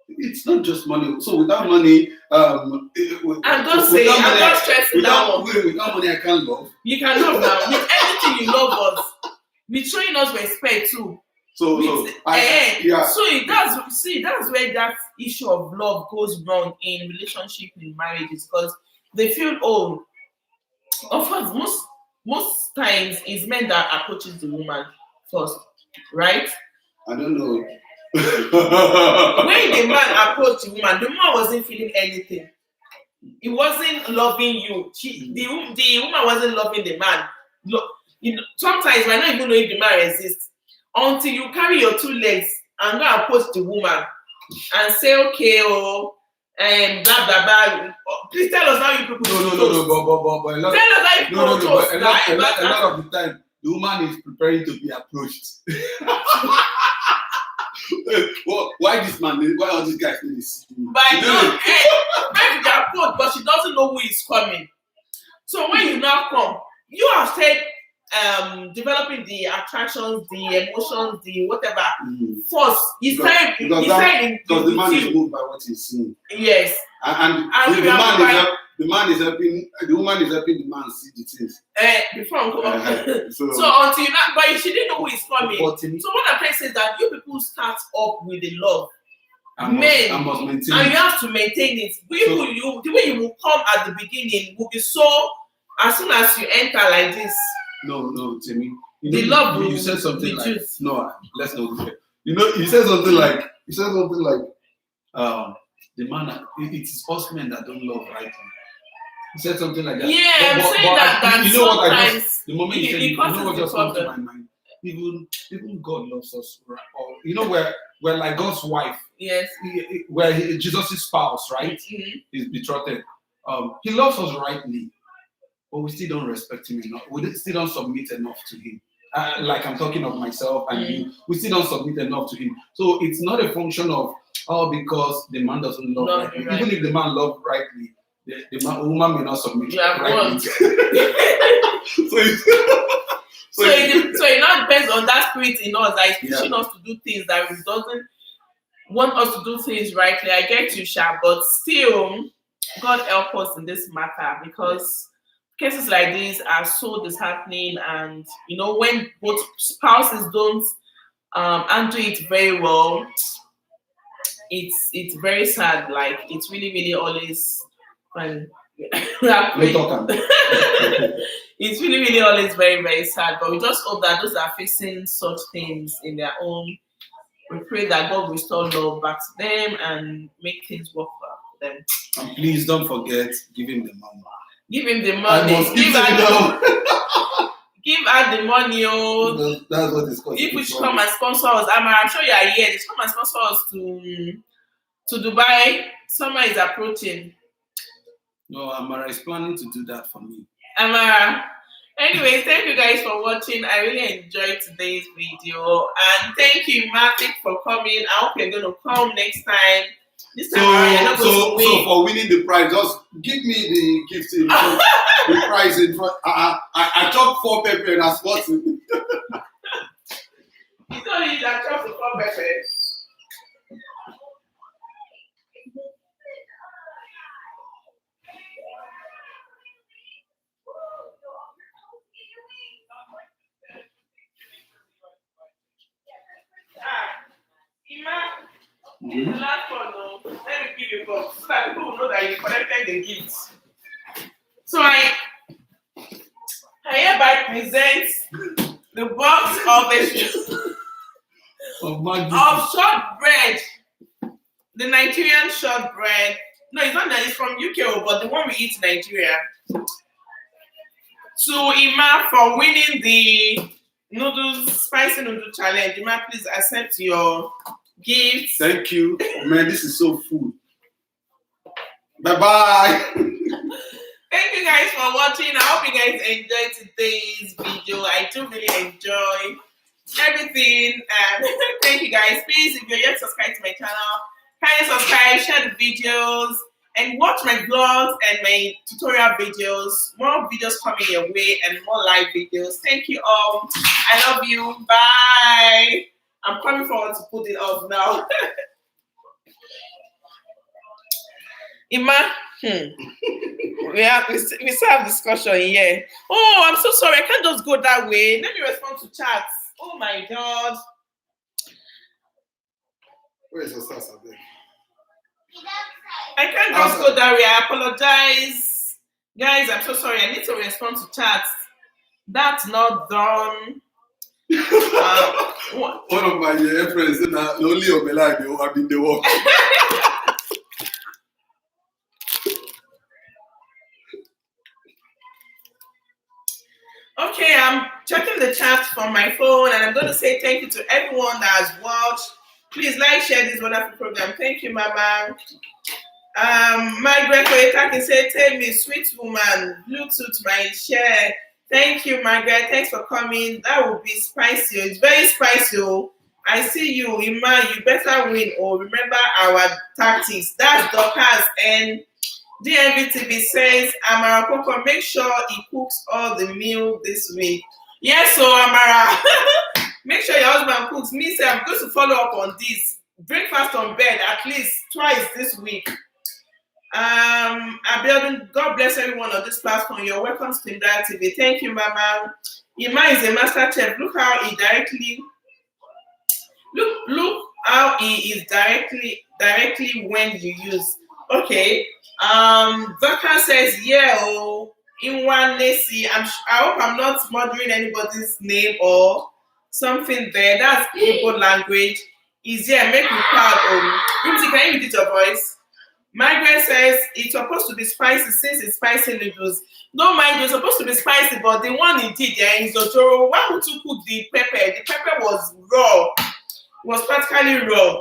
It's not just money. So without money, I'm just saying, I'm not stressing without money, I can't love. You can love now. With everything you love us, with showing us respect too. So that's where that issue of love goes wrong in relationship, in marriages, because they feel, of course, most times it's men that approaches the woman first, right? I don't know. When the man approached the woman wasn't feeling anything. He wasn't loving you. The woman wasn't loving the man. Sometimes you might not even know if the man exists until you carry your two legs and go approach the woman and say, okay, blah blah blah. Please tell us how you people No, but a lot. Tell us how you No, people but a lot toast. of the time, the woman is preparing to be approached. Well, why this man? Why all these guys need this? By no, maybe they are approached, but she doesn't know who is coming. So when you now come, you have said developing the attractions, the emotions, the whatever. First, because the man is moved by what he's seeing. Yes. And the man is helping the woman is helping the man see the things. Before so until you not, but she didn't know who is coming. So what I'm trying to say is that you people start up with the love. I must maintain and you have to maintain it. The way you will come at the beginning will be so as soon as you enter like this. No, Timmy. You said something like juice. No, let's not do it. You said something like the man. It is us men that don't love right. You said something like that. Yeah, I'm saying that you know what sometimes I just the moment you said you know what just comes to my mind. Even God loves us, right? Or we're like God's wife. Yes. We're Jesus' spouse, right? Mm-hmm. His betrothed. He loves us rightly, but we still don't respect him enough. We still don't submit enough to him. Like I'm talking of myself and you, we still don't submit enough to him. So it's not a function of because the man doesn't love rightly. Right. Even if the man loves rightly, the woman may not submit rightly. So it not depends on that spirit in us that is pushing us to do things that doesn't want us to do things rightly. I get you, Sha, but still, God help us in this matter because cases like these are so disheartening, and when both spouses don't handle it very well, it's very sad. Like it's really, really always fun. It's really, really always very, very sad. But we just hope that those that are facing such things in their own, we pray that God will restore love back to them and make things work for them. And please don't forget, give him the money. Give him the money. Give her the money. Oh, that's what it's called. If we should come and sponsor us, I'm sure you are here. They should come and sponsor us to Dubai. Summer is approaching. No, Amara is planning to do that for me. Amara. Anyways, thank you guys for watching. I really enjoyed today's video. And thank you, Matic, for coming. I hope you're going to come next time. This time so for winning the prize, just give me the gift in front, the prize in front. I chopped 4 pepper and I spot it. It's only that chopped 4 pepper. The last one, let me give you box so that people will know that you collected the gifts. So I hereby present the box of shortbread, the Nigerian shortbread. No, it's not that. It's from UK, but the one we eat in Nigeria. To Ima for winning the spicy noodle challenge. Ima, please accept your gifts. Thank you. Man, this is so full. Bye-bye. Thank you guys for watching. I hope you guys enjoyed today's video. I do really enjoy everything. Thank you guys. Please, if you're yet to subscribe to my channel, kindly subscribe, share the videos, and watch my vlogs and my tutorial videos. More videos coming your way and more live videos. Thank you all. I love you. Bye. I'm coming forward to put it up now. Ima, we still have discussion here. Oh, I'm so sorry. I can't just go that way. Let me respond to chats. Oh my God. Where is your sauce? I can't just go that way. I apologize. Guys, I'm so sorry. I need to respond to chats. That's not done. One of my friends said that only Obela have been the work. Okay, I'm checking the chat from my phone and I'm going to say thank you to everyone that has watched. Please like, share this wonderful program. Thank you, Mama. Margaret Oyetaki said, tell me, sweet woman, Bluetooth my share. Thank you, Margaret. Thanks for coming. That will be spicy. It's very spicy. Oh. I see you, Iman. You better win. Oh, remember our tactics. That's Dorcas. And DMVTV says, Amara Koko, make sure he cooks all the meal this week. Yes, so Amara, make sure your husband cooks. Me say I'm going to follow up on this. Breakfast on bed at least twice this week. Abiodun, God bless everyone on this platform. You're welcome to Temidayo TV. Thank you, Mama. Ima is a master chef. Look how he directly look how he is directly when you use. Okay. Doctor says, yeah, oh, in one Nesi. I hope I'm not murdering anybody's name or something there. That's Igbo language. Easier, make me proud. Rumzy, can you read your voice? Margaret says it's supposed to be spicy since it's spicy noodles. Don't mind, it's supposed to be spicy, but the one he did there is Ojoro. Why would you cook the pepper? The pepper was raw. It was practically raw.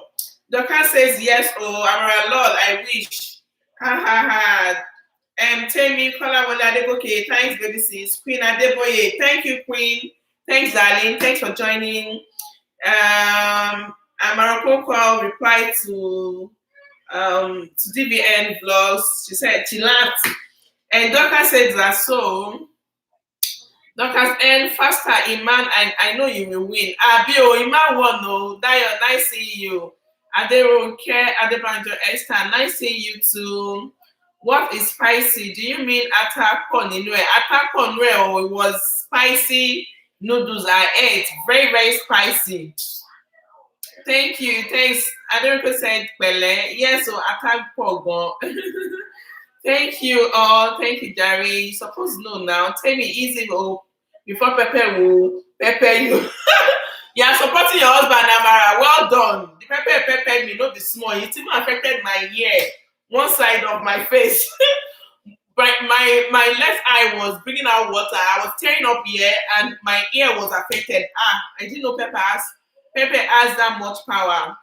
Doctor says yes, oh, Amara Lord, I wish. Ha ha ha. Temi, Kolawole Adeboke, thanks, baby sis. Queen Adeboye, thank you, Queen. Thanks, darling. Thanks for joining. Amara Koko replied to DBN vlogs. She said she laughed. And Doctor said that so. Doctor N faster, Iman, and I know you will win. Abio, Iman won, no. Dayo, nice seeing you. Aderonke, Adebanjo, Esther, nice seeing you too. What is spicy? Do you mean atakon inue? Atakon inue, it was spicy noodles I ate. Very, very spicy. Thank you. Thanks. Aderonke said, Pele. Yes, so atakon. Thank you all. Thank you, Jerry. You're supposed to know now. Tell me easy before Pepe will pepper you. You are supporting your husband, Amara. Well done. The pepper peppered me, not the small. It even affected my ear, one side of my face. But my left eye was bringing out water. I was tearing up here, and my ear was affected. I didn't know pepper has that much power.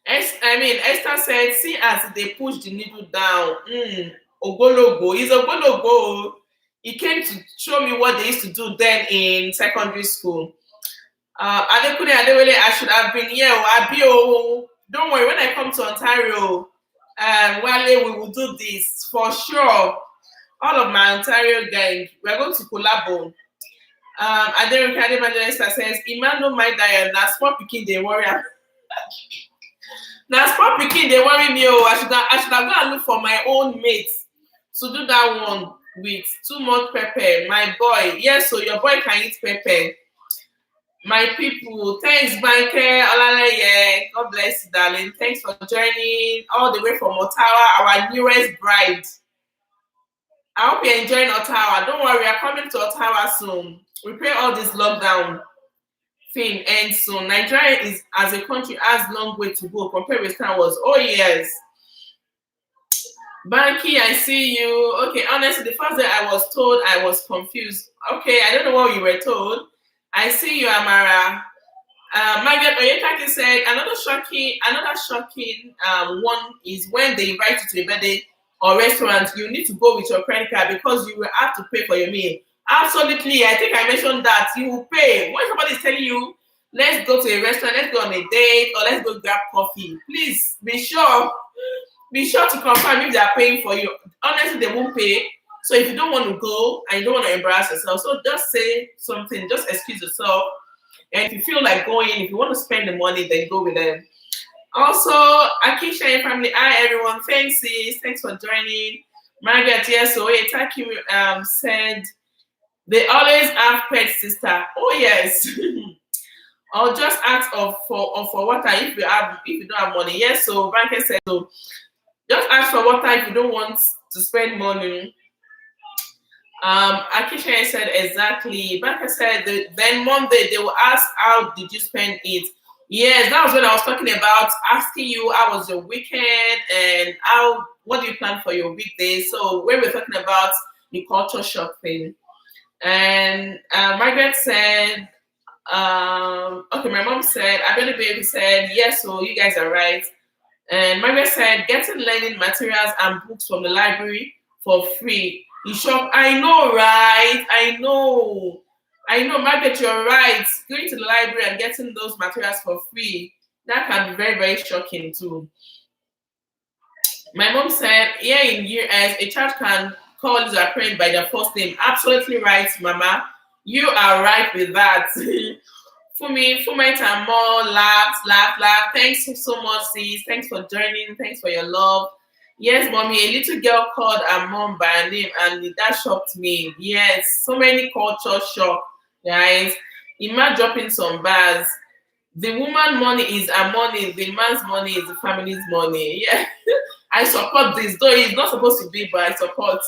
Esther said, see as they push the needle down. Ogologo. He's Ogologo. He came to show me what they used to do then in secondary school. I should have been here. Don't worry, when I come to Ontario, Wale, we will do this for sure. All of my Ontario gang, we're going to collabo. Aderonke Adebanjo says, Imano my diet, na small pikin they worry. Now, sport pikin, they worry me. I should have gone and look for my own mates to do that one with too much pepper. My boy, yes, so your boy can eat pepper. My people, thanks, Banker Olalaye. God bless you, darling. Thanks for joining all the way from Ottawa, our newest bride. I hope you're enjoying Ottawa. Don't worry, we're coming to Ottawa soon. We pray all this lockdown thing ends soon. Nigeria is, as a country, has long way to go compared with Star Wars. Oh yes. Banky, I see you. Okay, honestly, the first day I was told, I was confused. Okay, I don't know what you were told. I see you, Amara. Margaret Oyetaki said another shocking one is when they invite you to a birthday or restaurant, you need to go with your credit card because you will have to pay for your meal. Absolutely, I think I mentioned that you will pay. When somebody is telling you, let's go to a restaurant, let's go on a date, or let's go grab coffee, please be sure to confirm if they are paying for you. Honestly, they won't pay. So if you don't want to go and you don't want to embarrass yourself, so just say something, just excuse yourself. And if you feel like going, if you want to spend the money, then go with them. Also, Akisha and family, hi everyone, thanks sis, thanks for joining. Margaret, yes, so Taki said they always have pet sister. Oh yes. Or just ask for water if you don't have money. Yes, so Banker said so. Just ask for water if you don't want to spend money. Akisha said exactly. Banker said then Monday they will ask how did you spend it. Yes, that was what I was talking about. Asking you how was your weekend and what do you plan for your weekday. So when we're talking about the culture shock thing. And Margaret said, okay, my mom said, Abeli Baby said, yes, so you guys are right. And Margaret said, getting learning materials and books from the library for free. You shop. I know, right? I know, Margaret, you're right. Going to the library and getting those materials for free, that can be very, very shocking too. My mom said, here in US, a child can call his parent by their first name. Absolutely right, Mama. You are right with that. For me, and more, laugh. Thanks so much, sis. Thanks for joining. Thanks for your love. Yes, mommy, a little girl called her mom by her name, and that shocked me. Yes, so many culture shock, guys. Imagine dropping some bars. The woman money is her money. The man's money is the family's money. Yeah, I support this. Though it's not supposed to be, but I support.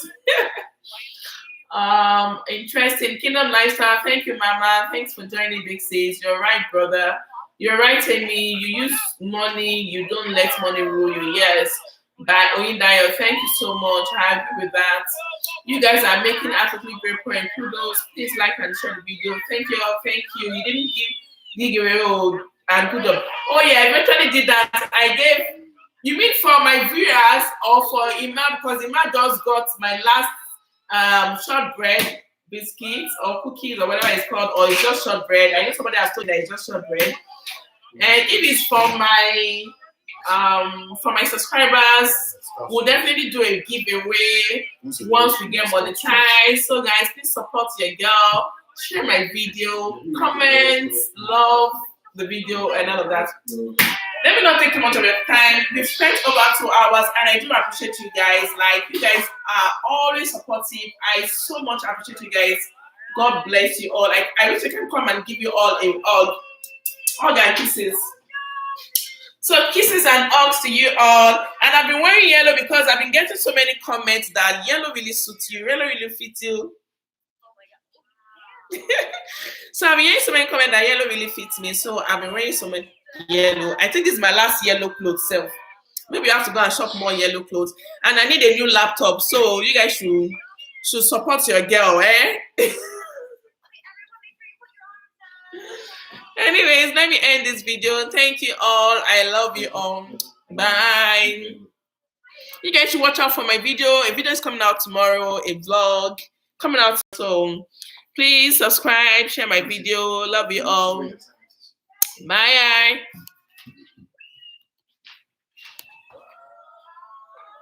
Interesting. Kingdom lifestyle. Thank you, Mama. Thanks for joining, Big Sis. You're right, brother. You're right, Amy. You use money. You don't let money rule you. Yes. By Oyindayo. Thank you so much. I agree with that. You guys are making absolutely great point. Kudos. Please like and share the video. Thank you all. Thank you. You didn't give away and good job. Oh yeah, I eventually did that. I gave. You mean for my viewers or for Ima, because Ima just got my last shortbread biscuits or cookies or whatever it's called, or it's just shortbread. I know somebody has told that it's just shortbread. And if it's for my subscribers, we'll definitely do a giveaway once we get monetized. So guys, please support your girl, share my video, comment, love the video and all of that. Let me not take too much of your time. We've spent over 2 hours and I do appreciate you guys. Like, you guys are always supportive. I so much appreciate you guys. God bless you all. Like, I wish I can come and give you all a hug. All their kisses. So kisses and hugs to you all. And I've been wearing yellow because I've been getting so many comments that yellow really suits you, yellow really fits you. So I've been hearing so many comments that yellow really fits me. So I've been wearing so many yellow. I think this is my last yellow clothes self. Maybe I have to go and shop more yellow clothes. And I need a new laptop. So you guys should support your girl, eh? Anyways, let me end this video. Thank you all. I love you all. Bye. You guys should watch out for my video. A video is coming out tomorrow. A vlog coming out. So please subscribe, share my video. Love you all. Bye.